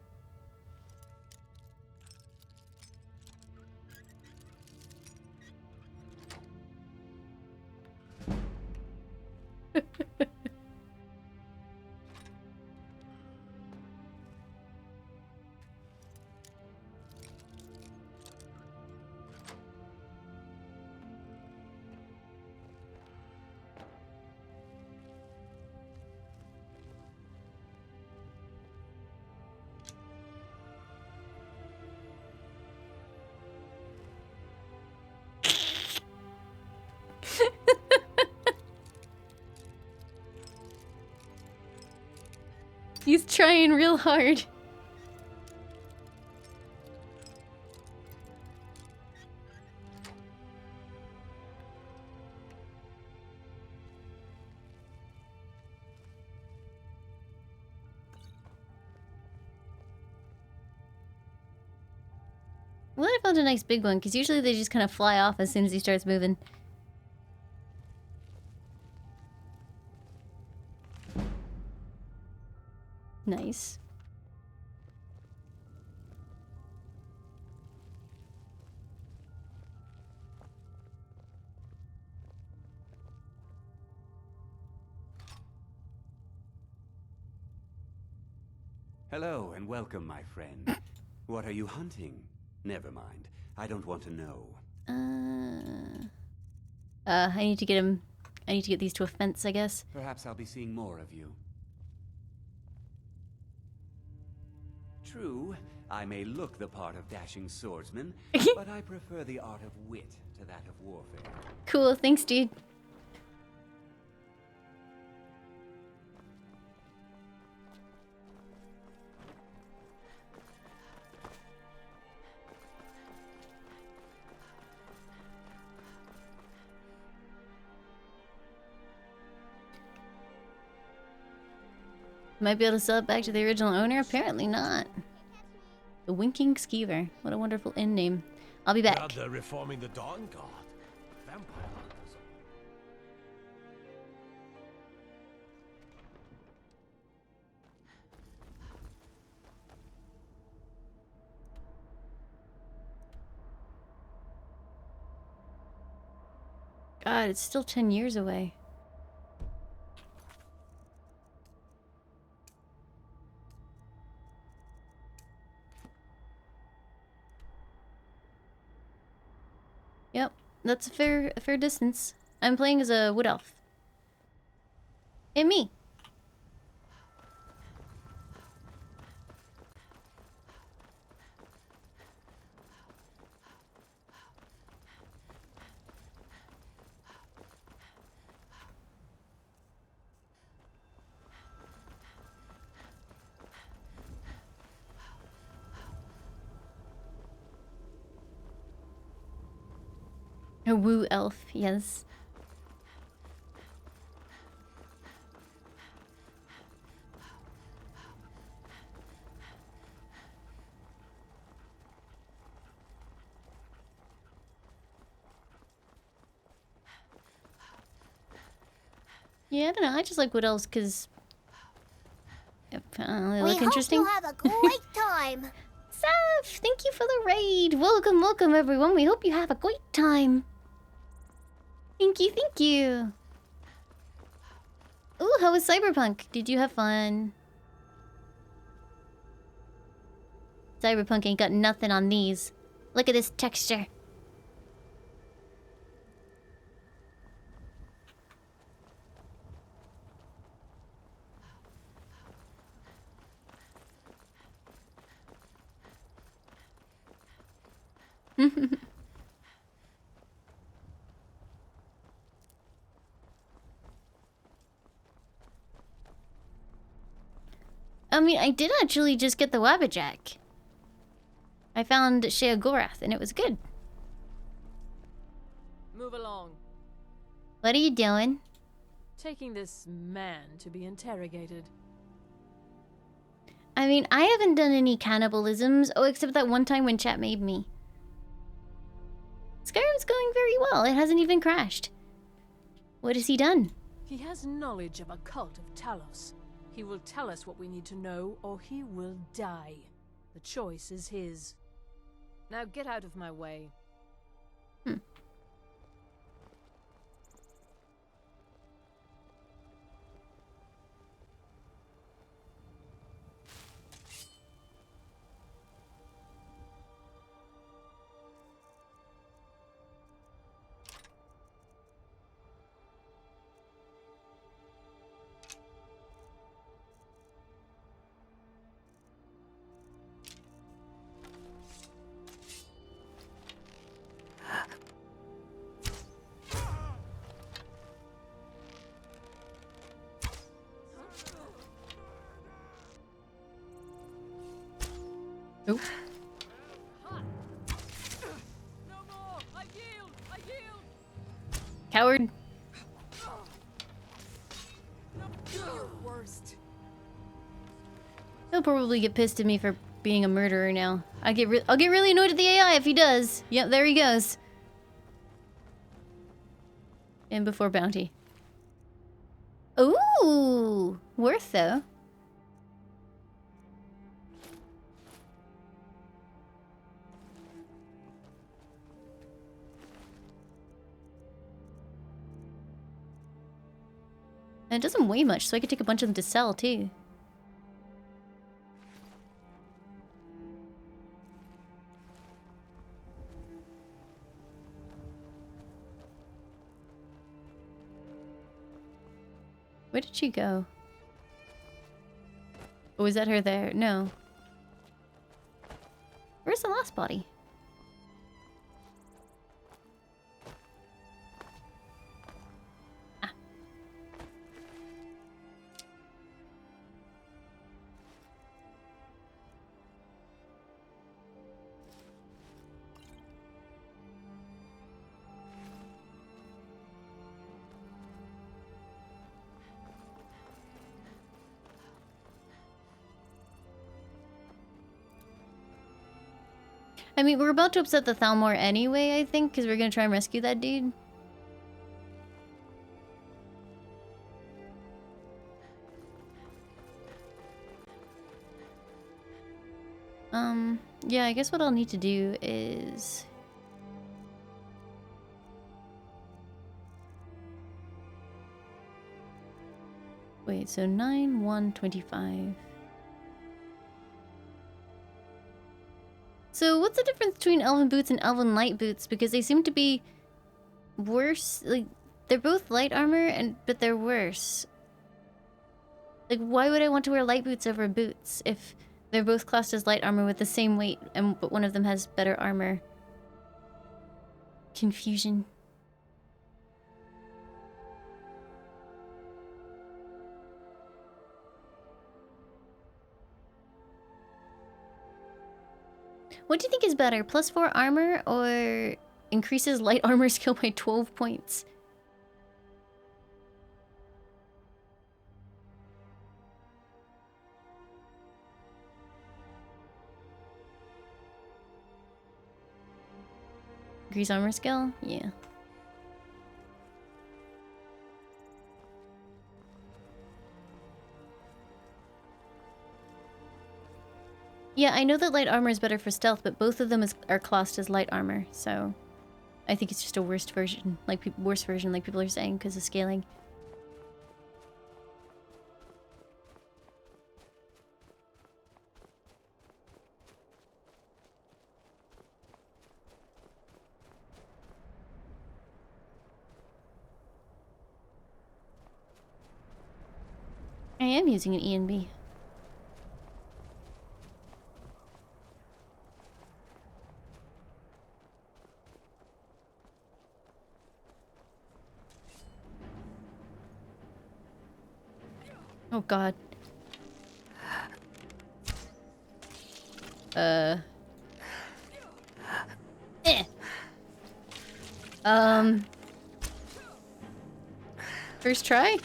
He's trying real hard. Well, I found a nice big one, because usually they just kind of fly off as soon as he starts moving. Nice. Hello and welcome, my friend. What are you hunting? Never mind. I don't want to know. I need to get him. I need to get these to a fence, I guess. Perhaps I'll be seeing more of you. True, I may look the part of dashing swordsman, but I prefer the art of wit to that of warfare. Cool, thanks, dude. Might be able to sell it back to the original owner? Apparently not. The Winking Skeever. What a wonderful inn name. I'll be back. They're reforming the Dawn Guard. Vampire hunters. God, it's still 10 years away. Yep, that's a fair distance. I'm playing as a wood elf. And me. A woo elf, yes. Yeah, I don't know. I just like wood elves because They We look hope interesting. you have a great time. Seth, thank you for the raid. Welcome, welcome, everyone. We hope you have a great time. Thank you, thank you. Ooh, how was Cyberpunk? Did you have fun? Cyberpunk ain't got nothing on these. Look at this texture. I mean, I did actually just get the Wabbajack. I found Sheogorath, and it was good. Move along. What are you doing? Taking this man to be interrogated. I mean, I haven't done any cannibalisms. Oh, except that one time when chat made me. Skyrim's going very well. It hasn't even crashed. What has he done? He has knowledge of a cult of Talos. He will tell us what we need to know, or he will die. The choice is his. Now get out of my way. Nope. Coward. He'll probably get pissed at me for being a murderer now. I'll get really annoyed at the AI if he does. Yep, there he goes. And before bounty. Ooh, worth though. And it doesn't weigh much, so I could take a bunch of them to sell, too. Where did she go? Oh, is that her there? No. Where's the last body? I mean, we're about to upset the Thalmor anyway, I think, because we're gonna try and rescue that dude. Yeah, I guess what I'll need to do is... Wait, so 9, 1, 25... So what's the difference between Elven Boots and Elven Light Boots? Because they seem to be worse. Like, they're both light armor, but they're worse. Like, why would I want to wear light boots over boots if they're both classed as light armor with the same weight, but one of them has better armor? Confusion. What do you think is better, +4 armor or increases light armor skill by 12 points? Increase armor skill? Yeah. Yeah, I know that light armor is better for stealth, but both of them are classed as light armor, so I think it's just a worse version, like people are saying, because of scaling. I am using an E and B. Oh god. Eh. First try?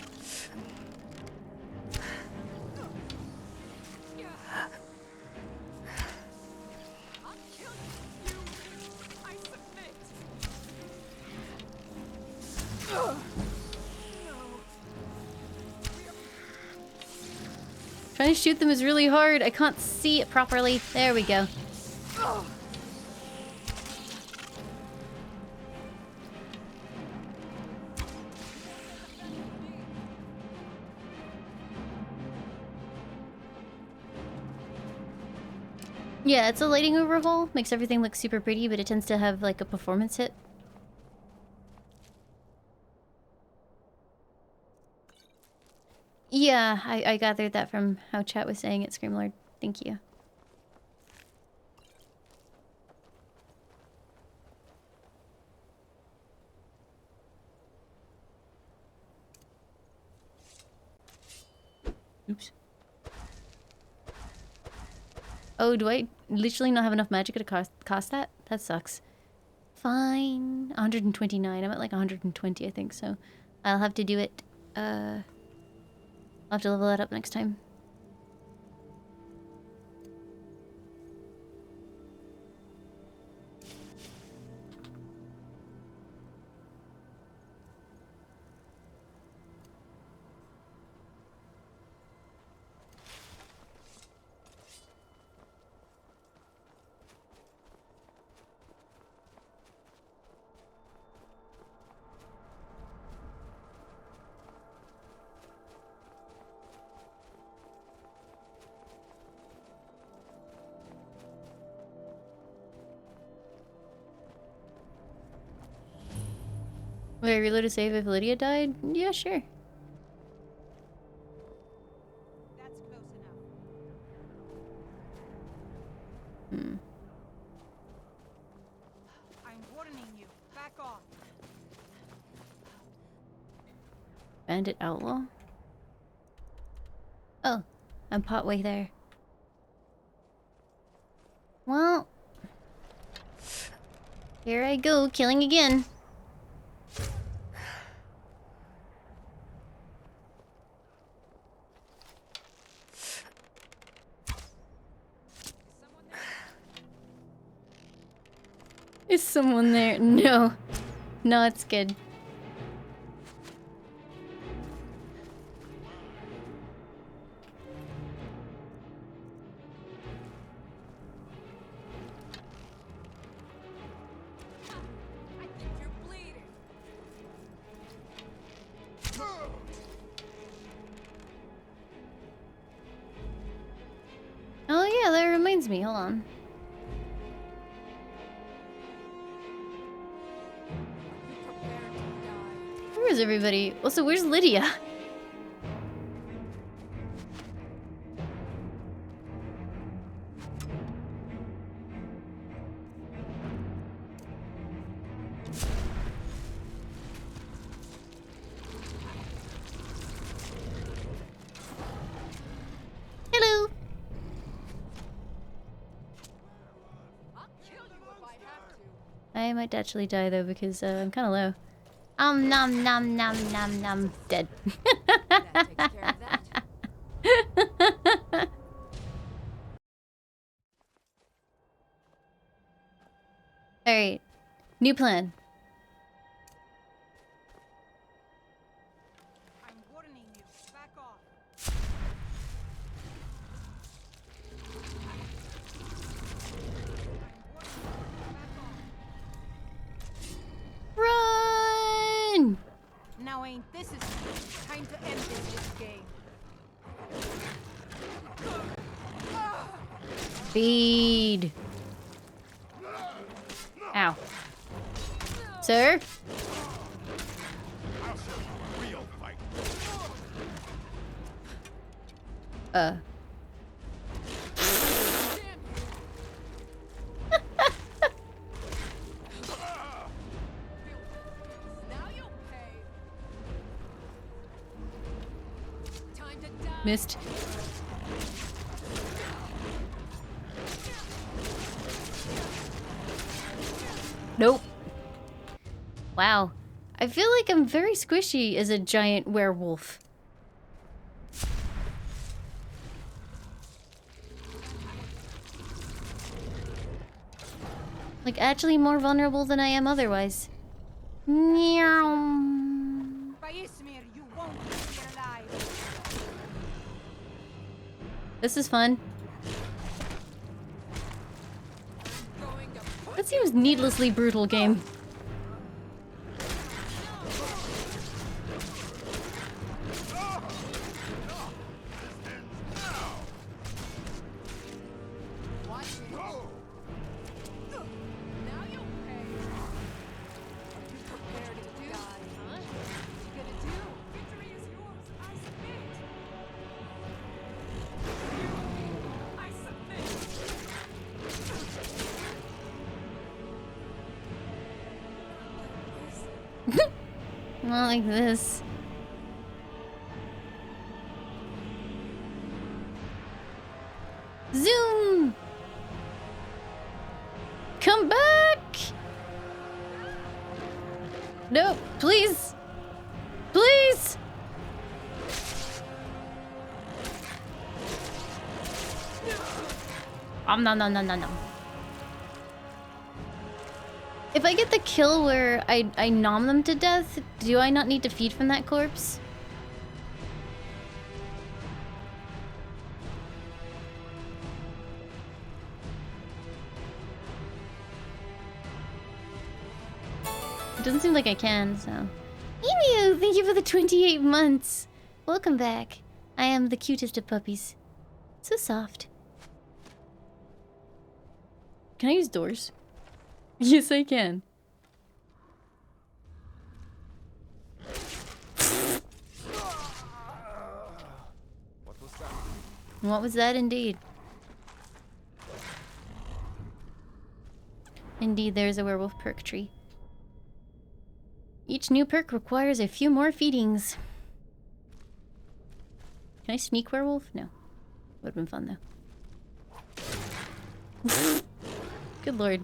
Trying to shoot them is really hard. I can't see it properly. There we go. Yeah, it's a lighting overhaul. Makes everything look super pretty, but it tends to have like a performance hit. Yeah, I gathered that from how chat was saying it, Screamlord. Thank you. Oops. Oh, do I literally not have enough magic to cost that? That sucks. Fine. 129. I'm at like 120, I think, so I'll have to do it. I'll have to level that up next time. Wait, reload to save if Lydia died? Yeah, sure. That's close enough. Hmm. I'm warning you. Back off. Bandit Outlaw? Oh, I'm partway there. Well, here I go, killing again. Is someone there? No. No, it's good. I think you're bleeding. Oh yeah, that reminds me. Hold on. Where is everybody? Also, where's Lydia? Hello. I'll kill you if I have to. I might actually die though because I'm kind of low. Nom nom nom nom nom. Dead. That takes care of that. Alright. New plan. I'm warning you. Back off. point. This is time to end this game. Feed. Ow. Sir? Missed. Nope. Wow. I feel like I'm very squishy as a giant werewolf. Like, actually more vulnerable than I am otherwise. Meow. You won't be alive. This is fun. That seems needlessly brutal, game. Not like this. Zoom! Come back! No, please! Please! No. If I get the kill where I nom them to death, do I not need to feed from that corpse? It doesn't seem like I can, so... Emu, thank you for the 28 months! Welcome back. I am the cutest of puppies. So soft. Can I use doors? Yes, I can. What was that? What was that indeed? Indeed, there is a werewolf perk tree. Each new perk requires a few more feedings. Can I sneak werewolf? No. Would have been fun though. Good lord.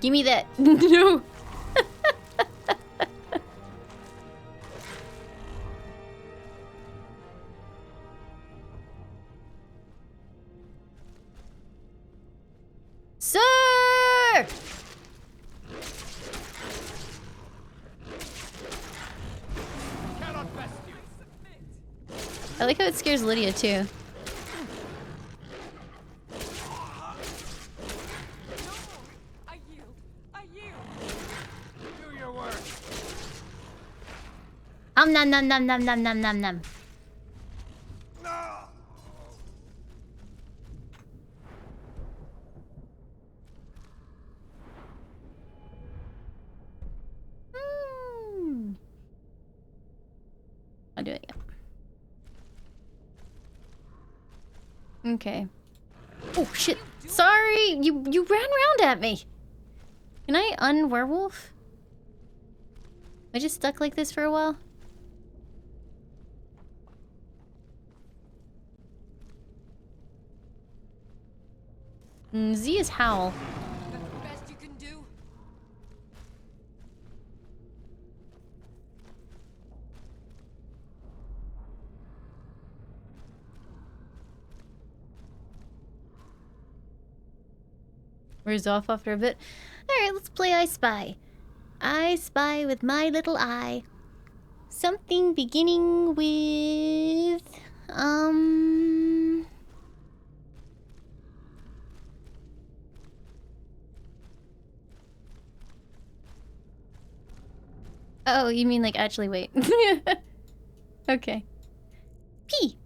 Give me that. No. Sir! I like how it scares Lydia too. Nom. I'll do it again. Okay. Oh shit! Sorry, you ran around at me. Can I un-werewolf? Am I just stuck like this for a while? Z is howl. Best you can do. We're off after a bit. Alright, let's play I Spy. I spy with my little eye. Something beginning with oh, you mean like actually wait. Okay. P.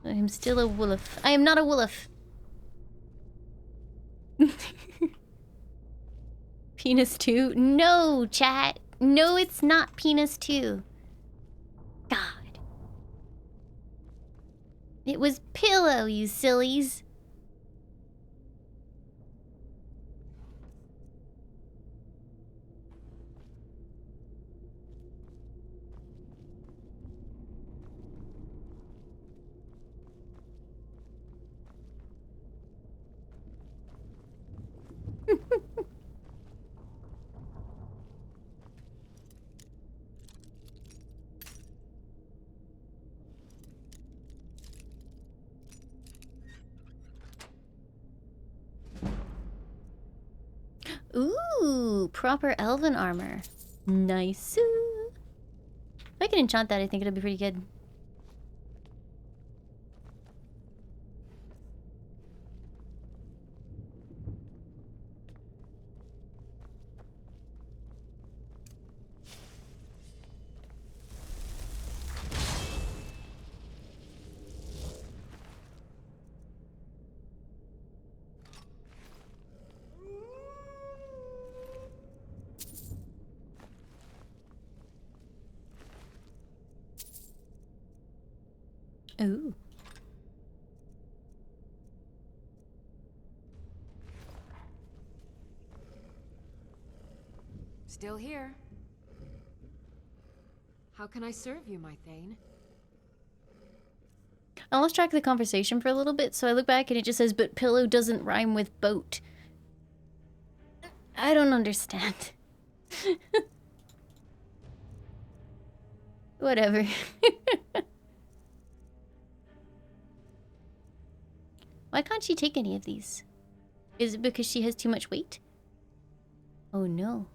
I am still a wolf. I am not a wolf. Penis 2? No, chat. No, it's not Penis 2. God. It was Pillow, you sillies. Ooh, proper elven armor. Nice. If I can enchant that, I think it'll be pretty good. Ooh. Still here. How can I serve you, my Thane? I lost track of the conversation for a little bit, so I look back and it just says, but pillow doesn't rhyme with boat. I don't understand. Whatever. Why can't she take any of these? Is it because she has too much weight? Oh no.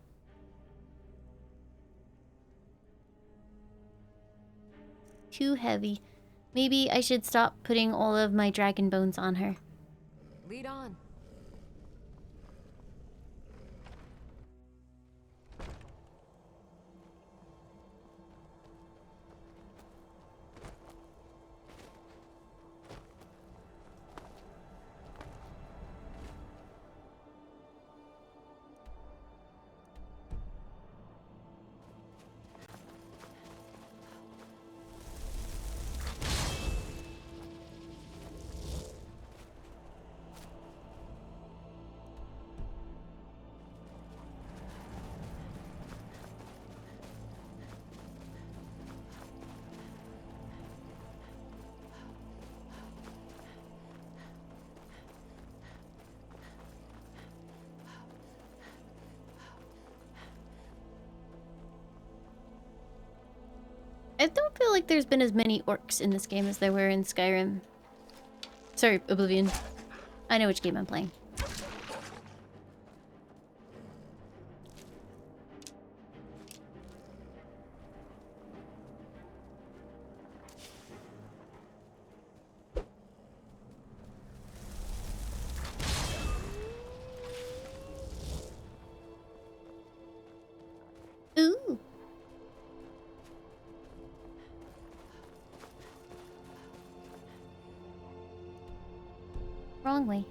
Too heavy. Maybe I should stop putting all of my dragon bones on her. Lead on. I don't feel like there's been as many orcs in this game as there were in Skyrim. Sorry, Oblivion. I know which game I'm playing. Ooh. Wrong way.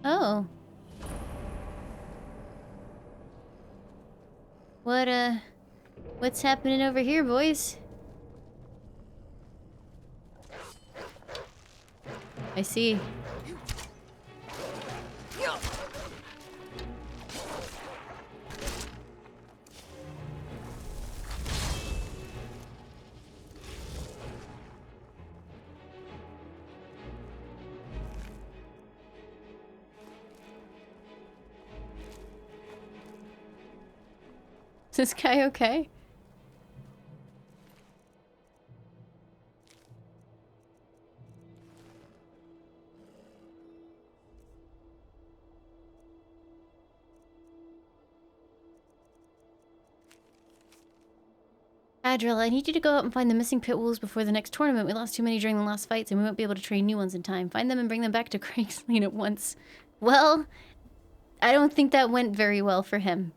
Oh. What's happening over here, boys? I see. Is this guy okay? Adriel, I need you to go out and find the missing pit wolves before the next tournament. We lost too many during the last fights and we won't be able to train new ones in time. Find them and bring them back to Craig's Lane at once. Well, I don't think that went very well for him.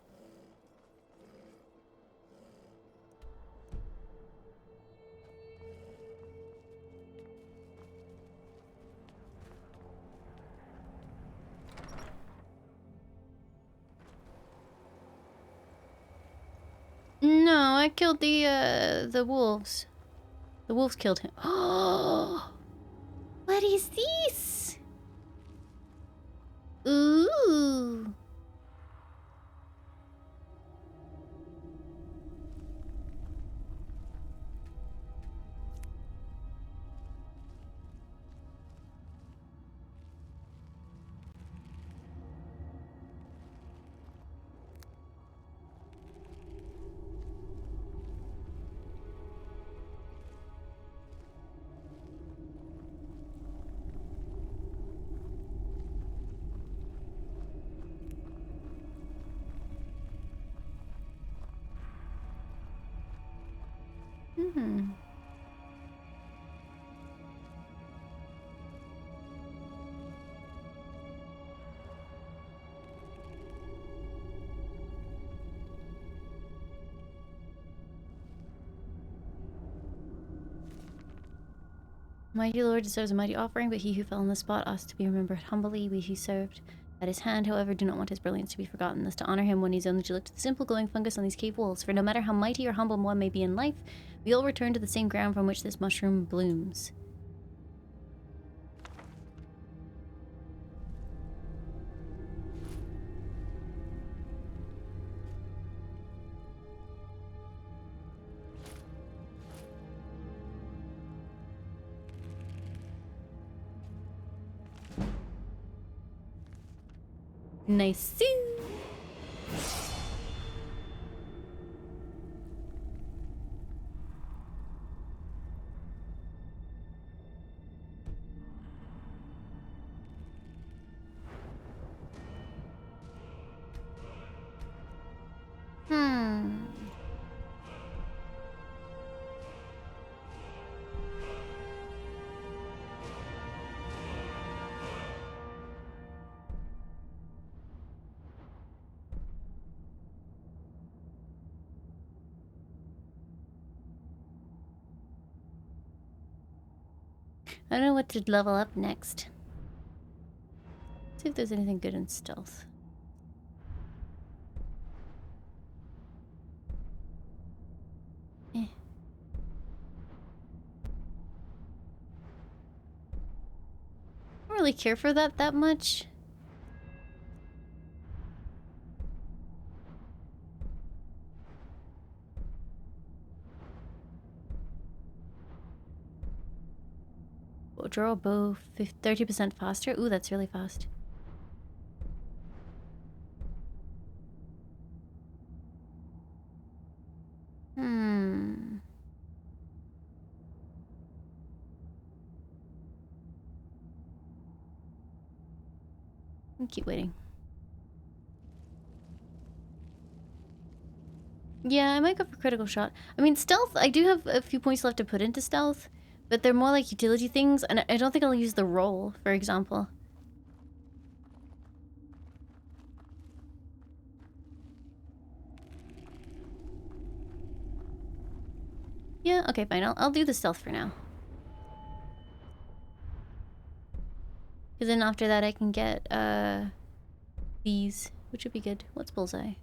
No, I killed the wolves. The wolves killed him. Oh, what is this? Ooh. Hmm. Mighty Lord deserves a mighty offering, but he who fell on the spot asked to be remembered humbly. We who served at his hand, however, do not want his brilliance to be forgotten. Thus, to honor him, one needs only to look to the simple glowing fungus on these cave walls. For no matter how mighty or humble one may be in life, we all return to the same ground from which this mushroom blooms. Nice. I don't know what to level up next. See if there's anything good in stealth. I don't really care for that much. We'll draw a bow 30% faster. Ooh, that's really fast. I'll keep waiting. Yeah, I might go for critical shot. I mean, stealth, I do have a few points left to put into stealth, but they're more like utility things, and I don't think I'll use the roll, for example. Yeah, okay, fine. I'll do the stealth for now. Because then after that I can get, these, which would be good. What's bullseye?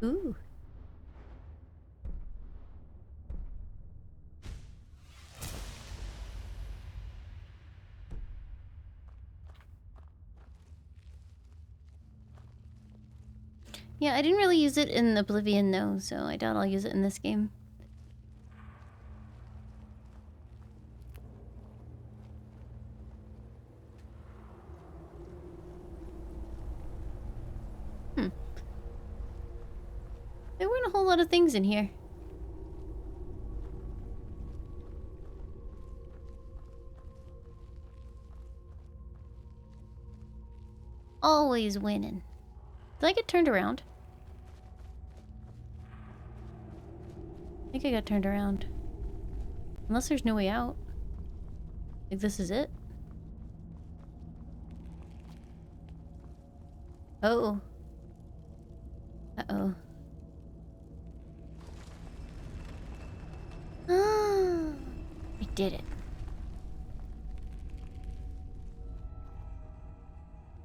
Ooh. Yeah, I didn't really use it in Oblivion, though, so I doubt I'll use it in this game. weren't a whole lot of things in here. Always winning. Did I get turned around? I think I got turned around. Unless there's no way out. Like this is it? Oh. Uh-oh. Ah, I did it.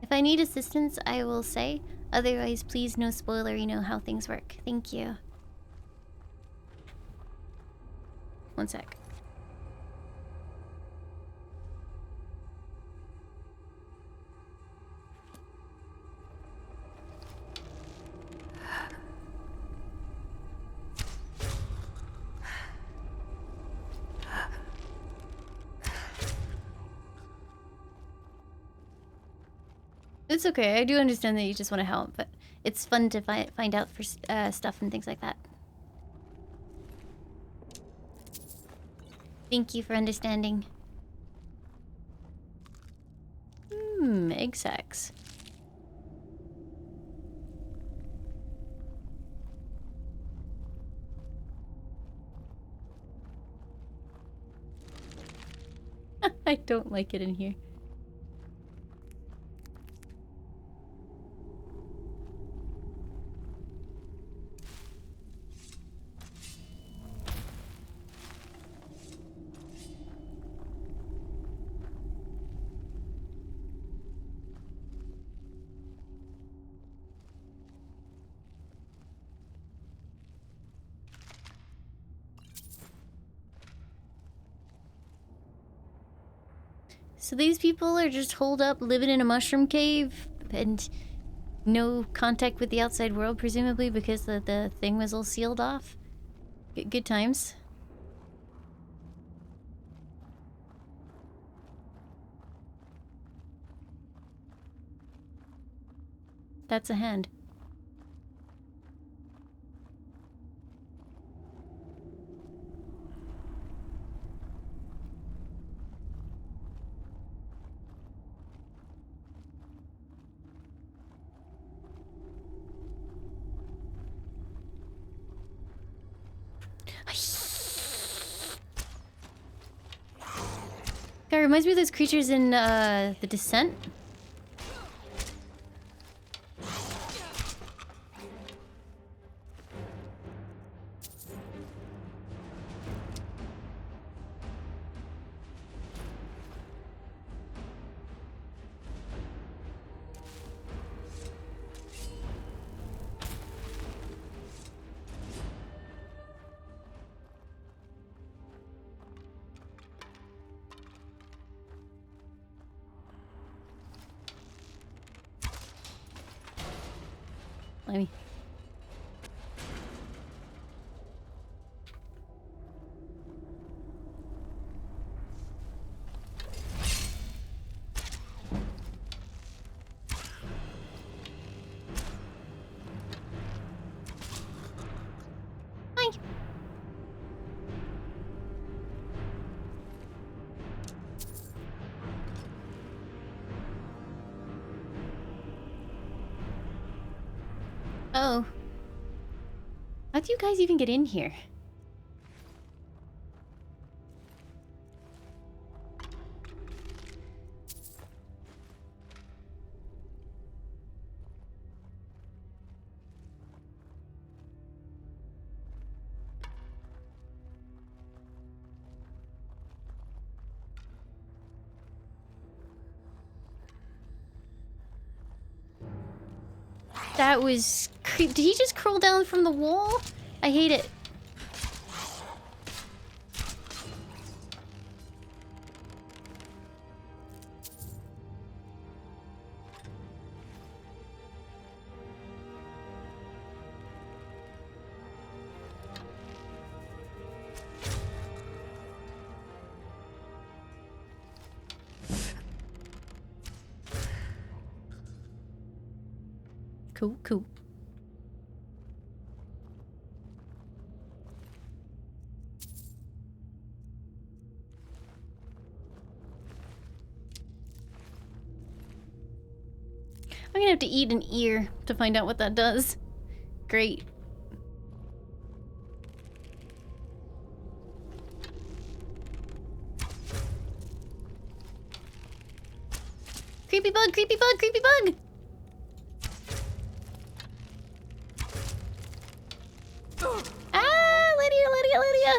If I need assistance, I will say. Otherwise, please no spoiler, you know how things work. Thank you. One sec. It's okay. I do understand that you just want to help, but it's fun to find out for stuff and things like that. Thank you for understanding. Egg sacs. I don't like it in here. So these people are just holed up, living in a mushroom cave, and no contact with the outside world, presumably because the thing was all sealed off. Good times. That's a hand. That reminds me of those creatures in The Descent. Let me. Hi. Oh. How do you guys even get in here? That was creep. Did he just crawl down from the wall? I hate it. Cool, cool. I'm gonna have to eat an ear to find out what that does. Great. Creepy bug, creepy bug, creepy bug! Ah, Lydia, Lydia, Lydia!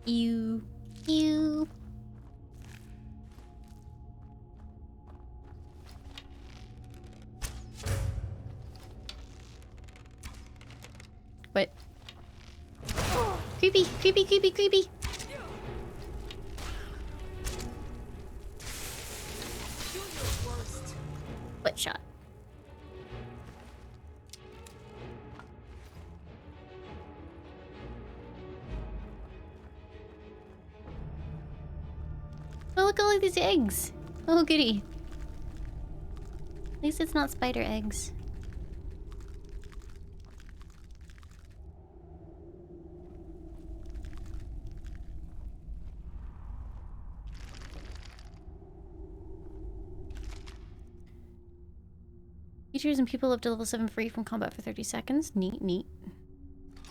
Ew. Ew. What? Creepy, creepy, creepy, creepy. What shot? Oh, look at all of these eggs. Oh, goody. At least it's not spider eggs. Features and people up to level 7 free from combat for 30 seconds. Neat, neat.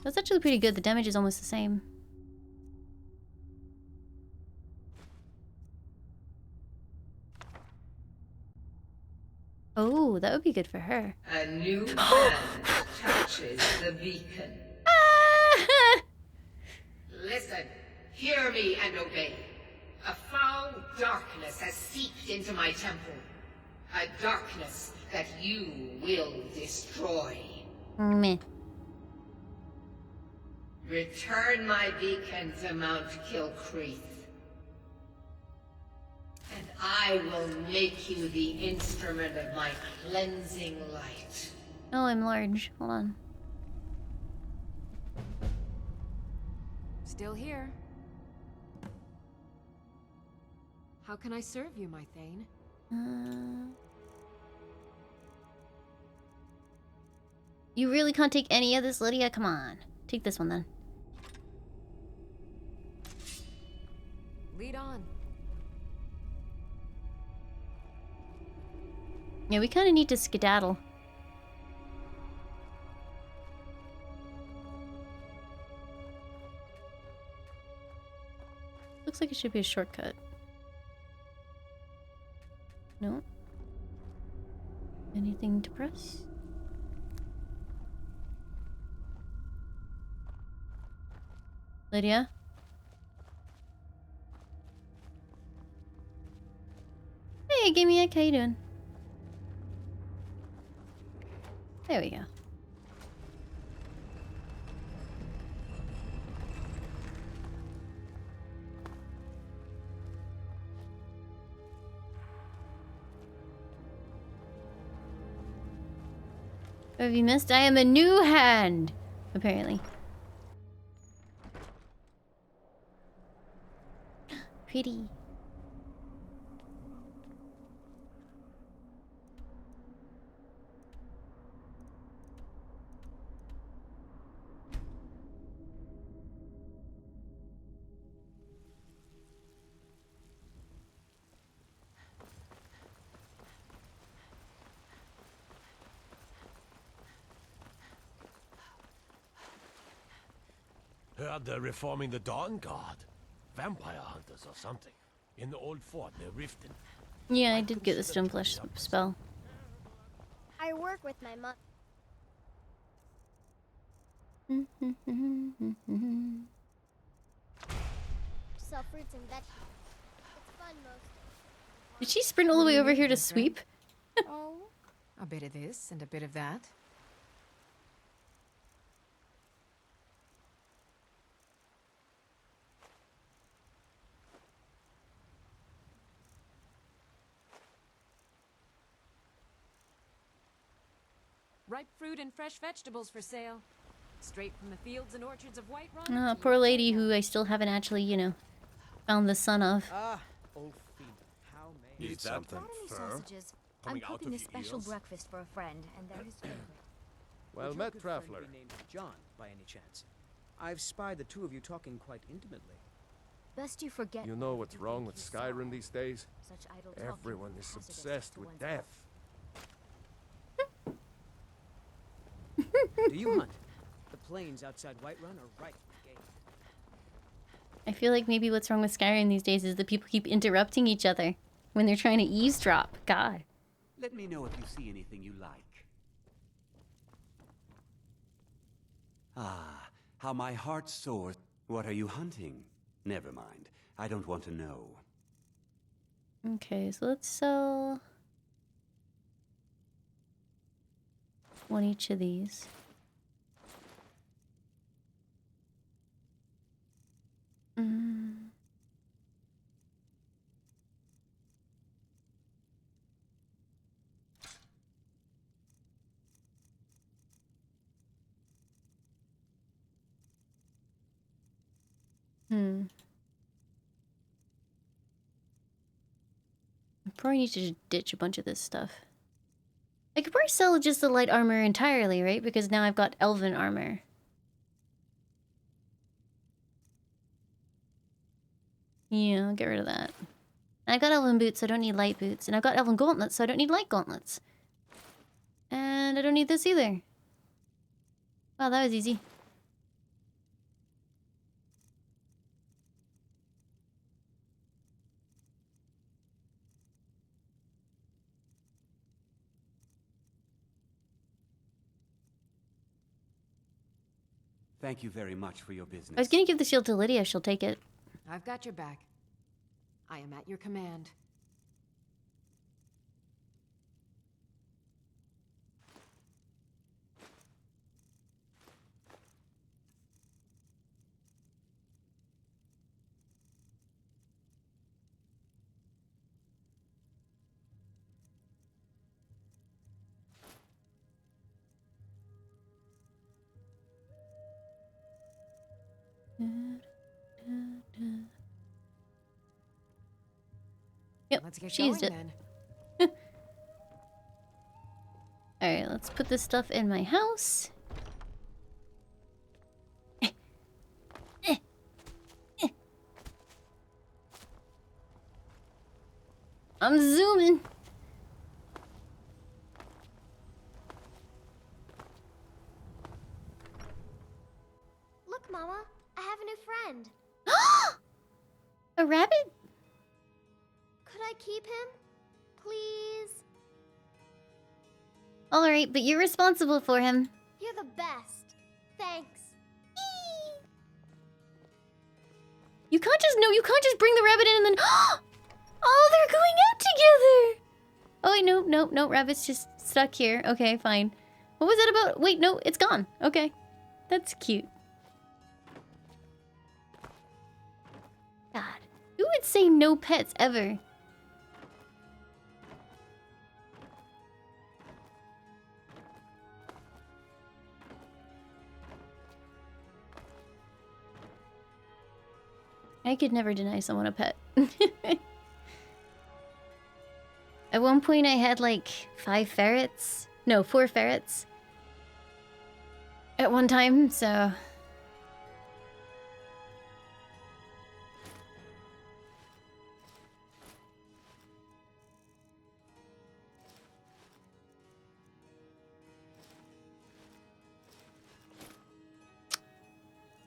That's actually pretty good. The damage is almost the same. Oh, that would be good for her. A new hand touches the beacon. Listen, hear me and obey. A foul darkness has seeped into my temple. A darkness that you will destroy. Meh. Return my beacon to Mount Kilcreath. And I will make you the instrument of my cleansing light. Oh, I'm large. Hold on. Still here. How can I serve you, my Thane? You really can't take any of this, Lydia? Come on. Take this one then. Lead on. Yeah, we kind of need to skedaddle. Looks like it should be a shortcut. No? Anything to press? Lydia? Hey, give me a how you doing? There we go. What have you missed? I am a new hand, apparently. Pretty. Heard they're reforming the Dawn Guard. Vampire hunters or something. In the old fort near Riften. Yeah, I did get the Stone Flesh spell. I work with my mom. Sell fruits and vegetables. It's fun most. Did she sprint all the way over here to sweep? Oh, a bit of this and a bit of that. Ripe fruit and fresh vegetables for sale. Straight from the fields and orchards of Whiterun. Poor lady who I still haven't actually, you know, found the son of. Ah, old fiend. How may Need something Brought any firm? sausages? Coming I'm out cooking of a your special ears? breakfast for a friend, and they're his favorite. Well Would your met, good friend traveler. be named John, by any chance? I've spied the two of you talking quite intimately. Best you forget. You know what's wrong with Skyrim these days? Such idle talking Everyone is hazardous obsessed to with one's death. Do you hunt? The plains outside Whiterun are ripe with game. I feel like maybe what's wrong with Skyrim these days is that people keep interrupting each other when they're trying to eavesdrop. God. Let me know if you see anything you like. Ah, how my heart soars. What are you hunting? Never mind. I don't want to know. Okay, so let's sell one each of these. I probably need to just ditch a bunch of this stuff. I could probably sell just the light armor entirely, right? Because now I've got elven armor. Yeah, I'll get rid of that. And I got elven boots, so I don't need light boots. And I've got elven gauntlets, so I don't need light gauntlets. And I don't need this either. Wow, that was easy. Thank you very much for your business. I was gonna give the shield to Lydia, she'll take it. I've got your back. I am at your command. Yep, Let's get she going used it. then. Alright, let's put this stuff in my house. I'm zooming. Look, Mama, I have a new friend. A rabbit? Could I keep him? Please? Alright, but you're responsible for him. You're the best. Thanks. You can't just bring the rabbit in and then oh, they're going out together. Oh wait, no, rabbit's just stuck here. Okay, fine. What was it about? Wait, no, it's gone. Okay. That's cute. God. Who would say no pets ever? I could never deny someone a pet. At one point I had like 4 ferrets. At one time, so...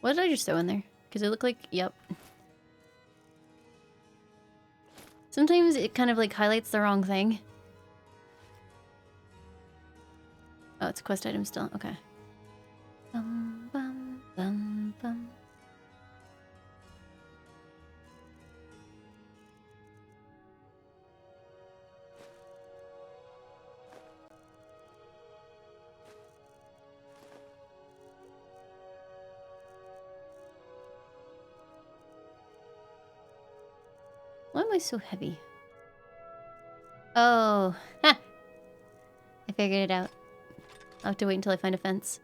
What did I just throw in there? Because it looked like... Yep. Sometimes it kind of like highlights the wrong thing. Oh, it's a quest item still. Okay. Bum, bum, bum, bum. Why am I so heavy? Oh, ha! I figured it out. I'll have to wait until I find a fence.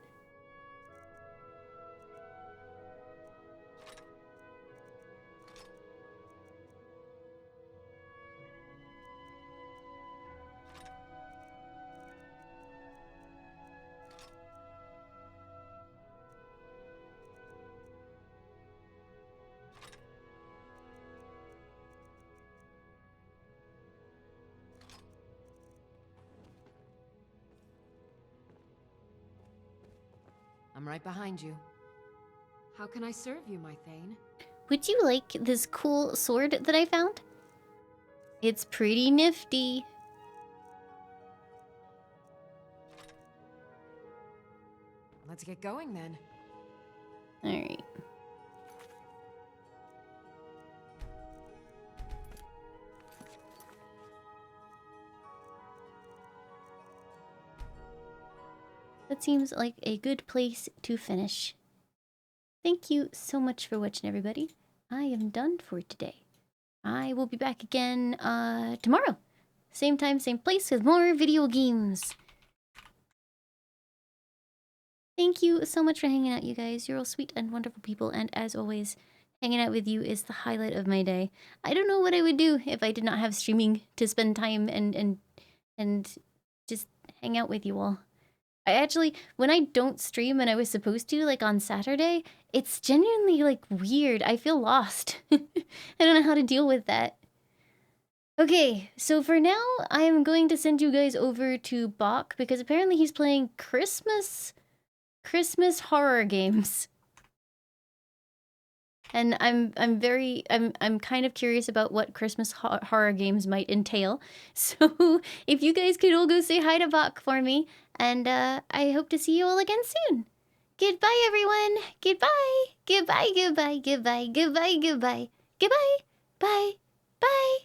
I'm right behind you. How can I serve you, my Thane? Would you like this cool sword that I found? It's pretty nifty. Let's get going then. Alright. That seems like a good place to finish. Thank you so much for watching, everybody. I am done for today. I will be back again tomorrow. Same time, same place with more video games. Thank you so much for hanging out, you guys. You're all sweet and wonderful people, and as always, hanging out with you is the highlight of my day. I don't know what I would do if I did not have streaming to spend time and just hang out with you all. I actually, when I don't stream and I was supposed to, like on Saturday, it's genuinely like weird. I feel lost. I don't know how to deal with that. Okay, so for now, I am going to send you guys over to Bach because apparently he's playing Christmas horror games. And I'm kind of curious about what Christmas horror games might entail. So if you guys could all go say hi to Bach for me, and I hope to see you all again soon. Goodbye, everyone. Goodbye. Goodbye, goodbye, goodbye, goodbye, goodbye. Goodbye. Bye. Bye.